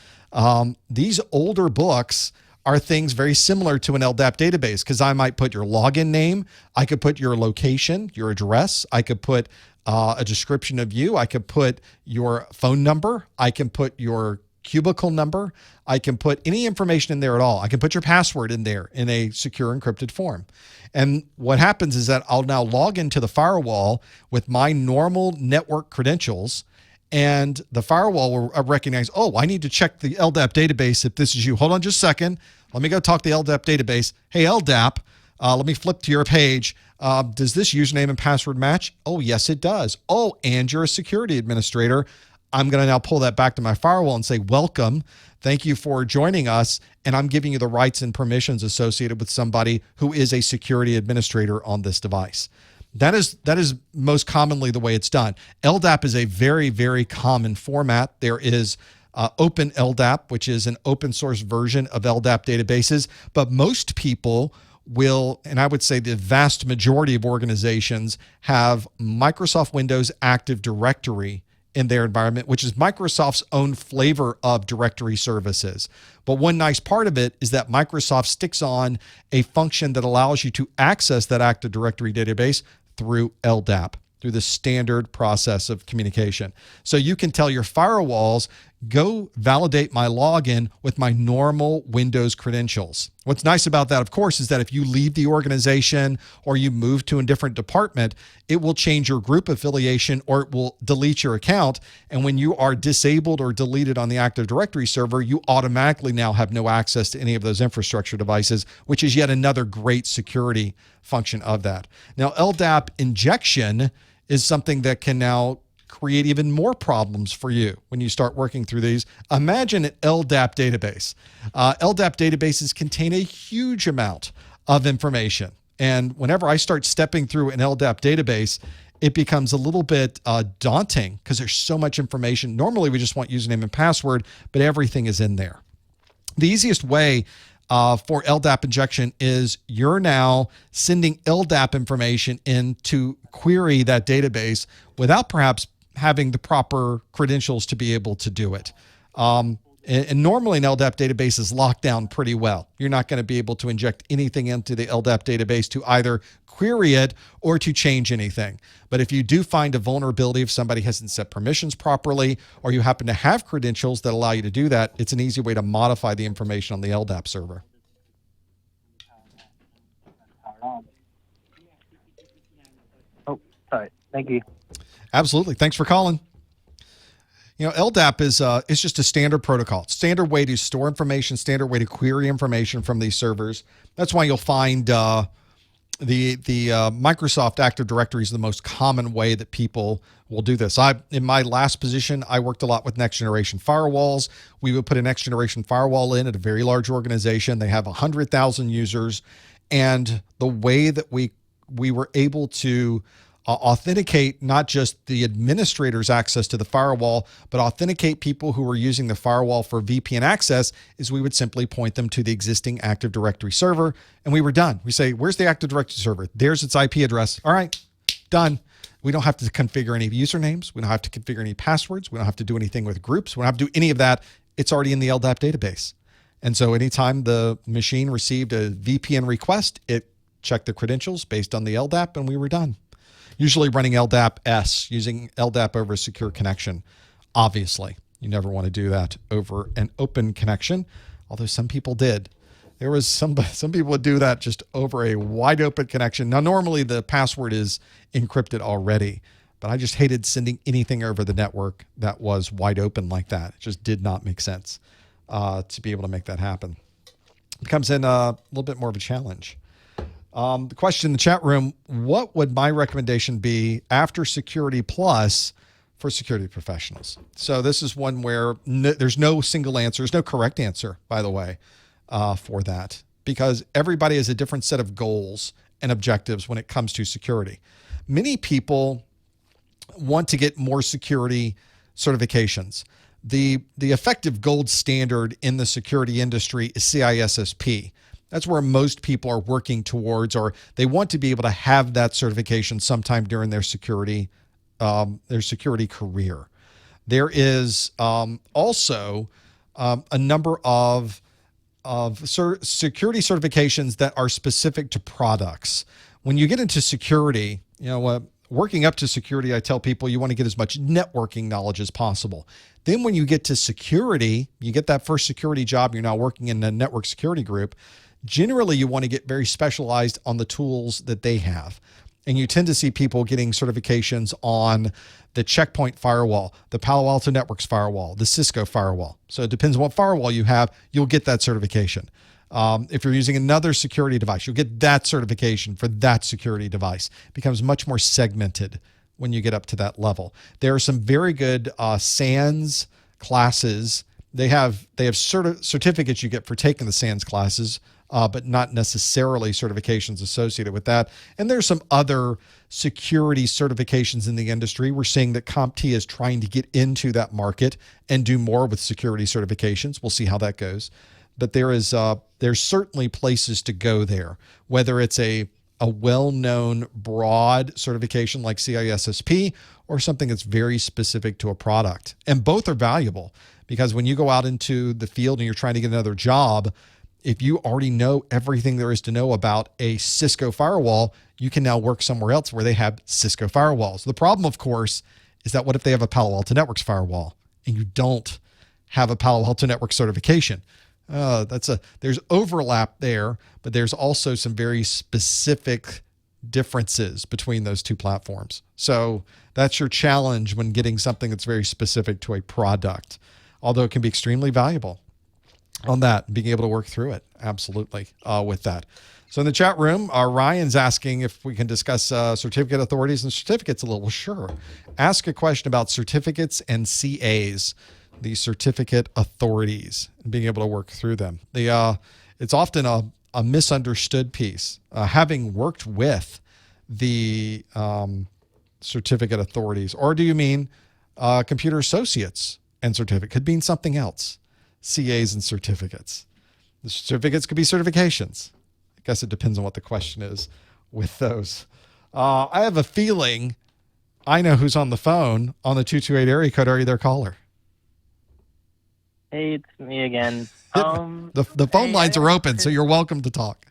These older books are things very similar to an LDAP database because I might put your login name, I could put your location, your address, I could put a description of you, I could put your phone number, I can put your cubicle number, I can put any information in there at all. I can put your password in there in a secure encrypted form. And what happens is that I'll now log into the firewall with my normal network credentials, and the firewall will recognize, oh, I need to check the LDAP database if this is you. Hold on just a second. Let me go talk to the LDAP database. Hey, LDAP, let me flip to your page. Does this username and password match? Oh, yes, it does. Oh, and you're a security administrator. I'm going to now pull that back to my firewall and say, welcome. Thank you for joining us. And I'm giving you the rights and permissions associated with somebody who is a security administrator on this device. That is most commonly the way it's done. LDAP is a very, very common format. There is Open LDAP, which is an open source version of LDAP databases. But most people will, and I would say the vast majority of organizations have Microsoft Windows Active Directory in their environment, which is Microsoft's own flavor of directory services. But one nice part of it is that Microsoft sticks on a function that allows you to access that Active Directory database through LDAP, through the standard process of communication. So you can tell your firewalls, go validate my login with my normal Windows credentials. What's nice about that, of course, is that if you leave the organization or you move to a different department, it will change your group affiliation or it will delete your account. And when you are disabled or deleted on the Active Directory server, you automatically now have no access to any of those infrastructure devices, which is yet another great security function of that. Now, LDAP injection is something that can now create even more problems for you when you start working through these. Imagine an LDAP database. LDAP databases contain a huge amount of information. And whenever I start stepping through an LDAP database, it becomes a little bit daunting because there's so much information. Normally, we just want username and password, but everything is in there. The easiest way for LDAP injection is you're now sending LDAP information in to query that database without perhaps having the proper credentials to be able to do it. And normally an LDAP database is locked down pretty well. You're not going to be able to inject anything into the LDAP database to either query it or to change anything. But if you do find a vulnerability, if somebody hasn't set permissions properly, or you happen to have credentials that allow you to do that, it's an easy way to modify the information on the LDAP server. Oh, sorry. Thank you. Absolutely. Thanks for calling. LDAP is just a standard protocol, standard way to store information, standard way to query information from these servers. That's why you'll find the Microsoft Active Directory is the most common way that people will do this. In my last position, I worked a lot with next generation firewalls. We would put a next generation firewall in at a very large organization. They have 100,000 users, and the way that we were able to authenticate not just the administrator's access to the firewall, but authenticate people who were using the firewall for VPN access is we would simply point them to the existing Active Directory server, and we were done. We say, where's the Active Directory server? There's its IP address. All right, done. We don't have to configure any usernames. We don't have to configure any passwords. We don't have to do anything with groups. We don't have to do any of that. It's already in the LDAP database. And so anytime the machine received a VPN request, it checked the credentials based on the LDAP, and we were done. Usually running LDAP-S, using LDAP over a secure connection. Obviously, you never want to do that over an open connection, although some people did. There was some people would do that just over a wide open connection. Now, normally the password is encrypted already, but I just hated sending anything over the network that was wide open like that. It just did not make sense to be able to make that happen. It comes in a little bit more of a challenge. The question in the chat room, what would my recommendation be after Security Plus for security professionals? So this is one where there's no single answer. There's no correct answer, by the way, for that, because everybody has a different set of goals and objectives when it comes to security. Many people want to get more security certifications. The effective gold standard in the security industry is CISSP. That's where most people are working towards, or they want to be able to have that certification sometime during their security career. There is also a number of security certifications that are specific to products. When you get into security, working up to security, I tell people you want to get as much networking knowledge as possible. Then when you get to security, you get that first security job, you're now working in a network security group. Generally, you want to get very specialized on the tools that they have. And you tend to see people getting certifications on the Checkpoint firewall, the Palo Alto Networks firewall, the Cisco firewall. So it depends on what firewall you have, you'll get that certification. If you're using another security device, you'll get that certification for that security device. It becomes much more segmented when you get up to that level. There are some very good SANS classes. They have certificates you get for taking the SANS classes, but not necessarily certifications associated with that. And there's some other security certifications in the industry. We're seeing that CompTIA is trying to get into that market and do more with security certifications. We'll see how that goes. But there's certainly places to go there, whether it's a well-known broad certification like CISSP or something that's very specific to a product. And both are valuable because when you go out into the field and you're trying to get another job, if you already know everything there is to know about a Cisco firewall, you can now work somewhere else where they have Cisco firewalls. The problem, of course, is that what if they have a Palo Alto Networks firewall and you don't have a Palo Alto Networks certification? There's overlap there, but there's also some very specific differences between those two platforms. So that's your challenge when getting something that's very specific to a product, although it can be extremely valuable on that, being able to work through it. Absolutely. With that. So in the chat room, Ryan's asking if we can discuss certificate authorities and certificates a little. Well, sure. Ask a question about certificates and CAs, the certificate authorities, and being able to work through them. It's often a misunderstood piece. Having worked with the certificate authorities, or do you mean computer associates and certificate? Could mean something else. CAs and certificates. The certificates could be certifications. I guess it depends on what the question is with those. I have a feeling I know who's on the phone on the 228 area code. Are you there, caller? Hey, it's me again. The phone Hey, lines are open, so you're welcome to talk.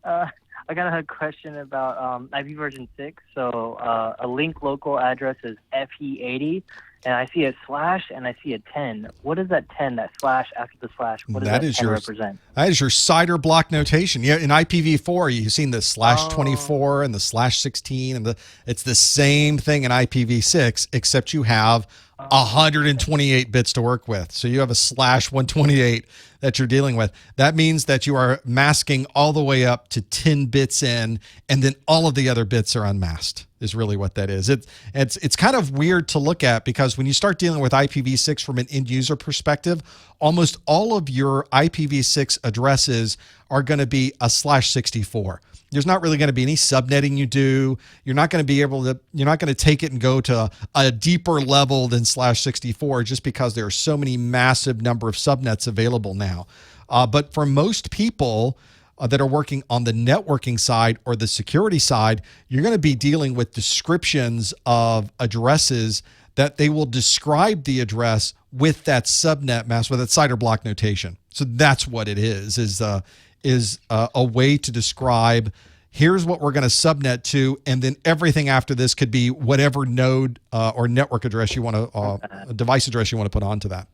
I got a question about IP version 6. So a link local address is FE80, and I see a slash and I see a 10. What is that 10, that slash after the slash? What does that 10 represent? That is your CIDR block notation. Yeah, in IPv4, you've seen the slash 24 and the slash 16, and it's the same thing in IPv6, except you have 128 bits to work with. So you have a slash 128 that you're dealing with. That means that you are masking all the way up to 10 bits in, and then all of the other bits are unmasked, is really what that is. It's kind of weird to look at, because when you start dealing with IPv6 from an end user perspective, almost all of your IPv6 addresses are going to be a slash 64. There's not really going to be any subnetting you do. You're not going to take it and go to a deeper level than slash 64, just because there are so many massive number of subnets available now. But for most people that are working on the networking side or the security side, you're going to be dealing with descriptions of addresses that they will describe the address with that subnet mask, with that CIDR block notation. So that's what it is a way to describe, here's what we're going to subnet to, and then everything after this could be whatever node or network address you want to, device address you want to put onto that.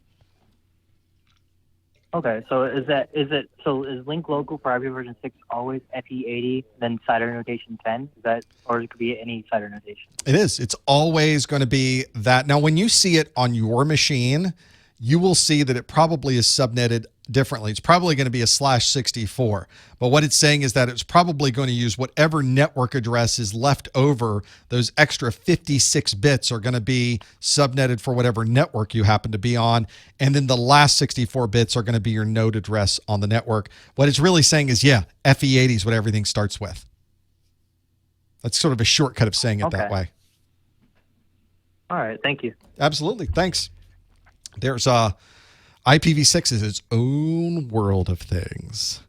Okay, so is link local for IP version 6 always FE80, then CIDR notation 10? Is that, or it could be any CIDR notation? It is. It's always going to be that. Now, when you see it on your machine, you will see that it probably is subnetted differently. It's probably going to be a slash 64. But what it's saying is that it's probably going to use whatever network address is left over. Those extra 56 bits are going to be subnetted for whatever network you happen to be on. And then the last 64 bits are going to be your node address on the network. What it's really saying is, yeah, FE80 is what everything starts with. That's sort of a shortcut of saying it that way. All right, thank you. Absolutely. Thanks. There's IPv6 is its own world of things.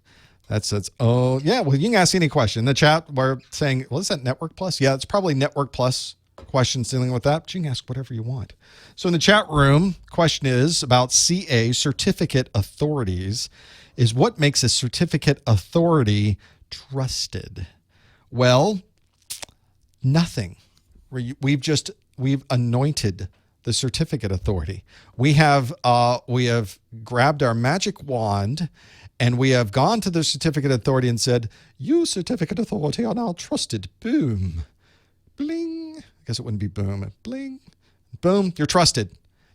That's its own. Yeah, well, you can ask any question. In the chat, we're saying, well, is that Network Plus? Yeah, it's probably Network Plus questions dealing with that, but you can ask whatever you want. So in the chat room, question is about CA, certificate authorities, is what makes a certificate authority trusted? Well, nothing. We've anointed the certificate authority. We have grabbed our magic wand and we have gone to the certificate authority and said, you certificate authority are now trusted. Boom. Bling. I guess it wouldn't be boom. Bling. Boom. You're trusted.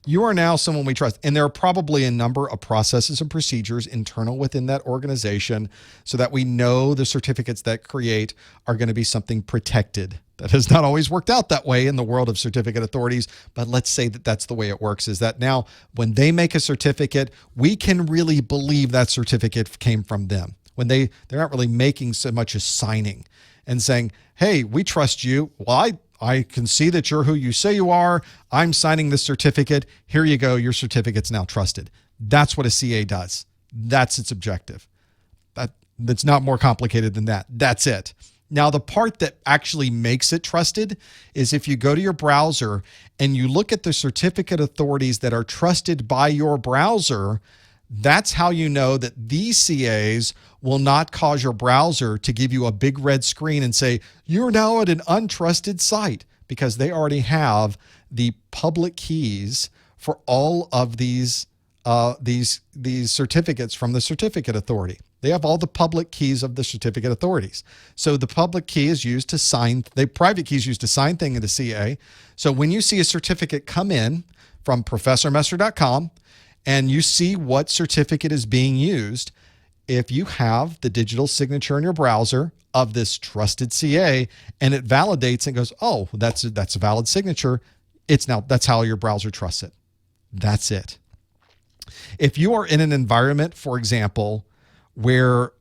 You are now someone we trust. And there are probably a number of processes and procedures internal within that organization so that we know the certificates that create are going to be something protected. That has not always worked out that way in the world of certificate authorities, but let's say that that's the way it works, is that now when they make a certificate, we can really believe that certificate came from them. When they're not really making so much as signing and saying, hey, we trust you. Well, I can see that you're who you say you are. I'm signing this certificate. Here you go. Your certificate's now trusted. That's what a CA does. That's its objective. That's not more complicated than that. That's it. Now, the part that actually makes it trusted is if you go to your browser and you look at the certificate authorities that are trusted by your browser, that's how you know that these CAs will not cause your browser to give you a big red screen and say, you're now at an untrusted site, because they already have the public keys for all of these certificates from the certificate authority. They have all the public keys of the certificate authorities. So the public key is used to sign, the private key is used to sign things into CA. So when you see a certificate come in from professormesser.com and you see what certificate is being used, if you have the digital signature in your browser of this trusted CA and it validates and goes, oh, that's a valid signature, that's how your browser trusts it. That's it. If you are in an environment, for example, where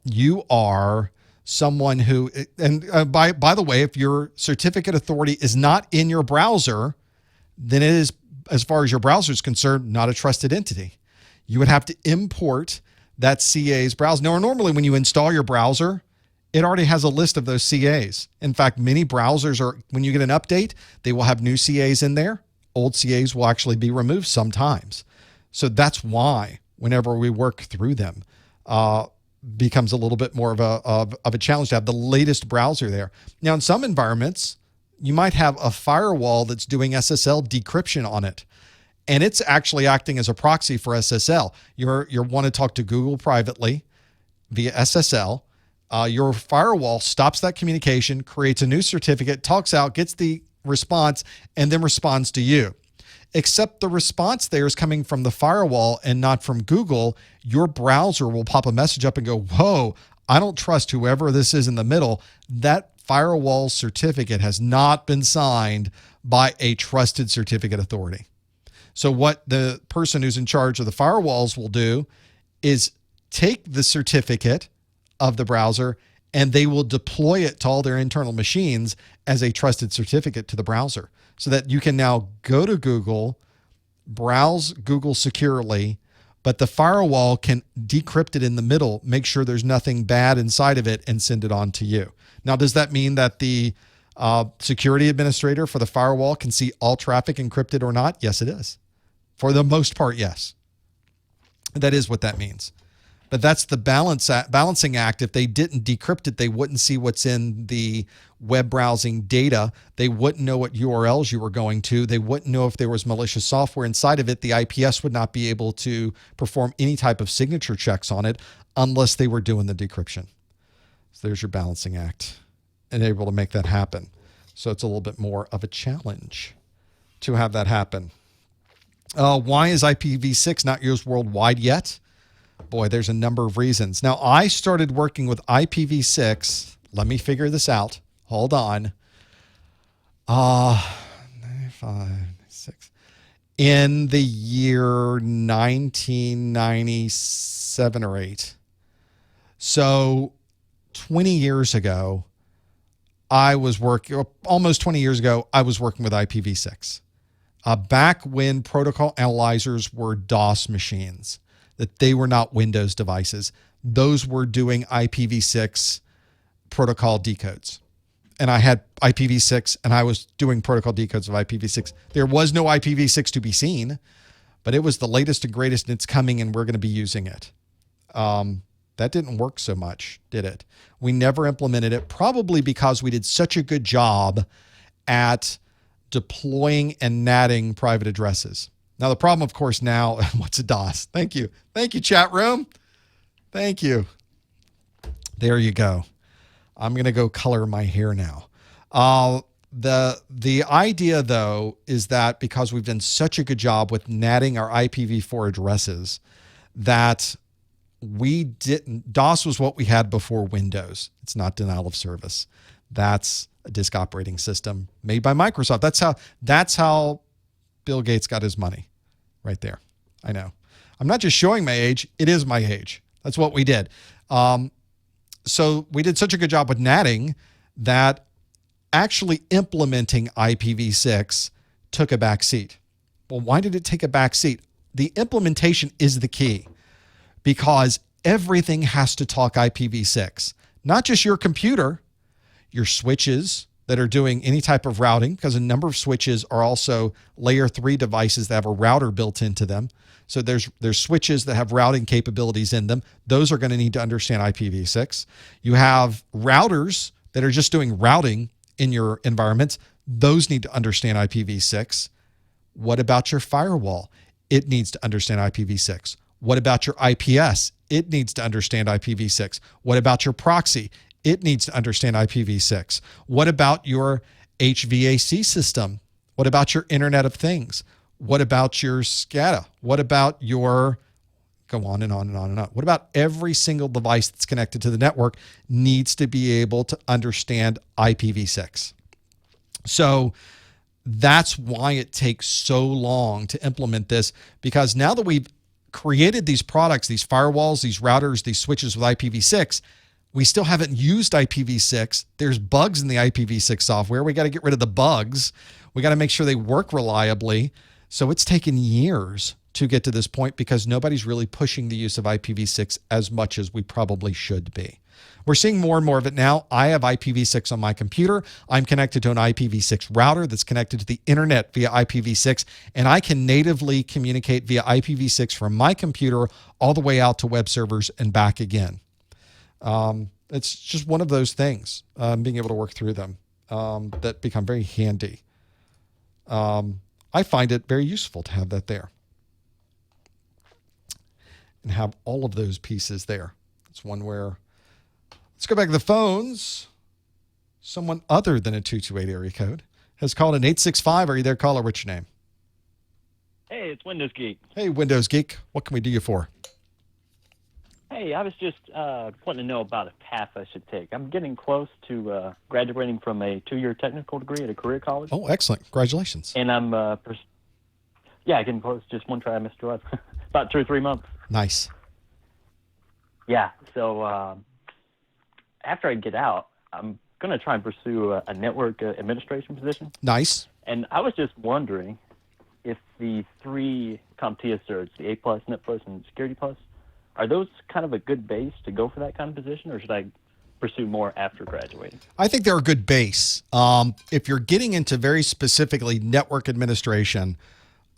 you are someone who, and by the way, if your certificate authority is not in your browser, then it is, as far as your browser is concerned, not a trusted entity. You would have to import that CA's browser. Now, normally when you install your browser, it already has a list of those CAs. In fact, many browsers when you get an update, they will have new CAs in there old CAs will actually be removed sometimes. So that's why whenever we work through them, becomes a little bit more of a challenge to have the latest browser there. Now, in some environments, you might have a firewall that's doing SSL decryption on it, and it's actually acting as a proxy for SSL. You want to talk to Google privately via SSL. Your firewall stops that communication, creates a new certificate, talks out, gets the response, and then responds to you. Except the response there is coming from the firewall and not from Google. Your browser will pop a message up and go, whoa, I don't trust whoever this is in the middle. That firewall certificate has not been signed by a trusted certificate authority. So what the person who's in charge of the firewalls will do is take the certificate of the browser and they will deploy it to all their internal machines as a trusted certificate to the browser, so that you can now go to Google, browse Google securely, but the firewall can decrypt it in the middle, make sure there's nothing bad inside of it, and send it on to you. Now, does that mean that the security administrator for the firewall can see all traffic encrypted or not? Yes, it is. For the most part, yes. That is what that means. But that's the balancing act. If they didn't decrypt it, they wouldn't see what's in the web browsing data. They wouldn't know what URLs you were going to. They wouldn't know if there was malicious software inside of it. The IPS would not be able to perform any type of signature checks on it unless they were doing the decryption. So there's your balancing act, and they're able to make that happen. So it's a little bit more of a challenge to have that happen. Why is IPv6 not used worldwide yet? Boy, there's a number of reasons. Now, I started working with IPv6. Let me figure this out. Hold on. 95, in the year 1997 or 8. So 20 years ago, almost 20 years ago, I was working with IPv6. Back when protocol analyzers were DOS machines, that they were not Windows devices. Those were doing IPv6 protocol decodes. And I had IPv6 and I was doing protocol decodes of IPv6. There was no IPv6 to be seen, but it was the latest and greatest and it's coming and we're going to be using it. That didn't work so much, did it? We never implemented it, probably because we did such a good job at deploying and natting private addresses. Now, the problem, of course, now, what's a DOS? Thank you. Thank you, chat room. Thank you. There you go. I'm going to go color my hair now. The idea, though, is that because we've done such a good job with natting our IPv4 addresses, that DOS was what we had before Windows. It's not denial of service. That's a disk operating system made by Microsoft. That's how Bill Gates got his money. Right there. I know. I'm not just showing my age. It is my age. That's what we did. So we did such a good job with natting that actually implementing IPv6 took a back seat. Well, why did it take a back seat? The implementation is the key, because everything has to talk IPv6. Not just your computer, your switches that are doing any type of routing, because a number of switches are also layer 3 devices that have a router built into them. So there's switches that have routing capabilities in them. Those are going to need to understand IPv6. You have routers that are just doing routing in your environments. Those need to understand IPv6. What about your firewall? It needs to understand IPv6. What about your IPS? It needs to understand IPv6. What about your proxy? It needs to understand IPv6. What about your HVAC system? What about your Internet of Things? What about your SCADA? What about your, go on and on and on and on. What about every single device that's connected to the network needs to be able to understand IPv6? So that's why it takes so long to implement this, because now that we've created these products, these firewalls, these routers, these switches with IPv6, we still haven't used IPv6. There's bugs in the IPv6 software. We got to get rid of the bugs. We got to make sure they work reliably. So it's taken years to get to this point because nobody's really pushing the use of IPv6 as much as we probably should be. We're seeing more and more of it now. I have IPv6 on my computer. I'm connected to an IPv6 router that's connected to the internet via IPv6, and I can natively communicate via IPv6 from my computer all the way out to web servers and back again. It's just one of those things, being able to work through them that become very handy. I find it very useful to have that there and have all of those pieces there. It's one where, let's go back to the phones. Someone other than a 228 area code has called an 865. Are you there, caller? What's your name? Hey, it's Windows Geek. Hey, Windows Geek. What can we do you for? Hey, I was just wanting to know about a path I should take. I'm getting close to graduating from a 2-year technical degree at a career college. Oh, excellent. Congratulations. And I'm, getting close. Just one trimester left. About 2 or 3 months. Nice. Yeah, so after I get out, I'm going to try and pursue a network administration position. Nice. And I was just wondering if the 3 CompTIA certs, the A+, Net+, and Security+, are those kind of a good base to go for that kind of position, or should I pursue more after graduating? I think they're a good base. If you're getting into very specifically network administration,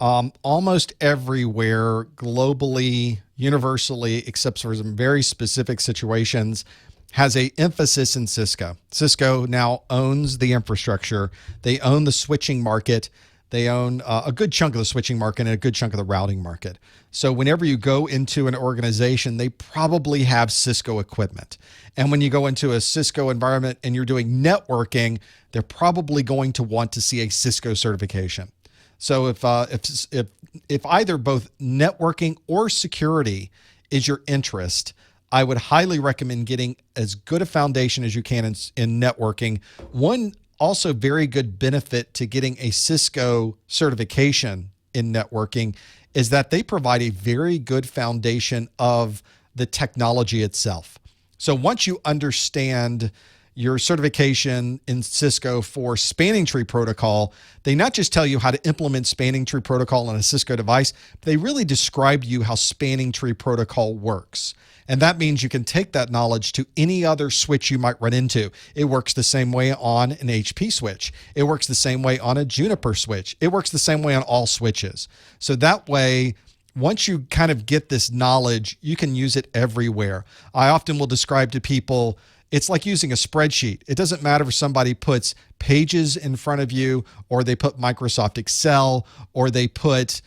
almost everywhere globally, universally, except for some very specific situations, has a emphasis in Cisco. Cisco now owns the infrastructure. They own the switching market. They own a good chunk of the switching market and a good chunk of the routing market. So whenever you go into an organization, they probably have Cisco equipment. And when you go into a Cisco environment and you're doing networking, they're probably going to want to see a Cisco certification. So if either both networking or security is your interest, I would highly recommend getting as good a foundation as you can in networking. One also very good benefit to getting a Cisco certification in networking is that they provide a very good foundation of the technology itself. So once you understand your certification in Cisco for spanning tree protocol, they not just tell you how to implement spanning tree protocol on a Cisco device, but they really describe to you how spanning tree protocol works. And that means you can take that knowledge to any other switch you might run into. It works the same way on an HP switch. It works the same way on a Juniper switch. It works the same way on all switches. So that way, once you kind of get this knowledge, you can use it everywhere. I often will describe to people, it's like using a spreadsheet. It doesn't matter if somebody puts Pages in front of you, or they put Microsoft Excel, or they put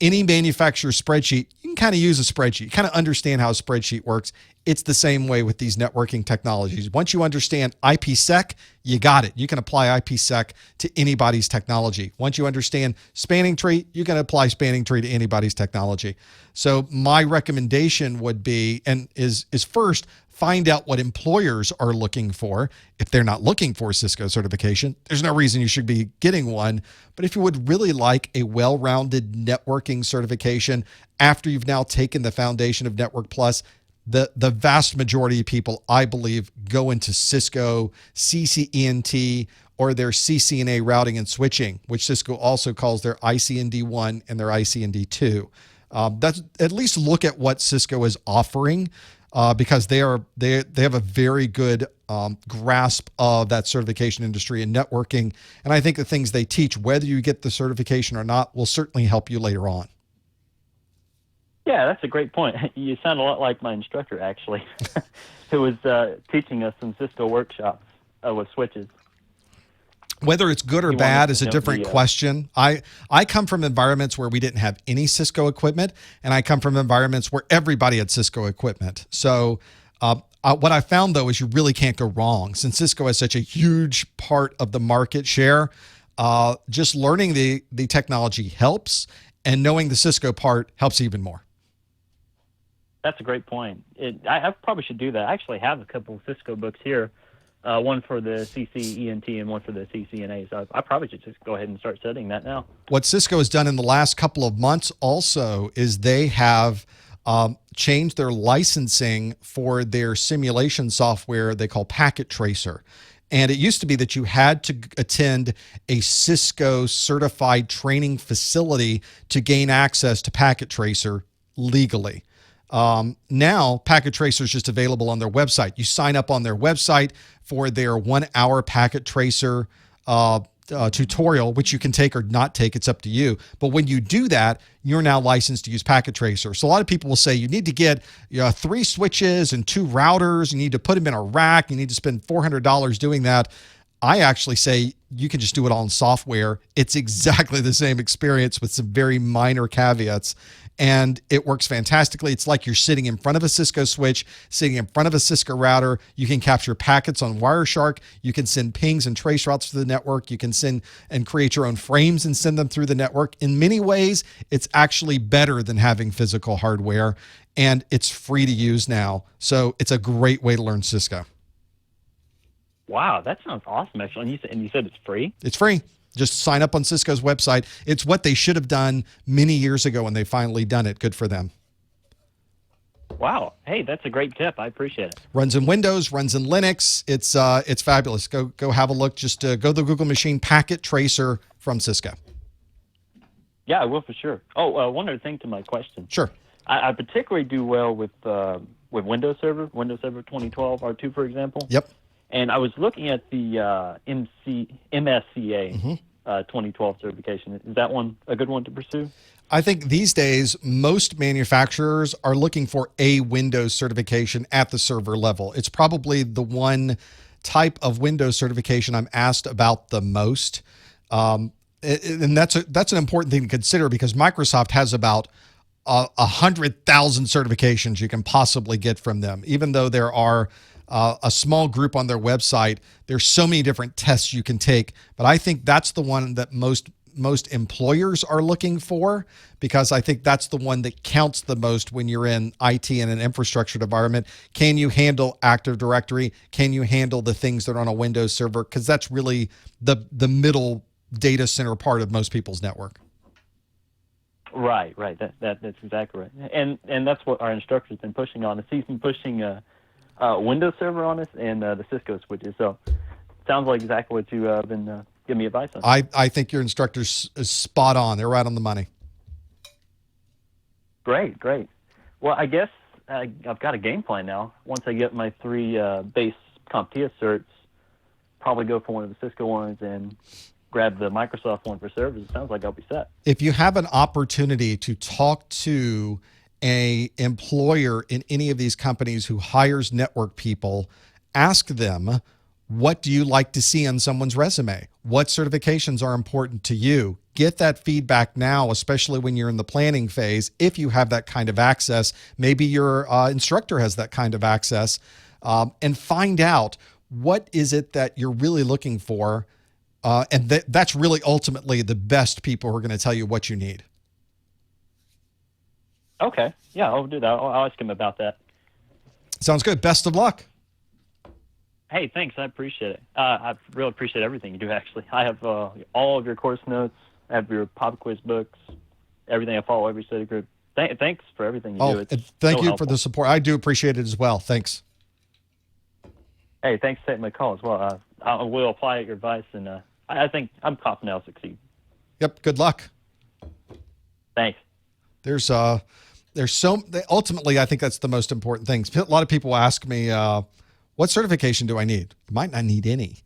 any manufacturer's spreadsheet. You can kind of use a spreadsheet. You kind of understand how a spreadsheet works. It's the same way with these networking technologies. Once you understand IPsec, you got it. You can apply IPsec to anybody's technology. Once you understand spanning tree, you can apply spanning tree to anybody's technology. So my recommendation would be, and is first, find out what employers are looking for. If they're not looking for Cisco certification, there's no reason you should be getting one. But if you would really like a well-rounded networking certification after you've now taken the foundation of Network Plus, the vast majority of people, I believe, go into Cisco, CCENT, or their CCNA routing and switching, which Cisco also calls their ICND1 and their ICND2. That's at least look at what Cisco is offering, because they have a very good grasp of that certification industry and networking. And I think the things they teach, whether you get the certification or not, will certainly help you later on. Yeah, that's a great point. You sound a lot like my instructor, actually, who was teaching us some Cisco workshops with switches. Whether it's good or bad is a different question. I come from environments where we didn't have any Cisco equipment, and I come from environments where everybody had Cisco equipment. So what I found, though, is you really can't go wrong. Since Cisco has such a huge part of the market share, just learning the technology helps, and knowing the Cisco part helps even more. That's a great point. I probably should do that. I actually have a couple of Cisco books here, one for the CCENT and one for the CCNA. So I probably should just go ahead and start studying that now. What Cisco has done in the last couple of months also is they have changed their licensing for their simulation software they call Packet Tracer. And it used to be that you had to attend a Cisco certified training facility to gain access to Packet Tracer legally. Now, Packet Tracer is just available on their website. You sign up on their website for their 1 hour Packet Tracer tutorial, which you can take or not take. It's up to you. But when you do that, you're now licensed to use Packet Tracer. So a lot of people will say you need to get 3 switches and 2 routers. You need to put them in a rack. You need to spend $400 doing that. I actually say you can just do it all in software. It's exactly the same experience with some very minor caveats. And it works fantastically. It's like you're sitting in front of a Cisco switch, sitting in front of a Cisco router. You can capture packets on Wireshark. You can send pings and trace routes to the network. You can send and create your own frames and send them through the network. In many ways, it's actually better than having physical hardware, and it's free to use now. So it's a great way to learn Cisco. Wow, that sounds awesome, actually. And you said it's free? It's free. Just sign up on Cisco's website. It's what they should have done many years ago, and they finally done it. Good for them. Wow. Hey, that's a great tip. I appreciate it. Runs in Windows, runs in Linux. It's fabulous. Go have a look. Just go to the Google machine, Packet Tracer from Cisco. Yeah, I will for sure. Oh, one other thing to my question. Sure. I particularly do well with Windows Server 2012 R2, for example. Yep. And I was looking at the MSCA 2012 certification. Is that one a good one to pursue? I think these days, most manufacturers are looking for a Windows certification at the server level. It's probably the one type of Windows certification I'm asked about the most. And that's an important thing to consider because Microsoft has about 100,000 certifications you can possibly get from them, even though there are a small group on their website. There's so many different tests you can take, but I think that's the one that most employers are looking for because I think that's the one that counts the most when you're in IT and an infrastructure environment. Can you handle Active Directory? Can you handle the things that are on a Windows server? Because that's really the middle data center part of most people's network. Right. That's exactly right. And that's what our instructor's been pushing on. He's been pushing Windows Server on us and the Cisco switches. So sounds like exactly what you've been giving me advice on. I think your instructor's is spot on. They're right on the money. Great. Well, I guess I've got a game plan now. Once I get my 3 base CompTIA certs, probably go for one of the Cisco ones and grab the Microsoft one for servers. It sounds like I'll be set. If you have an opportunity to talk to a employer in any of these companies who hires network people, ask them, what do you like to see on someone's resume? What certifications are important to you? Get that feedback now, especially when you're in the planning phase. If you have that kind of access, maybe your instructor has that kind of access, and find out what is it that you're really looking for. And that's really ultimately the best people who are going to tell you what you need. Okay. Yeah, I'll do that. I'll ask him about that. Sounds good. Best of luck. Hey, thanks. I appreciate it. I really appreciate everything you do, actually. I have all of your course notes. I have your pop quiz books, everything. I follow every study group. Thanks for everything you do. Thank so you helpful. for the support. I do appreciate it as well. Thanks. Hey, thanks for taking my call as well. I will apply your advice, and I think I'm confident I'll succeed. Yep. Good luck. Thanks. There's ultimately, I think that's the most important thing. A lot of people ask me, what certification do I need? You might not need any.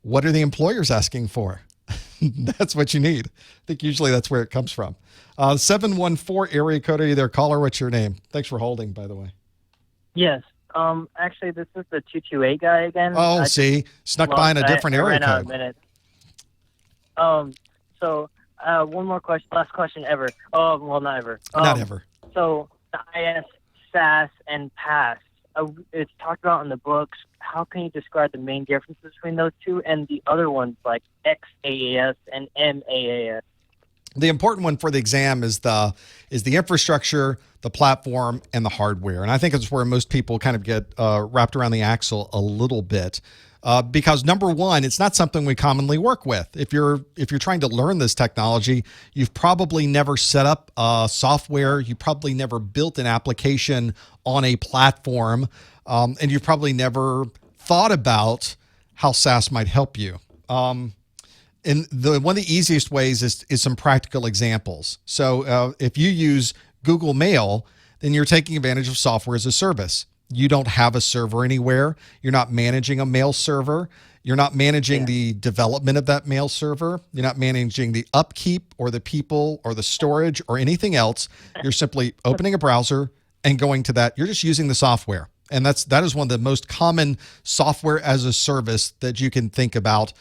What are the employers asking for? That's what you need. I think usually that's where it comes from. 714 area code. Are you there, caller? What's your name? Thanks for holding, by the way. Yes. Actually, this is the 228 guy again. Oh, snuck by in a different area ran out code. of minutes. So one more question. Last question ever. Oh, well, not ever. Not ever. So the IS, SAS, and PAS, it's talked about in the books. How can you describe the main differences between those two and the other ones like XAAS and MAAS? The important one for the exam is the infrastructure, the platform, and the hardware. And I think it's where most people kind of get wrapped around the axle a little bit. Because number one, it's not something we commonly work with. If you're trying to learn this technology, you've probably never set up software. You probably never built an application on a platform, and you've probably never thought about how SaaS might help you. And one of the easiest ways is some practical examples. So if you use Google Mail, then you're taking advantage of software as a service. You don't have a server anywhere. You're not managing a mail server. You're not managing the development of that mail server. You're not managing the upkeep or the people or the storage or anything else. You're simply opening a browser and going to that. You're just using the software. And that is one of the most common software as a service that you can think about.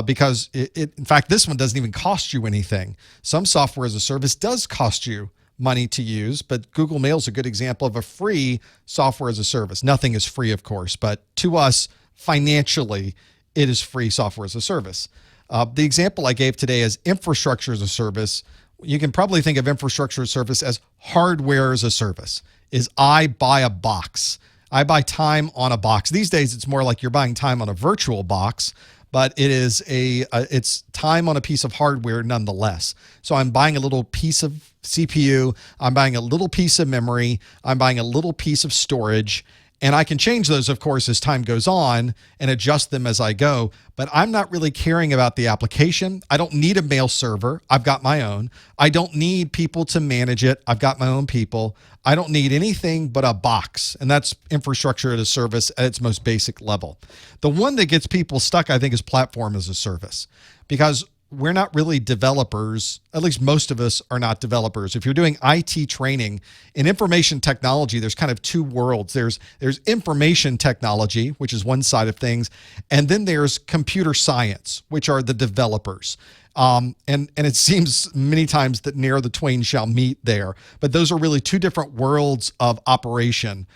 Because in fact, this one doesn't even cost you anything. Some software as a service does cost you money to use, but Google Mail is a good example of a free software as a service. Nothing is free, of course, but to us, financially, it is free software as a service. The example I gave today is infrastructure as a service. You can probably think of infrastructure as a service as hardware as a service. Is I buy a box. I buy time on a box. These days, it's more like you're buying time on a virtual box, but it is it's time on a piece of hardware nonetheless. So I'm buying a little piece of CPU, I'm buying a little piece of memory, I'm buying a little piece of storage, and I can change those, of course, as time goes on and adjust them as I go, but I'm not really caring about the application. I don't need a mail server. I've got my own. I don't need people to manage it. I've got my own people. I don't need anything but a box, and that's infrastructure as a service at its most basic level. The one that gets people stuck, I think, is platform as a service, because we're not really developers. At least most of us are not developers. If you're doing IT training in information technology, there's kind of two worlds. There's information technology, which is one side of things, and then there's computer science, which are the developers. And it seems many times that ne'er the twain shall meet there. But those are really two different worlds of operation.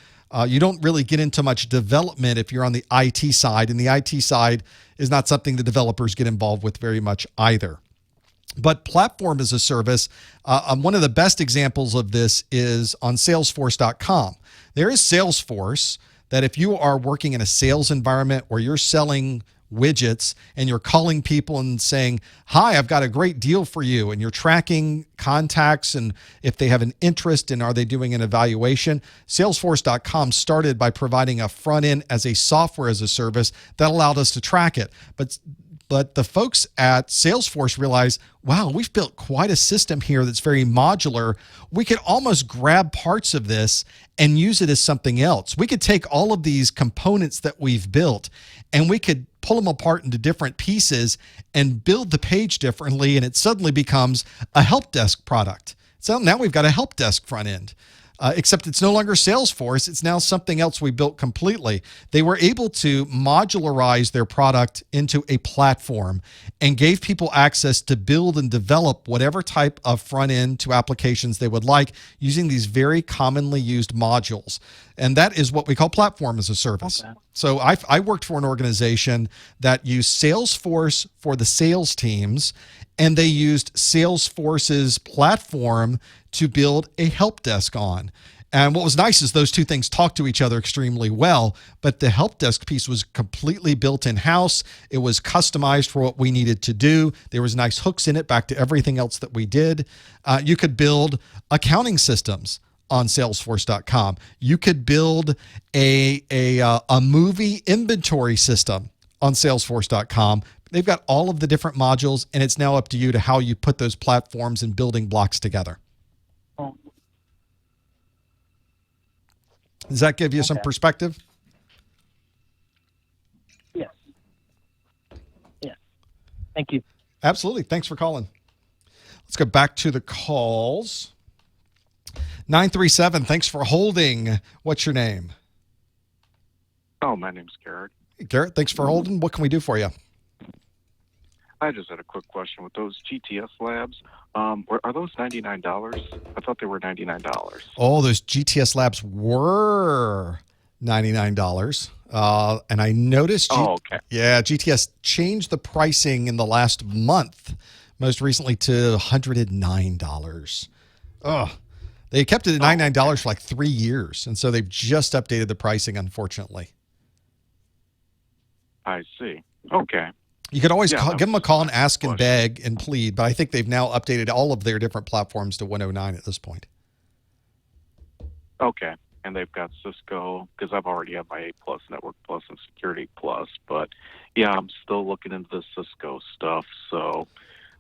You don't really get into much development if you're on the IT side, and the IT side is not something the developers get involved with very much either. But platform as a service, one of the best examples of this is on Salesforce.com. There is Salesforce that if you are working in a sales environment where you're selling widgets and you're calling people and saying, hi, I've got a great deal for you, and you're tracking contacts and if they have an interest and are they doing an evaluation. Salesforce.com started by providing a front end as a software as a service that allowed us to track it. But the folks at Salesforce realized, wow, we've built quite a system here that's very modular. We could almost grab parts of this and use it as something else. We could take all of these components that we've built and we could pull them apart into different pieces and build the page differently, and it suddenly becomes a help desk product. So now we've got a help desk front end. Except it's no longer Salesforce. It's now something else we built completely. They were able to modularize their product into a platform and gave people access to build and develop whatever type of front end to applications they would like using these very commonly used modules. And that is what we call platform as a service. Okay. So I worked for an organization that used Salesforce for the sales teams, and they used Salesforce's platform to build a help desk on. And what was nice is those two things talk to each other extremely well, but the help desk piece was completely built in-house. It was customized for what we needed to do. There was nice hooks in it back to everything else that we did. You could build accounting systems on Salesforce.com. You could build a movie inventory system on Salesforce.com. They've got all of the different modules, and it's now up to you to how you put those platforms and building blocks together. Does that give you some perspective? Yes. Yeah. Thank you. Absolutely. Thanks for calling. Let's go back to the calls. 937, thanks for holding. What's your name? Oh, my name's Garrett. Hey, Garrett, thanks for holding. What can we do for you? I just had a quick question with those GTS labs. Are those $99? I thought they were $99. Oh, those GTS labs were $99. And I noticed, GTS changed the pricing in the last month, most recently to $109. Oh, they kept it at $99 for like 3 years. And so they've just updated the pricing, unfortunately. I see. Okay. You could always give them a call and ask and beg and plead, but I think they've now updated all of their different platforms to 109 at this point. Okay. and they've got Cisco, because I've already have my A plus, Network plus, and Security plus. But yeah, I'm still looking into the Cisco stuff. So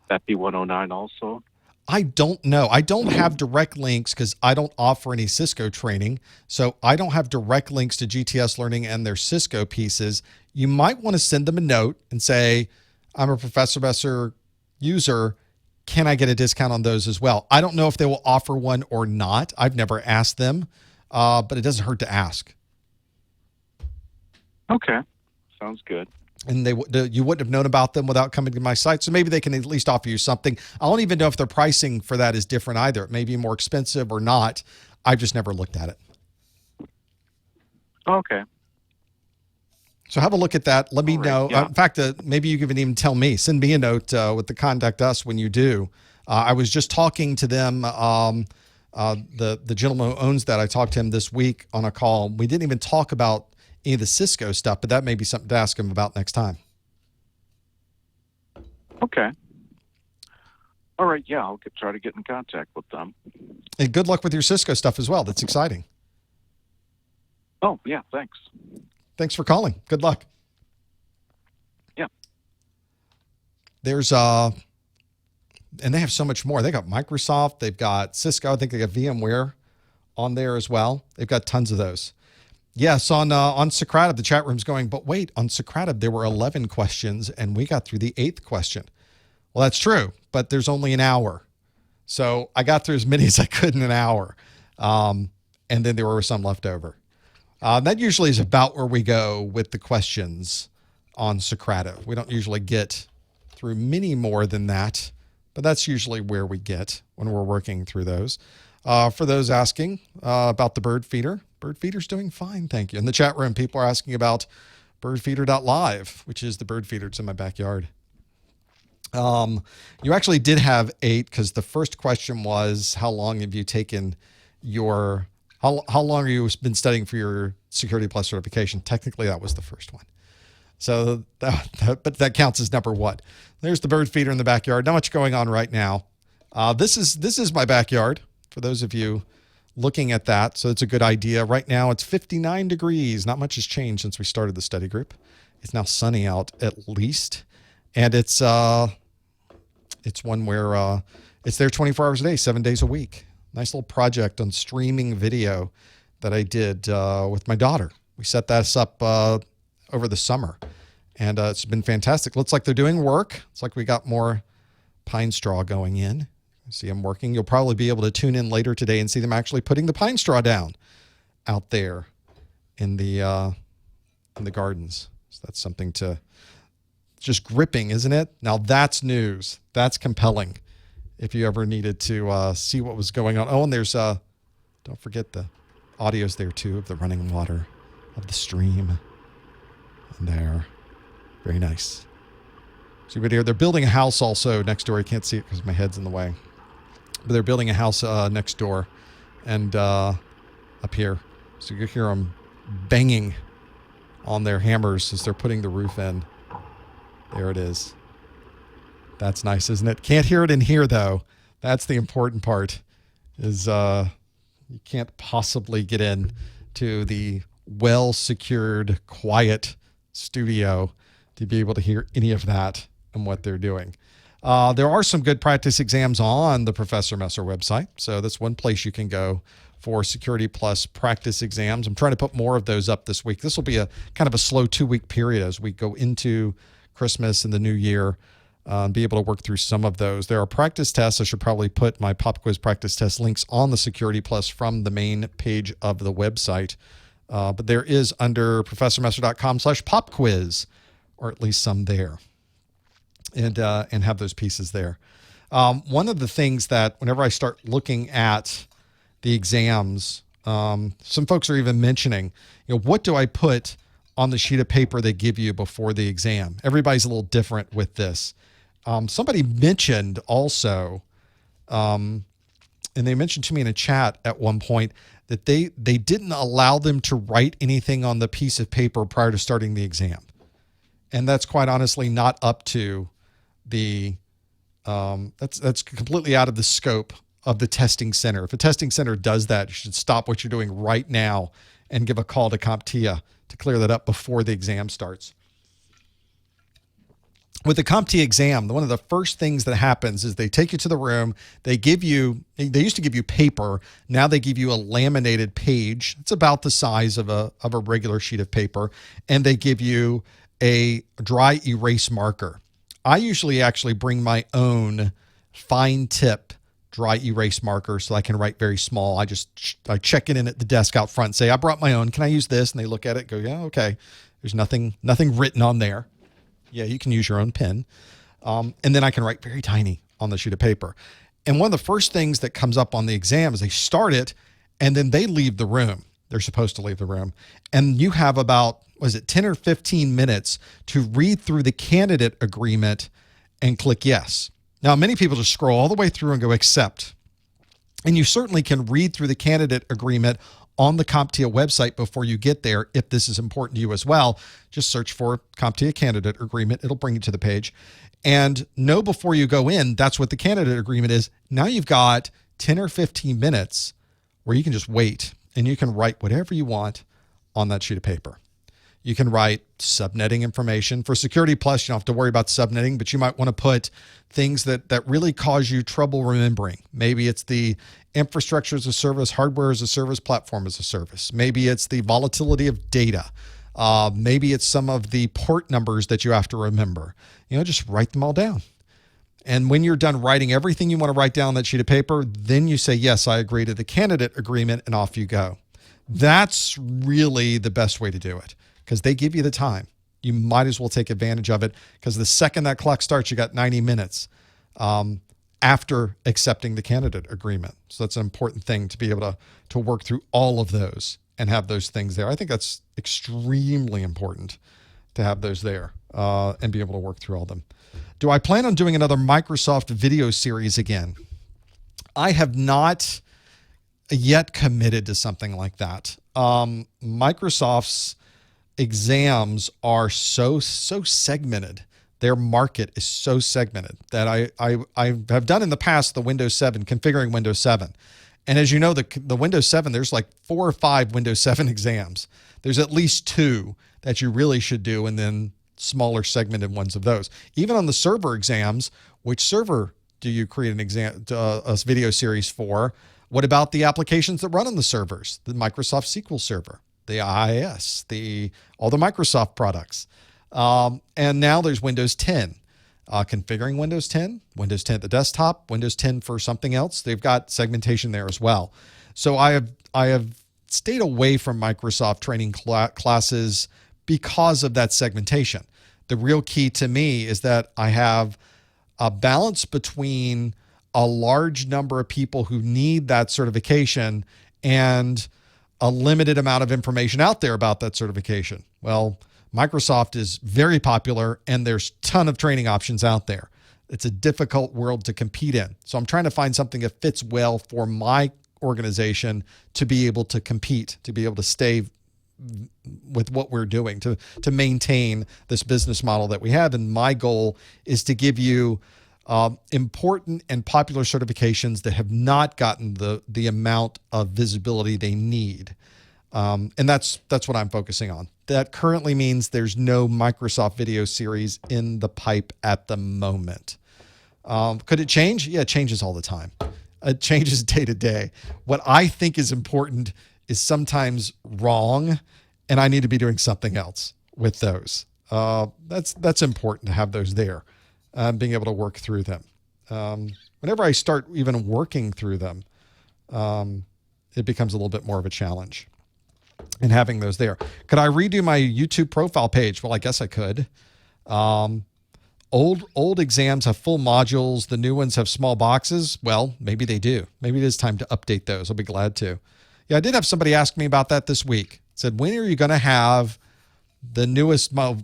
that be 109 also. I don't know. I don't have direct links because I don't offer any Cisco training. So I don't have direct links to GTS Learning and their Cisco pieces. You might want to send them a note and say, I'm a Professor Messer user. Can I get a discount on those as well? I don't know if they will offer one or not. I've never asked them, but it doesn't hurt to ask. Okay. Sounds good. And you wouldn't have known about them without coming to my site. So maybe they can at least offer you something. I don't even know if their pricing for that is different either. It may be more expensive or not. I've just never looked at it. Okay. So have a look at that. Let me know. Yeah. In fact, maybe you can even tell me. Send me a note with the contact us when you do. I was just talking to them. The gentleman who owns that, I talked to him this week on a call. We didn't even talk about any of the Cisco stuff, but that may be something to ask him about next time. Okay. All right. Yeah, I'll try to get in contact with them. And good luck with your Cisco stuff as well. That's exciting. Oh, yeah. Thanks. Thanks for calling. Good luck. Yeah. There's and they have so much more. They got Microsoft, they've got Cisco, I think they got VMware on there as well. They've got tons of those. Yes, on Socrative, the chat room's going, but wait, on Socrative, there were 11 questions and we got through the 8th question. Well, that's true, but there's only an hour. So I got through as many as I could in an hour. And then there were some left over. That usually is about where we go with the questions on Socrative. We don't usually get through many more than that, but that's usually where we get when we're working through those. For those asking about the bird feeder, bird feeder's doing fine, thank you. In the chat room, people are asking about birdfeeder.live, which is the bird feeder. It's in my backyard. You actually did have 8 because the first question was, how long have you taken your... How long have you been studying for your Security Plus certification? Technically, that was the first one. So, but that counts as number 1. There's the bird feeder in the backyard. Not much going on right now. This is my backyard for those of you looking at that. So it's a good idea. Right now, it's 59 degrees. Not much has changed since we started the study group. It's now sunny out at least, and it's one where it's there 24 hours a day, 7 days a week. Nice little project on streaming video that I did with my daughter. We set this up over the summer, and it's been fantastic. Looks like they're doing work. It's like we got more pine straw going in. See them working. You'll probably be able to tune in later today and see them actually putting the pine straw down out there in the gardens. So that's something to just gripping, isn't it? Now that's news. That's compelling. If you ever needed to see what was going on. Oh, and there's, don't forget the audio's there too of the running water of the stream. And there. Very nice. See right here, they're building a house also next door. You can't see it because my head's in the way. But they're building a house next door and up here. So you can hear them banging on their hammers as they're putting the roof in. There it is. That's nice, isn't it? Can't hear it in here, though. That's the important part, is you can't possibly get in to the well-secured, quiet studio to be able to hear any of that and what they're doing. There are some good practice exams on the Professor Messer website, so that's one place you can go for Security Plus practice exams. I'm trying to put more of those up this week. This will be a kind of a slow 2-week period as we go into Christmas and the new year. Be able to work through some of those. There are practice tests. I should probably put my pop quiz practice test links on the Security Plus from the main page of the website. But there is under professormesser.com/pop quiz, or at least some there, and have those pieces there. One of the things that whenever I start looking at the exams, some folks are even mentioning, what do I put on the sheet of paper they give you before the exam? Everybody's a little different with this. Somebody mentioned also, and they mentioned to me in a chat at one point that they didn't allow them to write anything on the piece of paper prior to starting the exam. And that's quite honestly not up to the, that's completely out of the scope of the testing center. If a testing center does that, you should stop what you're doing right now and give a call to CompTIA to clear that up before the exam starts. With the CompTIA exam, one of the first things that happens is they take you to the room. They used to give you paper. Now they give you a laminated page. It's about the size of a regular sheet of paper. And they give you a dry erase marker. I usually actually bring my own fine tip dry erase marker so I can write very small. I check it in at the desk out front, say, I brought my own. Can I use this? And they look at it, go, yeah, okay. There's nothing written on there. Yeah, you can use your own pen. And then I can write very tiny on the sheet of paper. And one of the first things that comes up on the exam is they start it and then they leave the room. They're supposed to leave the room. And you have about, 10 or 15 minutes to read through the candidate agreement and click yes. Now, many people just scroll all the way through and go accept. And you certainly can read through the candidate agreement on the CompTIA website before you get there if this is important to you as well. Just search for CompTIA candidate agreement. It'll bring you to the page. And know before you go in, that's what the candidate agreement is. Now you've got 10 or 15 minutes where you can just wait and you can write whatever you want on that sheet of paper. You can write subnetting information. For Security Plus, you don't have to worry about subnetting, but you might want to put things that really cause you trouble remembering. Maybe it's the infrastructure as a service, hardware as a service, platform as a service. Maybe it's the volatility of data. Maybe it's some of the port numbers that you have to remember. Just write them all down. And when you're done writing everything you want to write down on that sheet of paper, then you say, yes, I agree to the candidate agreement, and off you go. That's really the best way to do it, because they give you the time. You might as well take advantage of it, because the second that clock starts, you got 90 minutes after accepting the candidate agreement. So that's an important thing to be able to work through all of those and have those things there. I think that's extremely important to have those there and be able to work through all of them. Do I plan on doing another Microsoft video series again? I have not yet committed to something like that. Microsoft's exams are so segmented. Their market is so segmented that I have done in the past the Windows 7, configuring Windows 7. And as you know, the Windows 7, there's like 4 or 5 Windows 7 exams. There's at least 2 that you really should do, and then smaller segmented ones of those. Even on the server exams, which server do you create an exam, a video series for? What about the applications that run on the servers? The Microsoft SQL Server, the IIS, all the Microsoft products. And now there's Windows 10. Configuring Windows 10, Windows 10 at the desktop, Windows 10 for something else. They've got segmentation there as well. So I have stayed away from Microsoft training classes because of that segmentation. The real key to me is that I have a balance between a large number of people who need that certification and a limited amount of information out there about that certification. Well, Microsoft is very popular and there's a ton of training options out there. It's a difficult world to compete in. So I'm trying to find something that fits well for my organization to be able to compete, to be able to stay with what we're doing, to maintain this business model that we have. And my goal is to give you important and popular certifications that have not gotten the amount of visibility they need. And that's what I'm focusing on. That currently means there's no Microsoft video series in the pipe at the moment. Could it change? Yeah, it changes all the time. It changes day to day. What I think is important is sometimes wrong, and I need to be doing something else with those. That's important to have those there, being able to work through them. Whenever I start even working through them, it becomes a little bit more of a challenge. And having those there. Could I redo my YouTube profile page? Well, I guess I could. Old exams have full modules. The new ones have small boxes. Well, maybe they do. Maybe it is time to update those. I'll be glad to. Yeah, I did have somebody ask me about that this week. Said, when are you going to have the newest Network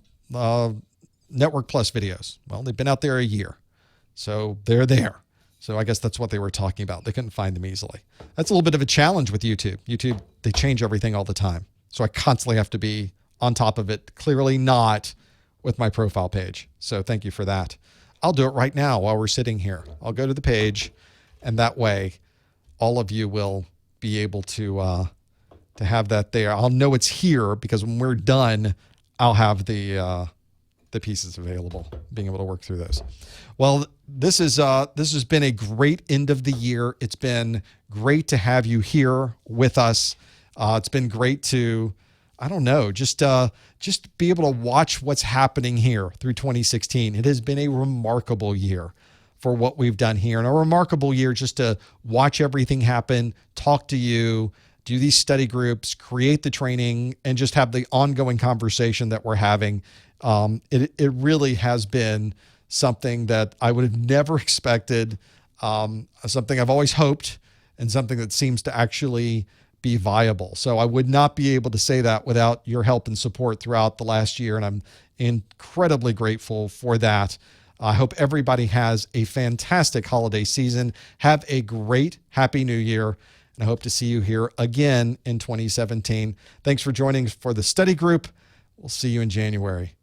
Plus videos? Well, they've been out there a year. So they're there. So I guess that's what they were talking about. They couldn't find them easily. That's a little bit of a challenge with YouTube. YouTube, they change everything all the time. So I constantly have to be on top of it. Clearly not with my profile page. So thank you for that. I'll do it right now while we're sitting here. I'll go to the page, and that way all of you will be able to have that there. I'll know it's here because when we're done, I'll have the pieces available, being able to work through those. Well, this has been a great end of the year. It's been great to have you here with us. It's been great to, I don't know, just be able to watch what's happening here through 2016. It has been a remarkable year for what we've done here, and a remarkable year just to watch everything happen, talk to you, do these study groups, create the training, and just have the ongoing conversation that we're having. It really has been something that I would have never expected, something I've always hoped, and something that seems to actually be viable. So I would not be able to say that without your help and support throughout the last year, and I'm incredibly grateful for that. I hope everybody has a fantastic holiday season. Have a great, happy new year. And I hope to see you here again in 2017. Thanks for joining for the study group. We'll see you in January.